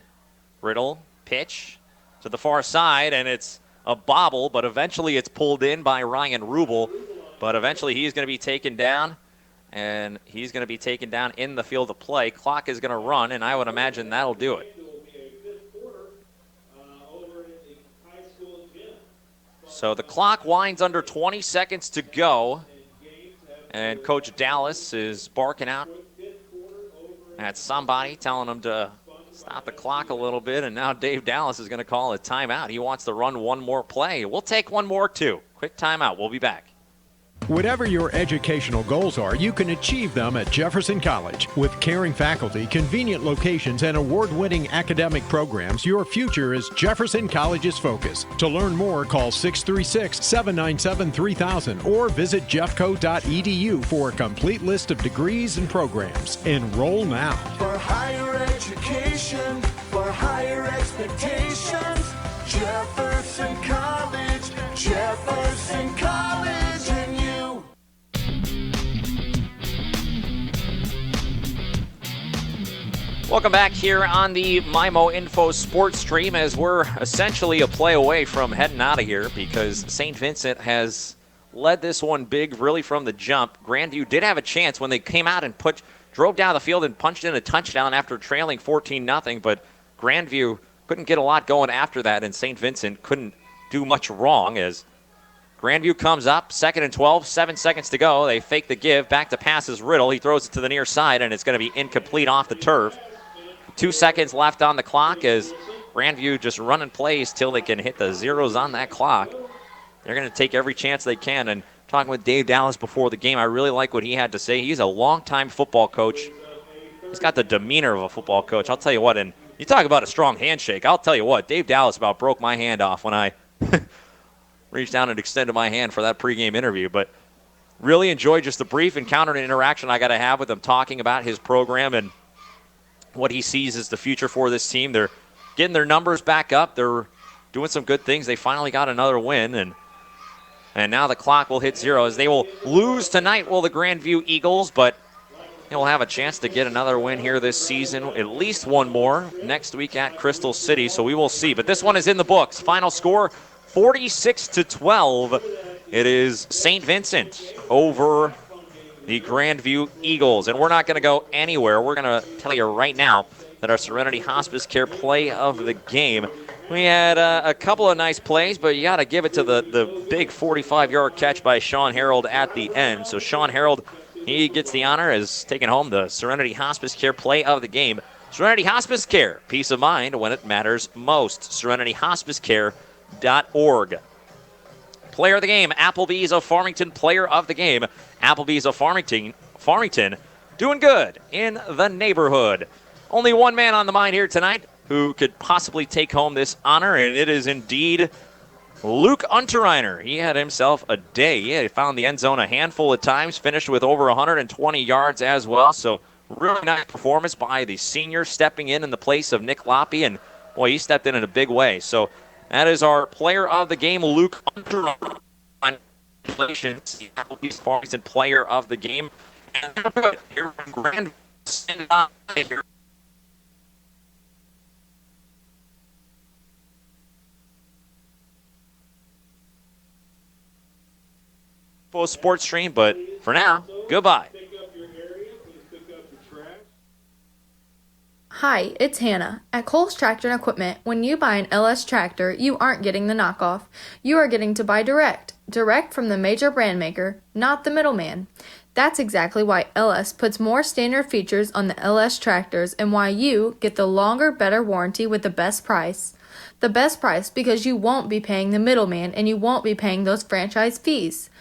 Riddle, pitch to the far side, and it's a bobble, but eventually it's pulled in by Ryan Rubel. But eventually he's going to be taken down, and he's going to be taken down in the field of play. Clock is going to run, and I would imagine that'll do it. So the clock winds under 20 seconds to go, and Coach Dallas is barking out at somebody, telling him to stop the clock a little bit, and now Dave Dallas is going to call a timeout. He wants to run one more play. We'll take one more, too. Quick timeout. We'll be back. Whatever your educational goals are, you can achieve them at Jefferson College. With caring faculty, convenient locations, and award-winning academic programs, your future is Jefferson College's focus. To learn more, call 636-797-3000 or visit jeffco.edu for a complete list of degrees and programs. Enroll now. For higher education, for higher expectations, Jefferson College, Jefferson College, and you. Welcome back here on the MIMO Info Sports Stream, as we're essentially a play away from heading out of here, because St. Vincent has led this one big really from the jump. Grandview did have a chance when they came out and drove down the field and punched in a touchdown after trailing 14-0, but Grandview couldn't get a lot going after that, and St. Vincent couldn't do much wrong. As Grandview comes up, 2nd and 12, 7 seconds to go. They fake the give, back to pass is Riddle. He throws it to the near side, and it's going to be incomplete off the turf. 2 seconds left on the clock as Grandview just running plays till they can hit the zeros on that clock. They're going to take every chance they can. And talking with Dave Dallas before the game, I really like what he had to say. He's a longtime football coach. He's got the demeanor of a football coach. I'll tell you what, and you talk about a strong handshake. I'll tell you what, Dave Dallas about broke my hand off when I reached down and extended my hand for that pregame interview. But really enjoyed just the brief encounter and interaction I got to have with him, talking about his program and what he sees as the future for this team. They're getting their numbers back up. They're doing some good things. They finally got another win, and And now the clock will hit 0 as they will lose tonight, the Grandview Eagles, but they will have a chance to get another win here this season, at least one more next week at Crystal City, so we will see. But this one is in the books. Final score, 46-12. It is St. Vincent over the Grandview Eagles. And we're not going to go anywhere. We're going to tell you right now that our Serenity Hospice Care play of the game. We had a couple of nice plays, but you got to give it to the big 45-yard catch by Sean Harold at the end. So Sean Harold, he gets the honor as taking home the Serenity Hospice Care play of the game. Serenity Hospice Care, peace of mind when it matters most. SerenityHospiceCare.org. Player of the game, Applebee's of Farmington. Player of the game, Applebee's of Farmington, doing good in the neighborhood. Only one man on the mind here tonight who could possibly take home this honor, and it is indeed Luke Unterreiner. He had himself a day. He found the end zone a handful of times, finished with over 120 yards as well. So really nice performance by the senior, stepping in the place of Nick Loppe, and boy, he stepped in a big way. So that is our player of the game, Luke Unterreiner. Congratulations, the Applebee's Farmington player of the game. And here from Grandview. Sports stream, but for now, goodbye. Hi, it's Hannah. At Coles Tractor and Equipment, when you buy an LS tractor, you aren't getting the knockoff. You are getting to buy direct from the major brand maker, not the middleman. That's exactly why LS puts more standard features on the LS tractors and why you get the longer, better warranty with the best price. The best price because you won't be paying the middleman and you won't be paying those franchise fees.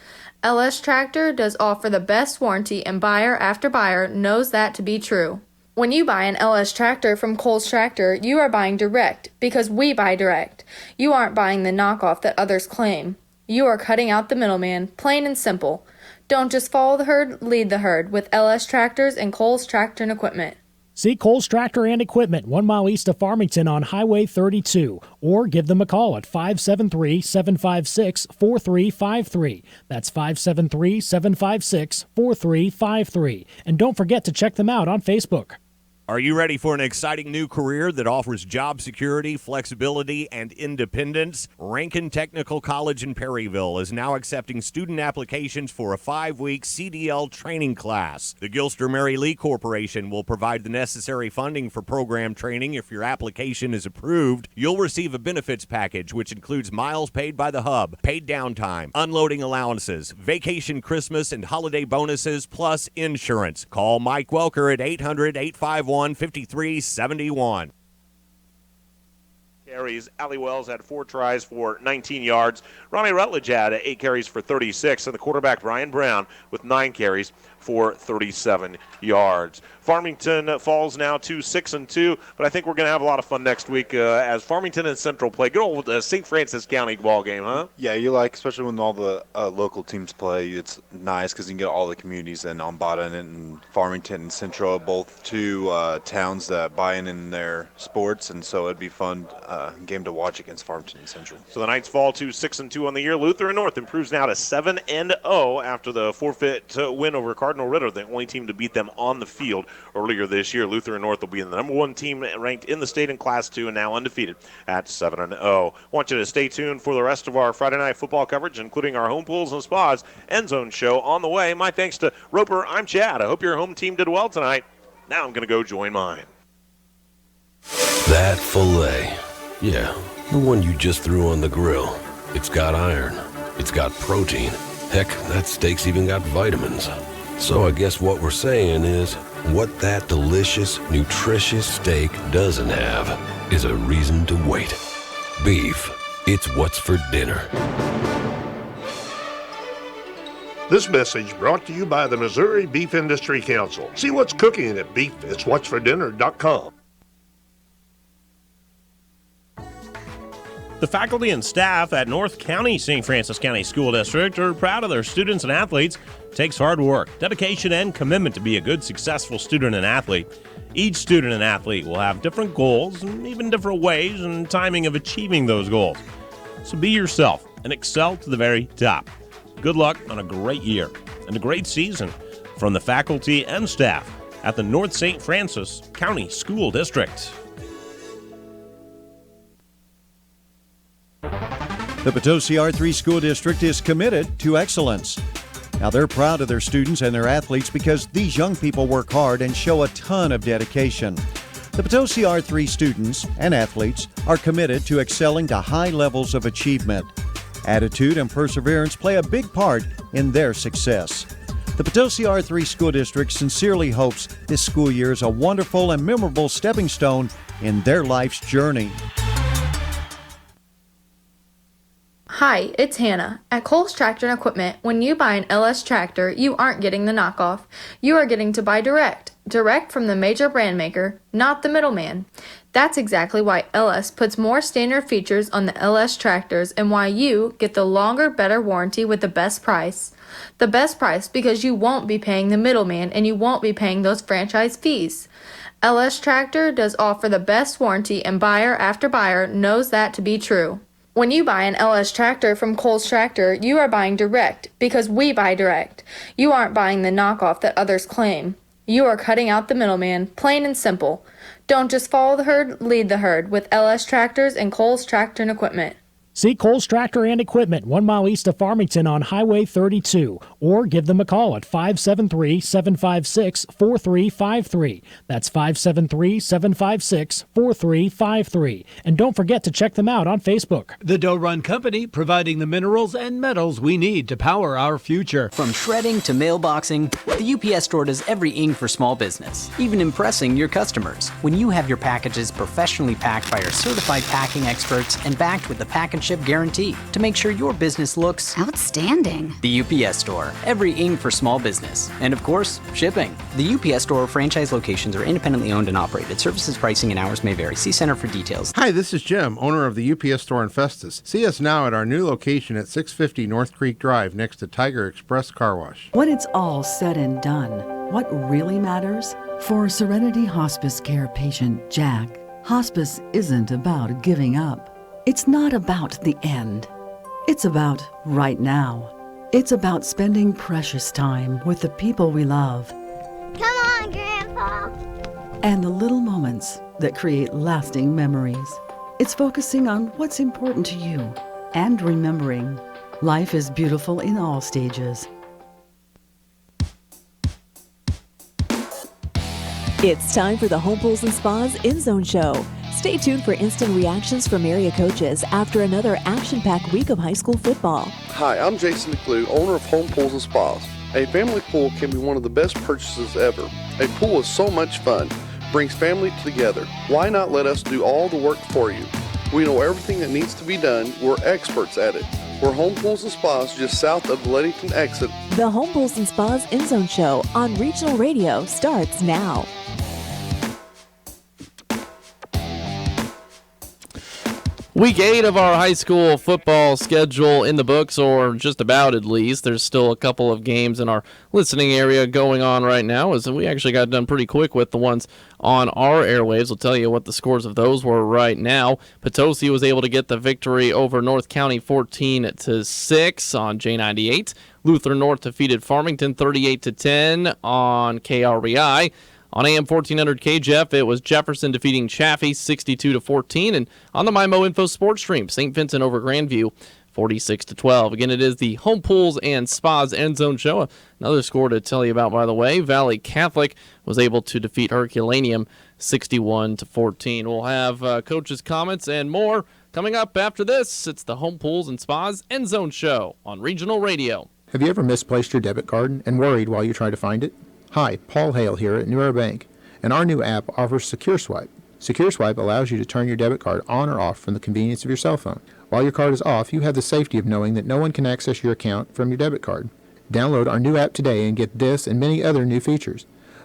LS Tractor does offer the best warranty, and buyer after buyer knows that to be true. When you buy an LS tractor from Coles Tractor, you are buying direct because we buy direct. You aren't buying the knockoff that others claim. You are cutting out the middleman, plain and simple. Don't just follow the herd, lead the herd with LS Tractors and Coles Tractor and Equipment. See Coles Tractor and Equipment 1 mile east of Farmington on Highway 32, or give them a call at 573-756-4353. That's 573-756-4353. And don't forget to check them out on Facebook. Are you ready for an exciting new career that offers job security, flexibility, and independence? Rankin Technical College in Perryville is now accepting student applications for a 5-week CDL training class. The Gilster Mary Lee Corporation will provide the necessary funding for program training. If your application is approved, you'll receive a benefits package, which includes miles paid by the hub, paid downtime, unloading allowances, vacation, Christmas, and holiday bonuses, plus insurance. Call Mike Welker at 800-851-5371. Carries. Allie Wells had 4 tries for 19 yards. Ronnie Rutledge had 8 carries for 36, and the quarterback Brian Brown with 9 carries for 37 yards. Farmington falls now to 6-2, but I think we're going to have a lot of fun next week as Farmington and Central play. Good old St. Francis County ball game, huh? Yeah, you like, especially when all the local teams play. It's nice because you can get all the communities, and Ombada and Farmington and Central, both 2 towns that buy in their sports, and so it'd be fun game to watch against Farmington and Central. So the Knights fall to 6-2 on the year. Luther and North improves now to 7-0 after the forfeit win over Cardinal Ritter, the only team to beat them on the field earlier this year. Luther and North will be in the number 1 team ranked in the state in Class 2 and now undefeated at 7-0. Want you to stay tuned for the rest of our Friday night football coverage, including our home pools and spas end zone show on the way. My thanks to Roper. I'm Chad. I hope your home team did well tonight. Now I'm going to go join mine. That filet. Yeah, the one you just threw on the grill. It's got iron. It's got protein. Heck, that steak's even got vitamins. So I guess what we're saying is, what that delicious, nutritious steak doesn't have is a reason to wait. Beef, it's what's for dinner. This message brought to you by the Missouri Beef Industry Council. See what's cooking at beefitswhatsfordinner.com. The faculty and staff at North County St. Francis County School District are proud of their students and athletes. It takes hard work, dedication, and commitment to be a good, successful student and athlete. Each student and athlete will have different goals and even different ways and timing of achieving those goals. So be yourself and excel to the very top. Good luck on a great year and a great season from the faculty and staff at the North St. Francis County School District. The Potosi R3 School District is committed to excellence. Now, they're proud of their students and their athletes because these young people work hard and show a ton of dedication. The Potosi R3 students and athletes are committed to excelling to high levels of achievement. Attitude and perseverance play a big part in their success. The Potosi R3 School District sincerely hopes this school year is a wonderful and memorable stepping stone in their life's journey. Hi, it's Hannah. At Coles Tractor and Equipment, when you buy an LS tractor, you aren't getting the knockoff. You are getting to buy direct from the major brand maker, not the middleman. That's exactly why LS puts more standard features on the LS tractors and why you get the longer, better warranty with the best price. The best price because you won't be paying the middleman and you won't be paying those franchise fees. LS Tractor does offer the best warranty and buyer after buyer knows that to be true. When you buy an LS tractor from Coles Tractor, you are buying direct because we buy direct. You aren't buying the knockoff that others claim. You are cutting out the middleman, plain and simple. Don't just follow the herd, lead the herd with LS Tractors and Coles Tractor and Equipment. See Coles Tractor and Equipment 1 mile east of Farmington on Highway 32, or give them a call at 573-756-4353. That's 573-756-4353. And don't forget to check them out on Facebook. The Doe Run Company, providing the minerals and metals we need to power our future. From shredding to mailboxing, the UPS Store does everything for small business, even impressing your customers. When you have your packages professionally packed by our certified packing experts and backed with the package ship guarantee to make sure your business looks outstanding. The UPS Store, everything for small business. And of course, shipping. The UPS Store franchise locations are independently owned and operated. Services, pricing, and hours may vary. See Center for details. Hi, this is Jim, owner of the UPS Store in Festus. See us now at our new location at 650 North Creek Drive next to Tiger Express Car Wash. When it's all said and done, what really matters? For Serenity Hospice Care patient Jack, hospice isn't about giving up. It's not about the end. It's about right now. It's about spending precious time with the people we love. Come on, Grandpa. And the little moments that create lasting memories. It's focusing on what's important to you and remembering life is beautiful in all stages. It's time for the Home Pools and Spas In Zone Show. Stay tuned for instant reactions from area coaches after another action-packed week of high school football. Hi, I'm Jason McClue, owner of Home Pools and Spas. A family pool can be one of the best purchases ever. A pool is so much fun, brings family together. Why not let us do all the work for you? We know everything that needs to be done. We're experts at it. We're Home Pools and Spas just south of the Leadington exit. The Home Pools and Spas In Zone Show on Regional Radio starts now. Week 8 of our high school football schedule in the books, or just about at least. There's still a couple of games in our listening area going on right now, as we actually got done pretty quick with the ones on our airwaves. We'll tell you what the scores of those were right now. Potosi was able to get the victory over North County 14-6 on J98. Lutheran North defeated Farmington 38-10 on KREI. On AM 1400 KJEF, it was Jefferson defeating Chaffee 62-14, and on the MyMo Info Sports Stream, St. Vincent over Grandview 46-12. Again, it is the Home Pools and Spas End Zone Show. Another score to tell you about, by the way. Valley Catholic was able to defeat Herculaneum 61-14. We'll have coaches' comments and more coming up after this. It's the Home Pools and Spas End Zone Show on Regional Radio. Have you ever misplaced your debit card and worried while you try to find it? Hi, Paul Hale here at New Era Bank, and our new app offers Secure Swipe. Secure Swipe allows you to turn your debit card on or off from the convenience of your cell phone. While your card is off, you have the safety of knowing that no one can access your account from your debit card. Download our new app today and get this and many other new features.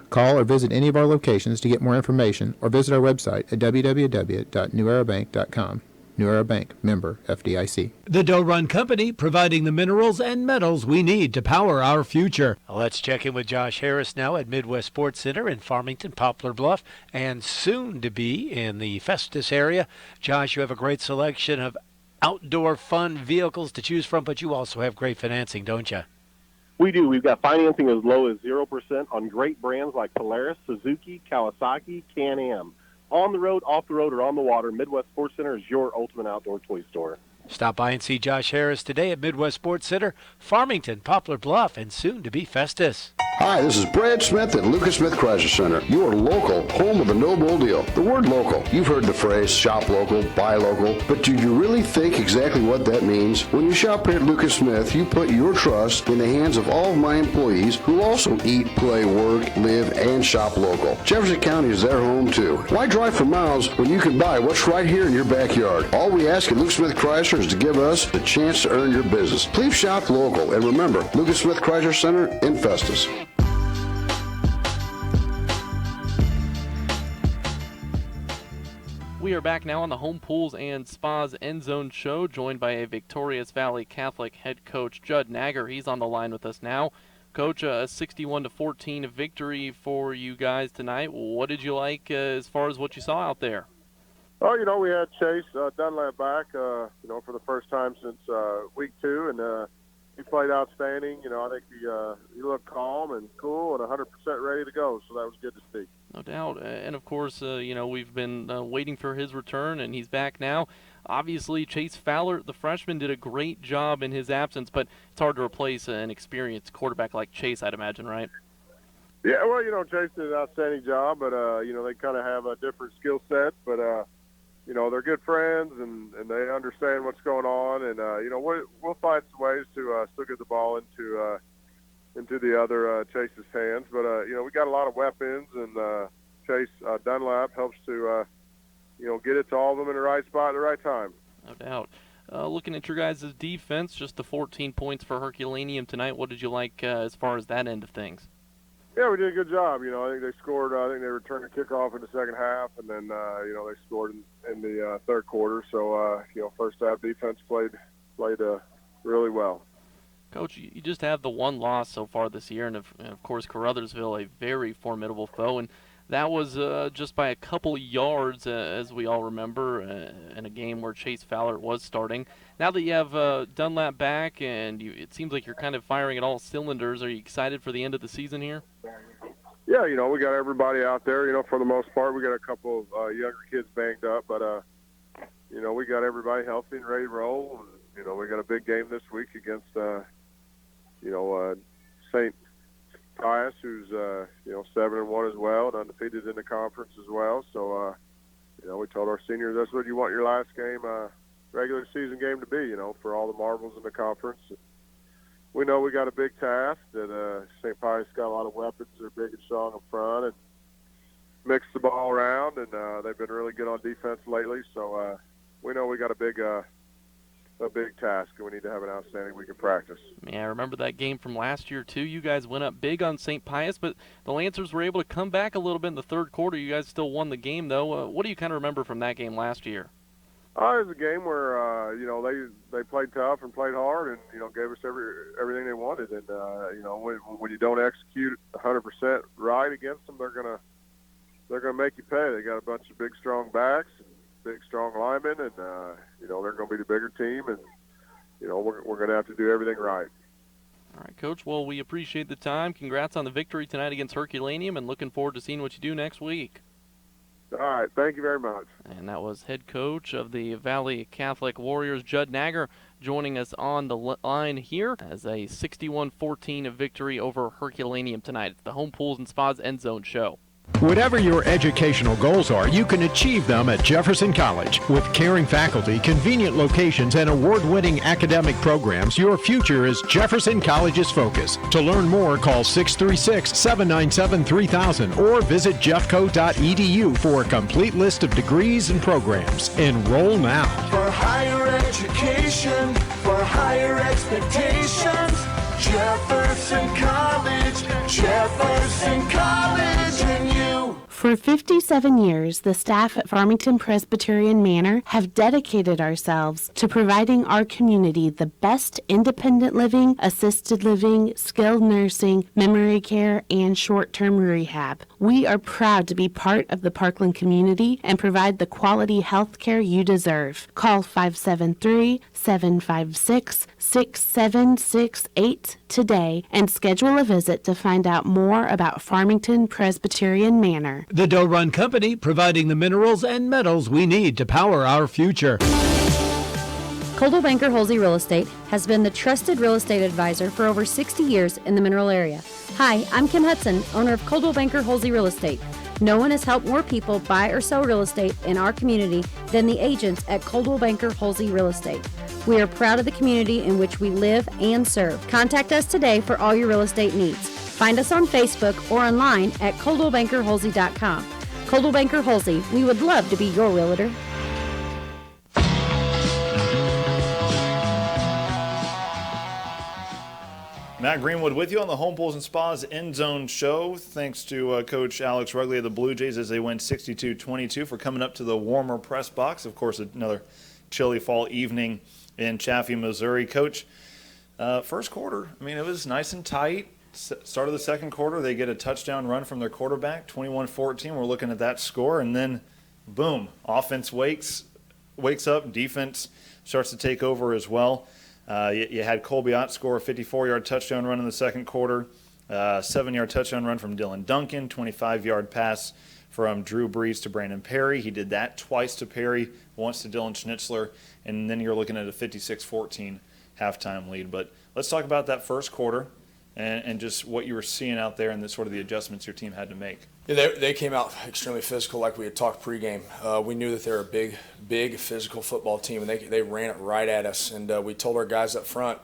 Call or visit any of our locations to get more information, or visit our website at www.newerabank.com. New Era Bank, member FDIC. The Doe Run Company, providing the minerals and metals we need to power our future. Let's check in with Josh Harris now at Midwest Sports Center in Farmington, Poplar Bluff, and soon to be in the Festus area. Josh, you have a great selection of outdoor fun vehicles to choose from, but you also have great financing, don't you? We do. We've got financing as low as 0% on great brands like Polaris, Suzuki, Kawasaki, Can-Am. On the road, off the road, or on the water, Midwest Sports Center is your ultimate outdoor toy store. Stop by and see Josh Harris today at Midwest Sports Center, Farmington, Poplar Bluff, and soon to be Festus. Hi, this is Brad Smith at Lucas Smith Chrysler Center, your local home of the no bull deal. The word local, you've heard the phrase shop local, buy local, but do you really think exactly what that means? When you shop here at Lucas Smith, you put your trust in the hands of all of my employees who also eat, play, work, live, and shop local. Jefferson County is their home too. Why drive for miles when you can buy what's right here in your backyard? All we ask at Lucas Smith Chrysler is to give us the chance to earn your business. Please shop local, and remember, Lucas Smith Chrysler Center in Festus. We are back now on the Home Pools and Spas End Zone Show, joined by a Victorious Valley Catholic head coach, Judd Nagger. He's on the line with us now. Coach, a 61-14 victory for you guys tonight. What did you like as far as what you saw out there? Oh, we had Chase Dunlap back, for the first time since week 2, and he played outstanding. I think he looked calm and cool and 100% ready to go, so that was good to see. No doubt. And, of course, we've been waiting for his return, and he's back now. Obviously, Chase Fowler, the freshman, did a great job in his absence, but it's hard to replace an experienced quarterback like Chase, I'd imagine, right? Yeah, well, Chase did an outstanding job, but, they kind of have a different skill set, but, they're good friends, and they understand what's going on, and, we'll find some ways to still get the ball into the other Chase's hands. But, we got a lot of weapons, and Chase Dunlap helps to, get it to all of them in the right spot at the right time. No doubt. Looking at your guys' defense, just the 14 points for Herculaneum tonight. What did you like as far as that end of things? Yeah, we did a good job. I think they scored. I think they returned a kickoff in the second half, and then they scored in the third quarter. So first half defense played really well. Coach, you just have the one loss so far this year, and of course Caruthersville, a very formidable foe, and that was just by a couple yards, as we all remember, in a game where Chase Fowler was starting. Now that you have Dunlap back, and it seems like you're kind of firing at all cylinders, are you excited for the end of the season here? Yeah, we got everybody out there. For the most part, we got a couple of younger kids banged up, but we got everybody healthy and ready to roll. And, we got a big game this week against St. Pius, who's 7-1 as well, and undefeated in the conference as well. So we told our seniors that's what you want your last game, regular season game to be. For all the marbles in the conference. We know we got a big task. That St. Pius got a lot of weapons. They're big and strong up front and mix the ball around, and they've been really good on defense lately. So we know we got a big task, and we need to have an outstanding week of practice. Yeah, I remember that game from last year, too. You guys went up big on St. Pius, but the Lancers were able to come back a little bit in the third quarter. You guys still won the game, though. What do you kind of remember from that game last year? It was a game where, they played tough and played hard and, gave us everything they wanted. And, when you don't execute 100% right against them, they're going to make you pay. They got a bunch of big, strong backs, big, strong linemen, and, they're going to be the bigger team, and, we're going to have to do everything right. All right, Coach. Well, we appreciate the time. Congrats on the victory tonight against Herculaneum, and looking forward to seeing what you do next week. All right. Thank you very much. And that was head coach of the Valley Catholic Warriors, Judd Nagger, joining us on the line here as a 61-14 victory over Herculaneum tonight. It's the Home Pools and Spas End Zone Show. Whatever your educational goals are, you can achieve them at Jefferson College. With caring faculty, convenient locations, and award-winning academic programs, your future is Jefferson College's focus. To learn more, call 636-797-3000 or visit jeffco.edu for a complete list of degrees and programs. Enroll now. For higher education, for higher expectations, Jefferson College, and you. For 57 years, the staff at Farmington Presbyterian Manor have dedicated ourselves to providing our community the best independent living, assisted living, skilled nursing, memory care, and short-term rehab. We are proud to be part of the Parkland community and provide the quality health care you deserve. Call 573-756-6768 today and schedule a visit to find out more about Farmington Presbyterian Manor. The Doe Run Company, providing the minerals and metals we need to power our future. Coldwell Banker Holsey Real Estate has been the trusted real estate advisor for over 60 years in the mineral area. Hi, I'm Kim Hudson, owner of Coldwell Banker Holsey Real Estate. No one has helped more people buy or sell real estate in our community than the agents at Coldwell Banker Holsey Real Estate. We are proud of the community in which we live and serve. Contact us today for all your real estate needs. Find us on Facebook or online at coldwellbankerholsey.com. Coldwell Banker Holsey, we would love to be your realtor. Matt Greenwood with you on the Home Pools and Spas End Zone Show. Thanks to Coach Alex Rugley of the Blue Jays as they win 62-22 for coming up to the warmer press box. Of course, another chilly fall evening in Chaffee, Missouri. Coach, first quarter, I mean, it was nice and tight. Start of the second quarter, they get a touchdown run from their quarterback, 21-14. We're looking at that score, and then, boom, offense wakes up, defense starts to take over as well. You had Colby Ott score a 54-yard touchdown run in the second quarter, 7-yard touchdown run from Dylan Duncan, 25-yard pass from Drew Brees to Brandon Perry. He did that twice to Perry, once to Dylan Schnitzler, and then you're looking at a 56-14 halftime lead. But let's talk about that first quarter and just what you were seeing out there and the sort of the adjustments your team had to make. Yeah, they came out extremely physical, like we had talked pregame. We knew that they're a big physical football team, and they ran it right at us. And we told our guys up front,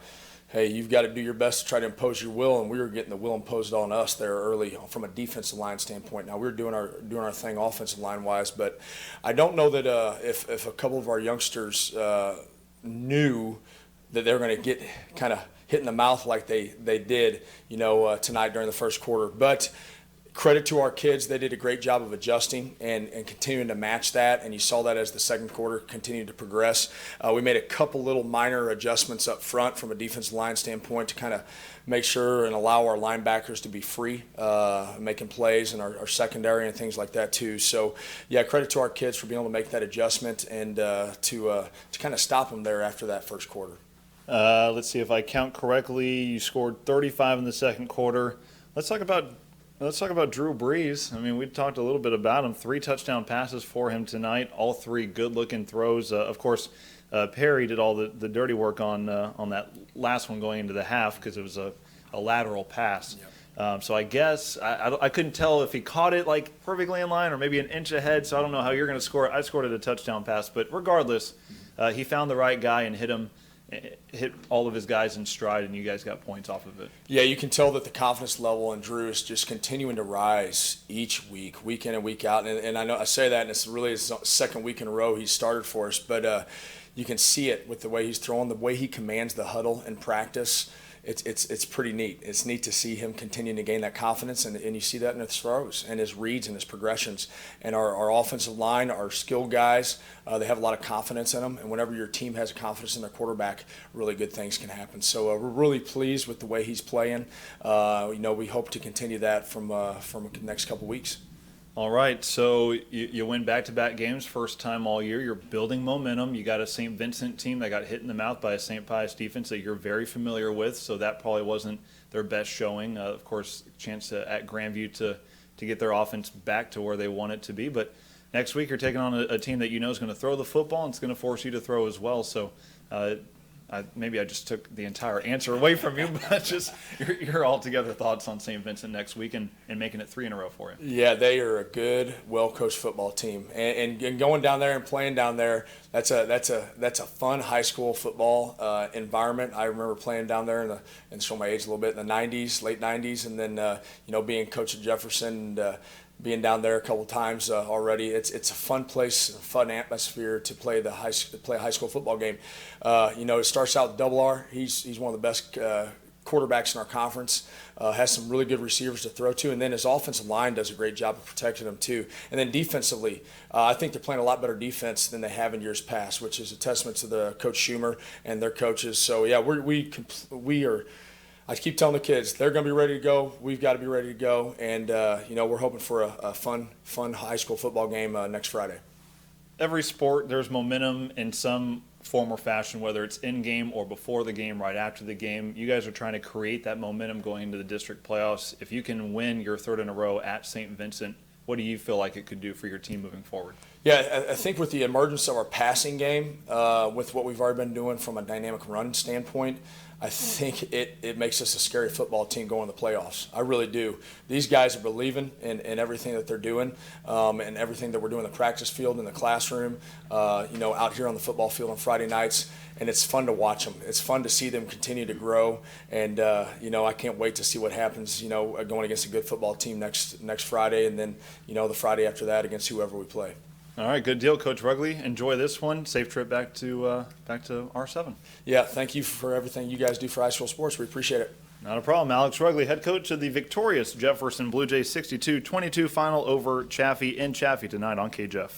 hey, you've got to do your best to try to impose your will, and we were getting the will imposed on us there early from a defensive line standpoint. Now, we were doing our thing offensive line-wise, but I don't know that if a couple of our youngsters knew that they were going to get kind of hit in the mouth like they did, tonight during the first quarter. But credit to our kids, they did a great job of adjusting and continuing to match that, and you saw that as the second quarter continued to progress. We made a couple little minor adjustments up front from a defensive line standpoint to kind of make sure and allow our linebackers to be free, making plays in our secondary and things like that too. So, yeah, credit to our kids for being able to make that adjustment and to kind of stop them there after that first quarter. Let's see if I count correctly. You scored 35 in the second quarter. Let's talk about Drew Brees. I mean, we talked a little bit about him. 3 touchdown passes for him tonight, all 3 good-looking throws. Of course, Perry did all the dirty work on that last one going into the half because it was a lateral pass. Yep. So I guess I couldn't tell if he caught it like perfectly in line or maybe an inch ahead, so I don't know how you're going to score it. I scored it a touchdown pass, but regardless, he found the right guy and hit all of his guys in stride, and you guys got points off of it. Yeah, you can tell that the confidence level in Drew is just continuing to rise each week, week in and week out. And I know I say that, and it's really his second week in a row he's started for us. But you can see it with the way he's throwing, the way he commands the huddle in practice. It's pretty neat. It's neat to see him continuing to gain that confidence, and you see that in his throws and his reads and his progressions. And our offensive line, our skilled guys, they have a lot of confidence in them. And whenever your team has confidence in their quarterback, really good things can happen. So we're really pleased with the way he's playing. We hope to continue that from the next couple weeks. All right, so you win back-to-back games, first time all year. You're building momentum. You got a St. Vincent team that got hit in the mouth by a St. Pius defense that you're very familiar with, so that probably wasn't their best showing. Of course, chance at Grandview to get their offense back to where they want it to be. But next week you're taking on a team that you know is going to throw the football and it's going to force you to throw as well. So maybe I just took the entire answer away from you, but just your altogether thoughts on St. Vincent next week and making it 3 in a row for you. Yeah, they are a good, well-coached football team, and going down there and playing down there, that's a fun high school football environment. I remember playing down there and show my age a little bit in the '90s, late '90s, and then being coach at Jefferson and being down there a couple times already. It's a fun place, a fun atmosphere to play a high school football game. It starts out double R. He's one of the best quarterbacks in our conference, has some really good receivers to throw to, and then his offensive line does a great job of protecting them too. And then defensively, I think they're playing a lot better defense than they have in years past, which is a testament to the Coach Schumer and their coaches. So yeah, we are. I keep telling the kids they're going to be ready to go. We've got to be ready to go, and we're hoping for a fun high school football game next Friday. Every sport, there's momentum in some form or fashion, whether it's in game or before the game, right after the game. You guys are trying to create that momentum going into the district playoffs. If you can win your third in a row at St. Vincent, what do you feel like it could do for your team moving forward? Yeah, I think with the emergence of our passing game, with what we've already been doing from a dynamic run standpoint, I think it makes us a scary football team going to the playoffs. I really do. These guys are believing in everything that they're doing, and everything that we're doing in the practice field, in the classroom, out here on the football field on Friday nights, and it's fun to watch them. It's fun to see them continue to grow, and I can't wait to see what happens, going against a good football team next Friday, and then, the Friday after that against whoever we play. All right, good deal, Coach Rugley. Enjoy this one. Safe trip back to R7. Yeah, thank you for everything you guys do for high school sports. We appreciate it. Not a problem. Alex Rugley, head coach of the victorious Jefferson Blue Jays 62-22 final over Chaffee in Chaffee tonight on KJEF.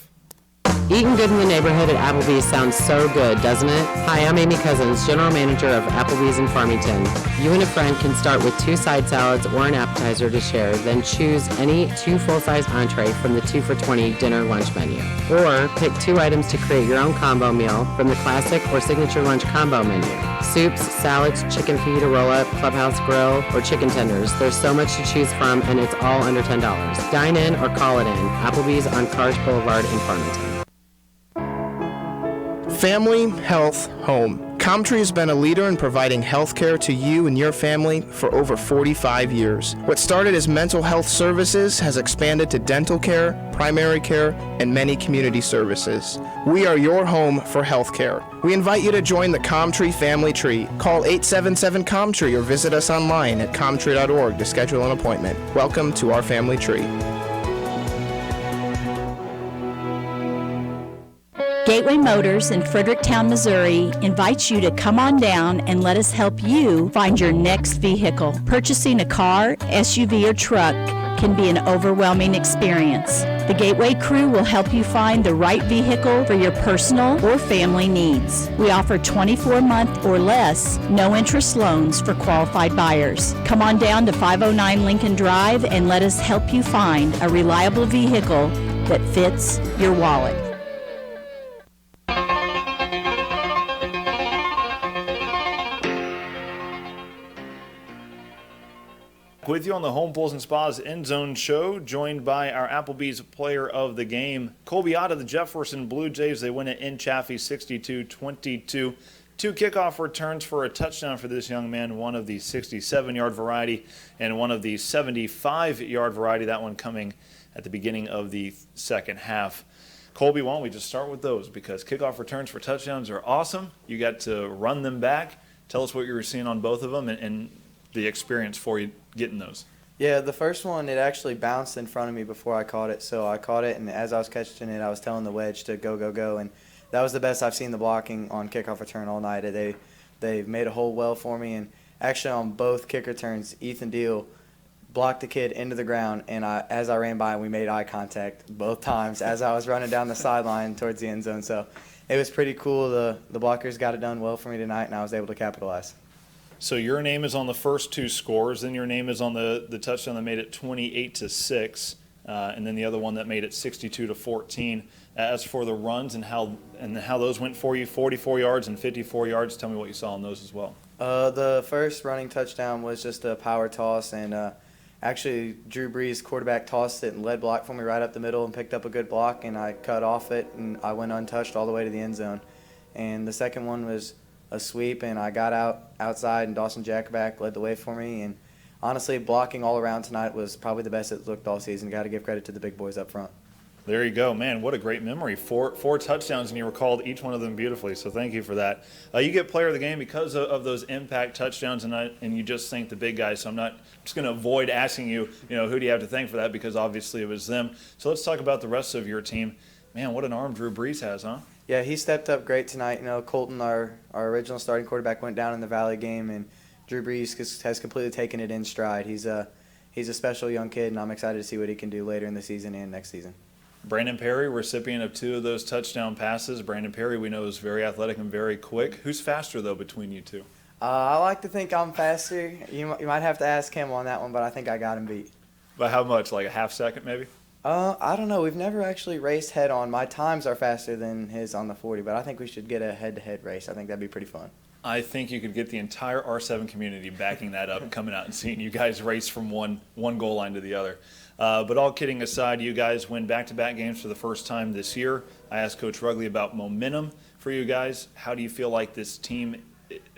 Eating good in the neighborhood at Applebee's sounds so good, doesn't it? Hi, I'm Amy Cousins, General Manager of Applebee's in Farmington. You and a friend can start with 2 side salads or an appetizer to share, then choose any 2 full-size entree from the 2 for $20 dinner lunch menu. Or pick 2 items to create your own combo meal from the classic or signature lunch combo menu. Soups, salads, chicken feet, a roll-up, clubhouse grill, or chicken tenders. There's so much to choose from, and it's all under $10. Dine in or call it in. Applebee's on Cars Boulevard in Farmington. Family, health, home. Comtree has been a leader in providing health care to you and your family for over 45 years. What started as mental health services has expanded to dental care, primary care, and many community services. We are your home for health care. We invite you to join the Comtree family tree. Call 877-COMTREE or visit us online at comtree.org to schedule an appointment. Welcome to our family tree. Gateway Motors in Fredericktown, Missouri invites you to come on down and let us help you find your next vehicle. Purchasing a car, SUV, or truck can be an overwhelming experience. The Gateway crew will help you find the right vehicle for your personal or family needs. We offer 24-month or less, no-interest loans for qualified buyers. Come on down to 509 Lincoln Drive and let us help you find a reliable vehicle that fits your wallet. With you on the Home Pools and Spas End Zone show, joined by our Applebee's player of the game, Colby Ott of the Jefferson Blue Jays. They win it in Chaffee 62-22. 2 kickoff returns for a touchdown for this young man, one of the 67-yard variety and one of the 75-yard variety, that one coming at the beginning of the second half. Colby, why don't we just start with those, because kickoff returns for touchdowns are awesome. You got to run them back. Tell us what you were seeing on both of them and the experience for you getting those. Yeah, the first one, it actually bounced in front of me before I caught it. So I caught it, and as I was catching it, I was telling the wedge to go, go, go. And that was the best I've seen the blocking on kickoff return all night. They made a hole well for me. And actually on both kick returns, Ethan Deal blocked the kid into the ground. And as I ran by, we made eye contact both times as I was running down the sideline towards the end zone. So it was pretty cool. The blockers got it done well for me tonight, and I was able to capitalize. So your name is on the first 2 scores, then your name is on the touchdown that made it 28-6, and then the other one that made it 62-14. As for the runs and how those went for you, 44 yards and 54 yards, tell me what you saw on those as well. The first running touchdown was just a power toss, and actually Drew Brees, quarterback, tossed it and led block for me right up the middle and picked up a good block, and I cut off it, and I went untouched all the way to the end zone. And the second one was a sweep, and I got outside, and Dawson Jackback led the way for me. And honestly, blocking all around tonight was probably the best it looked all season. Got to give credit to the big boys up front. There you go. Man, what a great memory. Four touchdowns, and you recalled each one of them beautifully, so thank you for that. You get player of the game because of those impact touchdowns, and you just thank the big guys, so I'm just going to avoid asking you, who do you have to thank for that, because obviously it was them. So let's talk about the rest of your team. Man, what an arm Drew Brees has, huh? Yeah, he stepped up great tonight. Colton, our original starting quarterback, went down in the Valley game, and Drew Brees has completely taken it in stride. He's a special young kid, and I'm excited to see what he can do later in the season and next season. Brandon Perry, recipient of 2 of those touchdown passes. Brandon Perry, we know, is very athletic and very quick. Who's faster, though, between you two? I like to think I'm faster. You might have to ask him on that one, but I think I got him beat. By how much? Like a half second, maybe? I don't know. We've never actually raced head-on. My times are faster than his on the 40, but I think we should get a head-to-head race. I think that'd be pretty fun. I think you could get the entire R7 community backing that up, coming out and seeing you guys race from one goal line to the other. But all kidding aside, you guys win back-to-back games for the first time this year. I asked Coach Rugley about momentum for you guys. How do you feel like this team,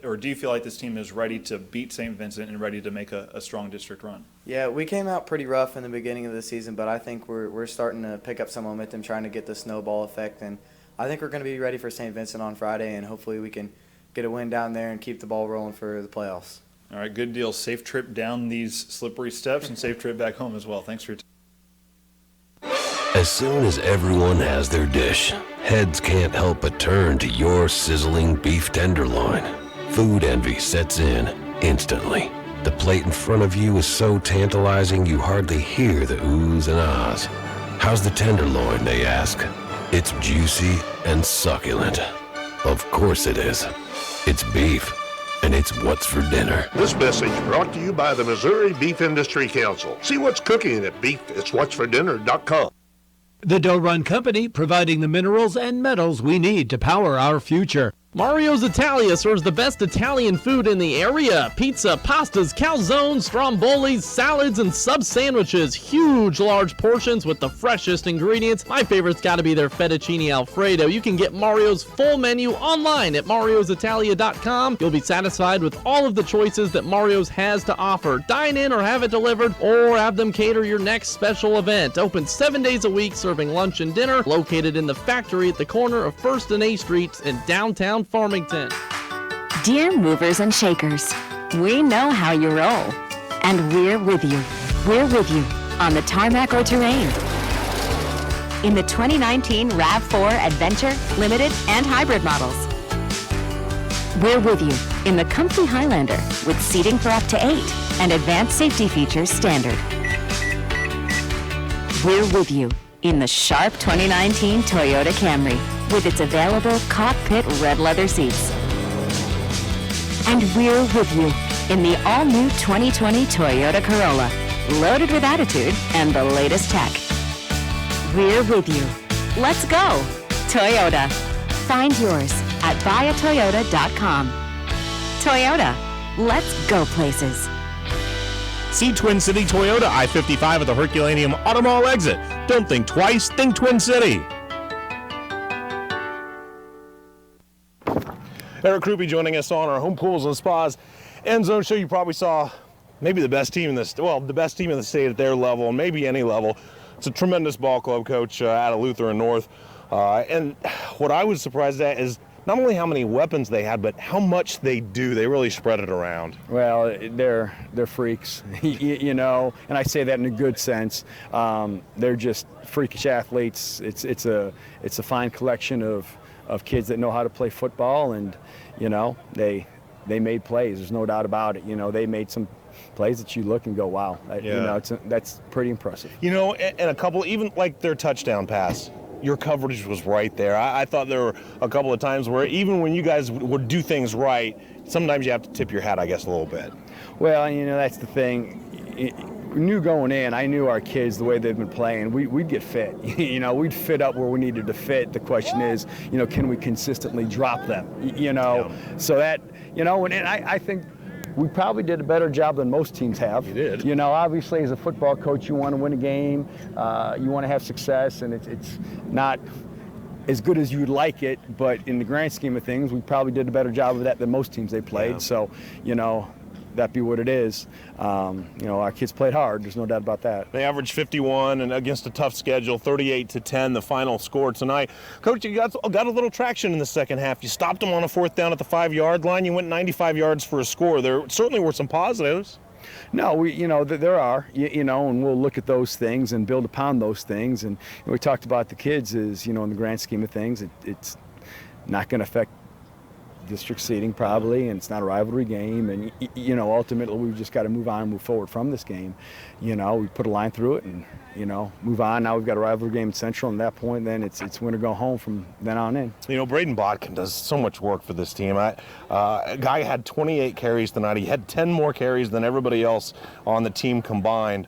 or do you feel like this team is ready to beat St. Vincent and ready to make a strong district run? Yeah, we came out pretty rough in the beginning of the season, but I think we're starting to pick up some momentum, trying to get the snowball effect, and I think we're going to be ready for St. Vincent on Friday, and hopefully we can get a win down there and keep the ball rolling for the playoffs. All right, good deal. Safe trip down these slippery steps and safe trip back home as well. Thanks for your time. As soon as everyone has their dish, heads can't help but turn to your sizzling beef tenderloin. Food envy sets in instantly. The plate in front of you is so tantalizing you hardly hear the oohs and ahs. How's the tenderloin, they ask. It's juicy and succulent. Of course it is. It's beef, and it's what's for dinner. This message brought to you by the Missouri Beef Industry Council. See what's cooking at beefitswhatsfordinner.com. The Dough Run Company, providing the minerals and metals we need to power our future. Mario's Italia serves the best Italian food in the area. Pizza, pastas, calzones, strombolis, salads, and sub-sandwiches. Huge, large portions with the freshest ingredients. My favorite's got to be their fettuccine alfredo. You can get Mario's full menu online at mariositalia.com. You'll be satisfied with all of the choices that Mario's has to offer. Dine in or have it delivered, or have them cater your next special event. Open 7 days a week, serving lunch and dinner. Located in the factory at the corner of 1st and A Streets in downtown Farmington. Dear movers and shakers, we know how you roll, and we're with you. We're with you on the tarmac or terrain. In the 2019 RAV4 Adventure, Limited, and Hybrid models. We're with you in the comfy Highlander with seating for up to 8 and advanced safety features standard. We're with you in the sharp 2019 Toyota Camry with its available cockpit red leather seats. And we're with you in the all-new 2020 Toyota Corolla, loaded with attitude and the latest tech. We're with you. Let's go, Toyota. Find yours at buyatoyota.com. Toyota, let's go places. See Twin City Toyota I-55 at the Herculaneum Auto Mall exit. Don't think twice, think Twin City. Eric Krupe joining us on our Home Pools and Spas End Zone show. You probably saw maybe the best team in this, well, the best team in the state at their level, and maybe any level. It's a tremendous ball club, Coach, out of Lutheran North. And what I was surprised at is not only how many weapons they had, but how much they do. They really spread it around. Well, they're freaks, you know, and I say that in a good sense. They're just freakish athletes. It's a fine collection of kids that know how to play football, and you know they made plays. There's no doubt about it. You know, they made some plays that you look and go, wow. You know, that's pretty impressive. You know, and a couple, even like their touchdown pass. Your coverage was right there. I thought there were a couple of times where even when you guys would do things right, sometimes you have to tip your hat, I guess, a little bit. Well, you know, that's the thing. We knew going in, I knew our kids, the way they've been playing, we'd get fit. You know, we'd fit up where we needed to fit. The question is, you know, can we consistently drop them? You know, so that, you know, and I think we probably did a better job than most teams have. You did. You know, obviously as a football coach, you want to win a game, you want to have success, and it's not as good as you'd like it, but in the grand scheme of things, we probably did a better job of that than most teams they played. Yeah. So, you know, that be what it is. You know, our kids played hard. There's no doubt about that. They averaged 51, and against a tough schedule, 38-10, the final score tonight. Coach, you got a little traction in the second half. You stopped them on a 4th down at the 5-yard line. You went 95 yards for a score. There certainly were some positives. No, you know, there are, you know, and we'll look at those things and build upon those things. And we talked about the kids is, you know, in the grand scheme of things, it's not going to affect district seeding probably, and it's not a rivalry game. And, you know, ultimately we've just got to move on and move forward from this game. You know, we put a line through it and, you know, move on. Now we've got a rivalry game in Central, and at that point then it's win or go home from then on in. You know, Braden Bodkin does so much work for this team. A guy had 28 carries tonight. He had 10 more carries than everybody else on the team combined.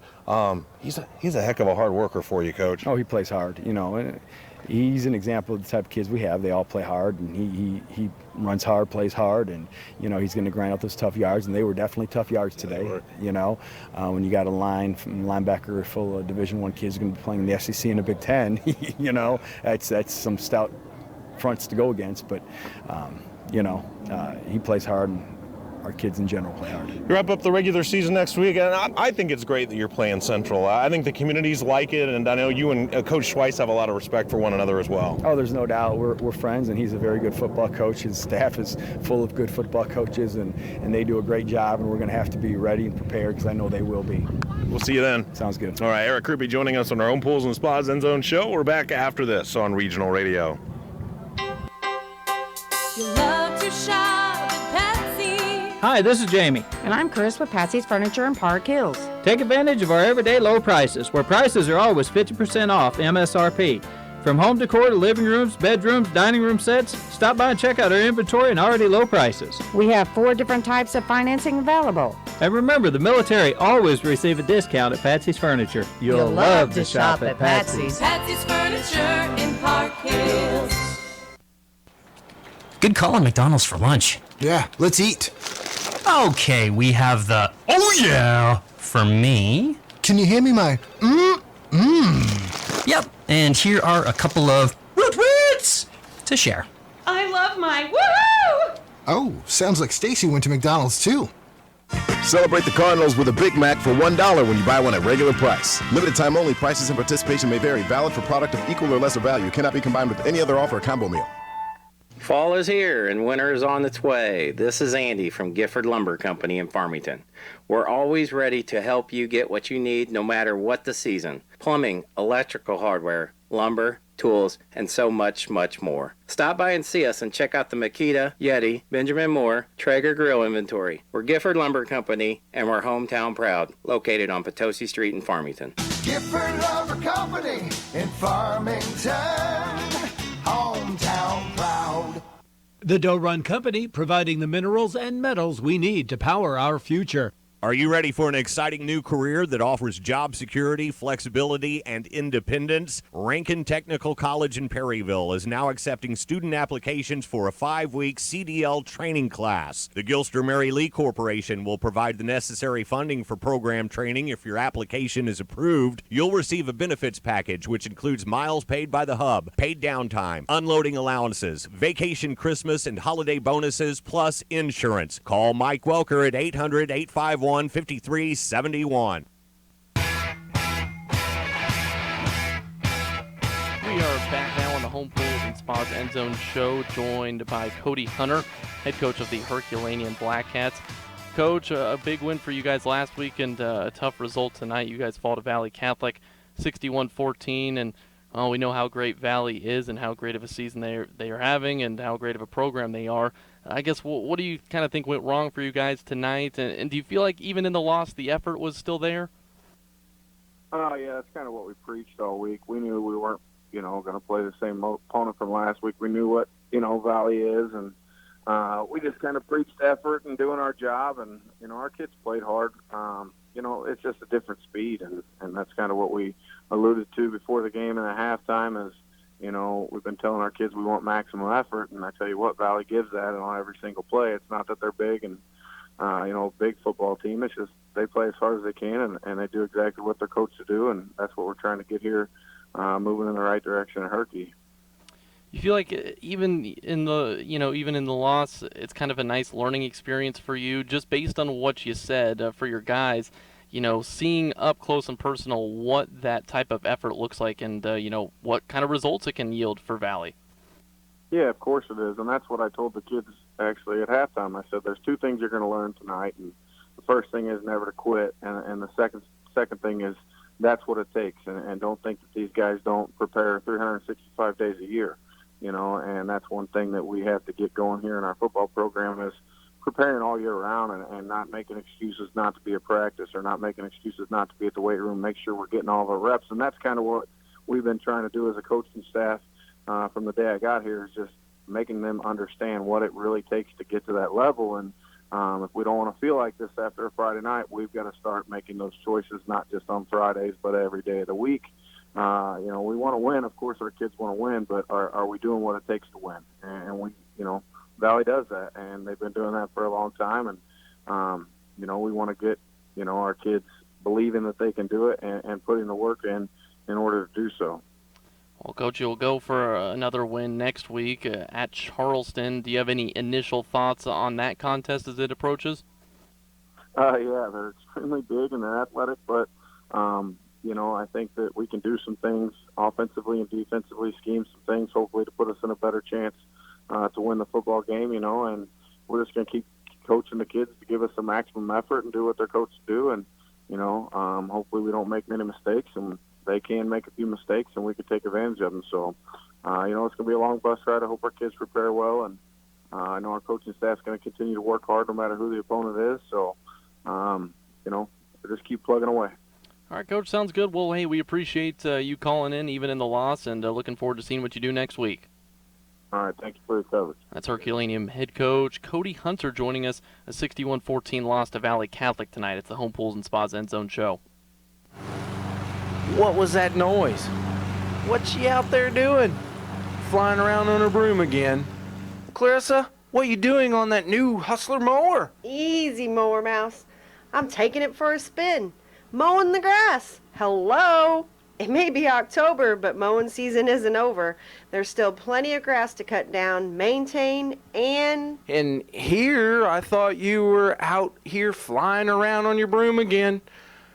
He's a heck of a hard worker for you, Coach. Oh, he plays hard, you know. And he's an example of the type of kids we have. They all play hard, and he runs hard, plays hard, and, you know, he's going to grind out those tough yards, and they were definitely tough yards today, you know. When you got a line from linebacker full of Division I kids going to be playing in the SEC and the Big Ten, you know, that's some stout fronts to go against, but, you know, he plays hard, and our kids in general play hard. You wrap up the regular season next week, and I think it's great that you're playing Central. I think the communities like it, and I know you and Coach Schweiss have a lot of respect for one another as well. Oh, there's no doubt. We're friends, and he's a very good football coach. His staff is full of good football coaches, and they do a great job, and we're going to have to be ready and prepared because I know they will be. We'll see you then. Sounds good. All right, Eric Kirby joining us on our Home Pools and Spas End Zone show. We're back after this on Regional Radio. You love to shop at Patsy. Hi, this is Jamie. And I'm Chris with Patsy's Furniture in Park Hills. Take advantage of our everyday low prices, where prices are always 50% off MSRP. From home decor to living rooms, bedrooms, dining room sets, stop by and check out our inventory and already low prices. We have 4 different types of financing available. And remember, the military always receive a discount at Patsy's Furniture. You'll love to shop at Patsy's. Patsy's Furniture in Park Hills. Good call on McDonald's for lunch. Yeah, let's eat. Okay, we have the oh yeah for me. Can you hand me my Yep, and here are a couple of Root-Wits to share. I love my woohoo! Oh, sounds like Stacy went to McDonald's too. Celebrate the Cardinals with a Big Mac for $1 when you buy one at regular price. Limited time only. Prices and participation may vary. Valid for product of equal or lesser value. Cannot be combined with any other offer or combo meal. Fall is here and winter is on its way. This is Andy from Gifford Lumber Company in Farmington. We're always ready to help you get what you need no matter what the season. Plumbing, electrical hardware, lumber, tools, and so much, much more. Stop by and see us and check out the Makita, Yeti, Benjamin Moore, Traeger grill inventory. We're Gifford Lumber Company and we're hometown proud, located on Potosi Street in Farmington. Gifford Lumber Company in Farmington, hometown proud. The Doe Run Company, providing the minerals and metals we need to power our future. Are you ready for an exciting new career that offers job security, flexibility, and independence? Rankin Technical College in Perryville is now accepting student applications for a 5-week CDL training class. The Gilster Mary Lee Corporation will provide the necessary funding for program training. If your application is approved, you'll receive a benefits package which includes miles paid by the hub, paid downtime, unloading allowances, vacation, Christmas, and holiday bonuses, plus insurance. Call Mike Welker at 800-851-5371. We are back now on the Home Pools and Spas End Zone show, joined by Cody Hunter, head coach of the Herculaneum Black Cats. Coach, a big win for you guys last week and a tough result tonight. You guys fall to Valley Catholic 61-14, and we know how great Valley is and how great of a season they are having and how great of a program they are. I guess, what do you kind of think went wrong for you guys tonight? And do you feel like even in the loss, the effort was still there? Yeah, that's kind of what we preached all week. We knew we weren't, going to play the same opponent from last week. We knew what, Valley is, and we just kind of preached effort and doing our job. And, our kids played hard. It's just a different speed, and that's kind of what we alluded to before the game and at halftime is, we've been telling our kids we want maximum effort, and I tell you what, Valley gives that on every single play. It's not that they're big and, a big football team. It's just they play as hard as they can, and they do exactly what they're coached to do, and that's what we're trying to get here, moving in the right direction at Herky. You feel like even in the loss, it's kind of a nice learning experience for you, just based on what you said for your guys. Seeing up close and personal what that type of effort looks like and, what kind of results it can yield for Valley. Yeah, of course it is, and that's what I told the kids actually at halftime. I said, there's 2 things you're going to learn tonight, and the first thing is never to quit, and the second thing is that's what it takes, and don't think that these guys don't prepare 365 days a year. and that's one thing that we have to get going here in our football program is preparing all year round and not making excuses not to be at practice or not making excuses not to be at the weight room. Make sure we're getting all of our reps, and that's kind of what we've been trying to do as a coaching staff from the day I got here, is just making them understand what it really takes to get to that level. And if we don't want to feel like this after a Friday night, we've got to start making those choices, not just on Fridays, but every day of the week. We want to win. Of course, our kids want to win, but are we doing what it takes to win? And we, Valley does that, and they've been doing that for a long time. And, we want to get, our kids believing that they can do it and putting the work in order to do so. Well, Coach, you'll go for another win next week at Charleston. Do you have any initial thoughts on that contest as it approaches? Yeah, they're extremely big and they're athletic, but, I think that we can do some things offensively and defensively, scheme some things, hopefully to put us in a better chance to win the football game, and we're just going to keep coaching the kids to give us the maximum effort and do what their coaches do. And, hopefully we don't make many mistakes, and they can make a few mistakes and we can take advantage of them. So, it's going to be a long bus ride. I hope our kids prepare well, and I know our coaching staff's going to continue to work hard no matter who the opponent is. So, just keep plugging away. All right, Coach, sounds good. Well, hey, we appreciate you calling in, even in the loss, and looking forward to seeing what you do next week. All right, thank you for your coverage. That's Herculaneum head coach Cody Hunter joining us. A 61-14 loss to Valley Catholic tonight. It's the Home Pools and Spas End Zone Show. What was that noise? What's she out there doing? Flying around on her broom again. Clarissa, what you doing on that new Hustler mower? Easy, Mower Mouse. I'm taking it for a spin. Mowing the grass. Hello? It may be October, but mowing season isn't over. There's still plenty of grass to cut down, maintain, and here, I thought you were out here flying around on your broom again.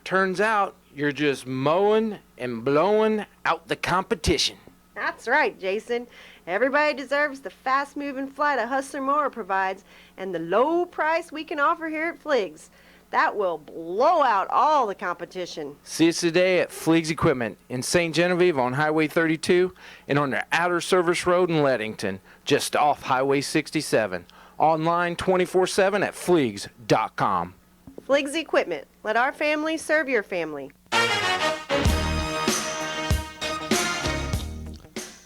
Turns out you're just mowing and blowing out the competition. That's right, Jason. Everybody deserves the fast-moving flight a Hustler mower provides and the low price we can offer here at Fliggs. That will blow out all the competition. See us today at Fliggs Equipment in St. Genevieve on Highway 32 and on the Outer Service Road in Leadington, just off Highway 67. Online 24/7 at Fliggs.com. Fliggs Equipment. Let our family serve your family.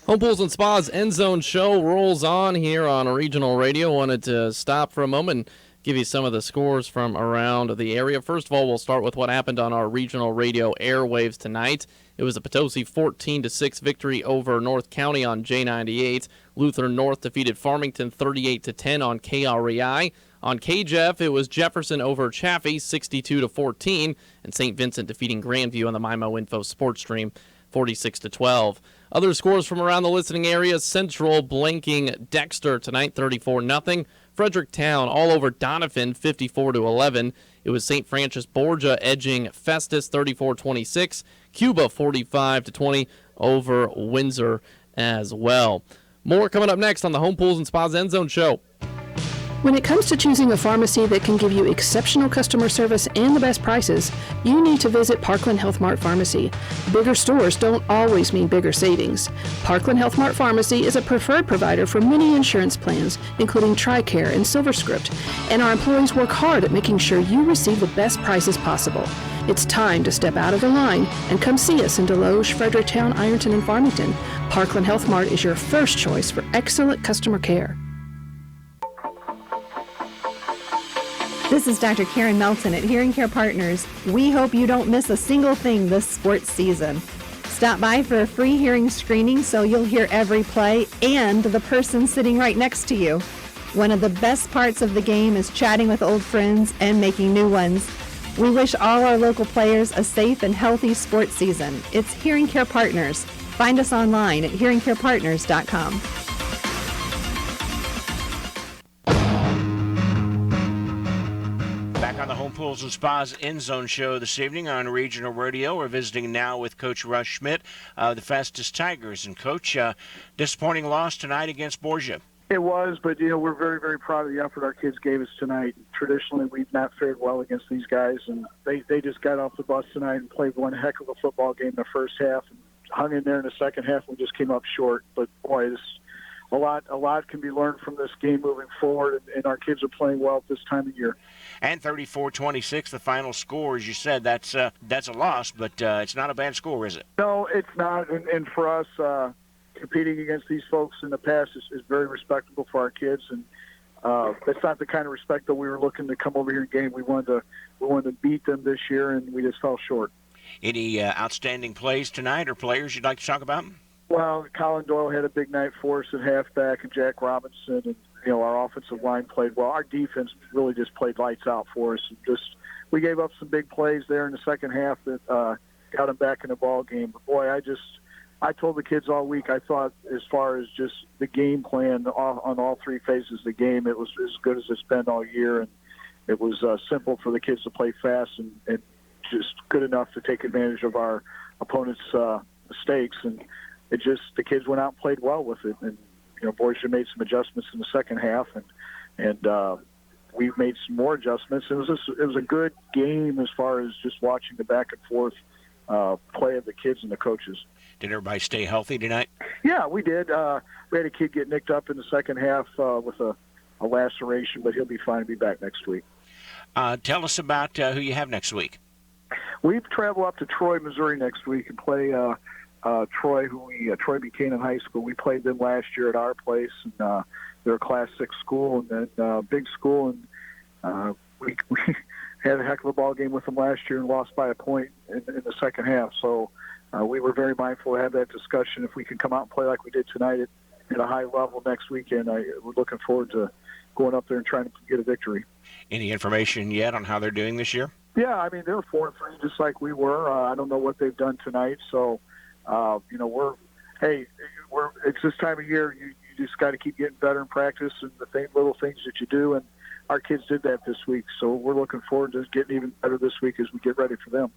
Home Pools and Spas End Zone Show rolls on here on Regional Radio. Wanted to stop for a moment and give you some of the scores from around the area. First of all, we'll start with what happened on our Regional Radio airwaves tonight. It was a Potosi 14-6 victory over North County on J98. Lutheran North defeated Farmington 38-10 on KREI. On KJEF, it was Jefferson over Chaffee 62-14, and St. Vincent defeating Grandview on the MIMO Info Sports Stream 46-12. Other scores from around the listening area: Central blanking Dexter tonight 34-0. Fredericktown all over Donovan 54-11. It was St. Francis Borgia edging Festus 34-26. Cuba 45-20 over Windsor as well. More coming up next on the Home Pools and Spas End Zone Show. When it comes to choosing a pharmacy that can give you exceptional customer service and the best prices, you need to visit Parkland Health Mart Pharmacy. Bigger stores don't always mean bigger savings. Parkland Health Mart Pharmacy is a preferred provider for many insurance plans, including TRICARE and SilverScript, and our employees work hard at making sure you receive the best prices possible. It's time to step out of the line and come see us in Deloge, Fredericktown, Ironton, and Farmington. Parkland Health Mart is your first choice for excellent customer care. This is Dr. Karen Melton at Hearing Care Partners. We hope you don't miss a single thing this sports season. Stop by for a free hearing screening so you'll hear every play and the person sitting right next to you. One of the best parts of the game is chatting with old friends and making new ones. We wish all our local players a safe and healthy sports season. It's Hearing Care Partners. Find us online at hearingcarepartners.com. Back on the Home Pools and Spas End Zone Show this evening on Regional Radio. We're visiting now with Coach Russ Schmidt of the Festus Tigers. And, Coach, disappointing loss tonight against Borgia. It was, but, we're very, very proud of the effort our kids gave us tonight. Traditionally, we've not fared well against these guys, and they just got off the bus tonight and played one heck of a football game in the first half and hung in there in the second half. We just came up short. But, boy, a lot can be learned from this game moving forward, and our kids are playing well at this time of year. And 34-26, the final score, as you said, that's a loss, but it's not a bad score, is it? No, it's not. And for us, competing against these folks in the past is very respectable for our kids. And that's not the kind of respect that we were looking to come over here and gain. We wanted to beat them this year, and we just fell short. Any outstanding plays tonight or players you'd like to talk about? Well, Colin Doyle had a big night for us at halfback, and Jack Robinson, and our offensive line played well. Our defense really just played lights out for us. And we gave up some big plays there in the second half that got them back in the ball game. But boy, I told the kids all week, I thought as far as just the game plan on all three phases of the game, it was as good as it's been all year, and it was simple for the kids to play fast and just good enough to take advantage of our opponent's mistakes. And the kids went out and played well with it. And Boise made some adjustments in the second half, and we've made some more adjustments. It was a good game as far as just watching the back and forth play of the kids and the coaches. Did everybody stay healthy tonight? Yeah, we did. We had a kid get nicked up in the second half with a laceration, but he'll be fine to be back next week. Tell us about who you have next week. We travel up to Troy, Missouri next week and play Troy, Troy Buchanan High School. We played them last year at our place, and they're a Class 6 school and then big school, and we had a heck of a ball game with them last year and lost by a point in the second half. So we were very mindful to have that discussion. If we can come out and play like we did tonight at a high level next weekend, we're looking forward to going up there and trying to get a victory. Any information yet on how they're doing this year? Yeah, I mean, they're 4-3 just like we were. I don't know what they've done tonight, so it's this time of year. You just got to keep getting better in practice and the little things that you do. And our kids did that this week, so we're looking forward to getting even better this week as we get ready for them.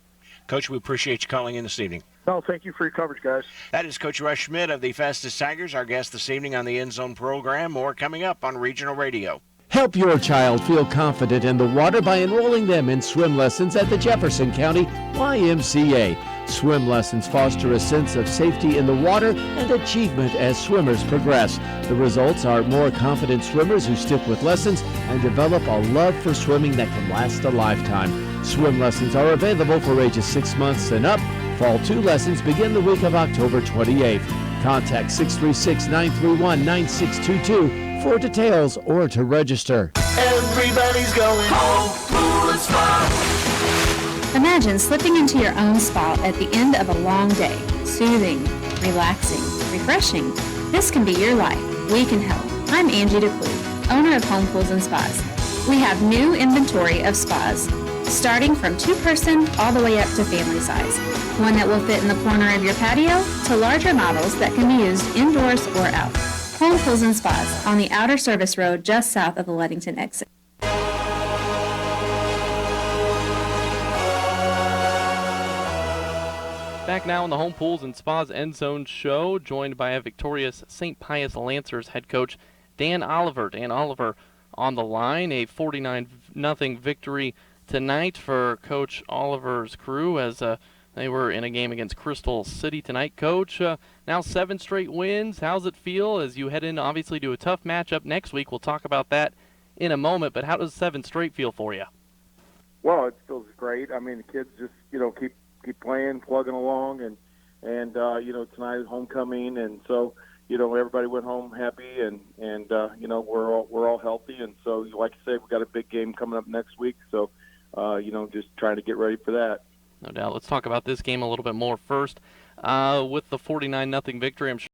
Coach, we appreciate you calling in this evening. No, thank you for your coverage, guys. That is Coach Rush Schmidt of the Festus Tigers, our guest this evening on the End Zone program. More coming up on Regional Radio. Help your child feel confident in the water by enrolling them in swim lessons at the Jefferson County YMCA. Swim lessons foster a sense of safety in the water and achievement as swimmers progress. The results are more confident swimmers who stick with lessons and develop a love for swimming that can last a lifetime. Swim lessons are available for ages 6 months and up. Fall 2 lessons begin the week of October 28th. Contact 636-931-9622 for details or to register. Everybody's going home, pool and spa. Imagine slipping into your own spa at the end of a long day. Soothing, relaxing, refreshing. This can be your life. We can help. I'm Angie DeClue, owner of Home Pools and Spas. We have new inventory of spas, starting from 2-person all the way up to family size. One that will fit in the corner of your patio to larger models that can be used indoors or out. Home Pools and Spas on the outer service road just south of the Leadington exit. Back now on the Home Pools and Spas End Zone show, joined by a victorious St. Pius Lancers head coach Dan Oliver. Dan Oliver on the line, a 49-0 victory tonight for Coach Oliver's crew as they were in a game against Crystal City tonight. Coach, now 7 straight wins. How's it feel as you head in, obviously, to a tough matchup next week? We'll talk about that in a moment, but how does 7 straight feel for you? Well, it feels great. I mean, the kids just, keep playing, plugging along, and tonight is homecoming, and so, everybody went home happy, and we're all healthy, and so, like you say, we got a big game coming up next week, so, just trying to get ready for that. No doubt. Let's talk about this game a little bit more first. With the 49-0 victory, I'm sure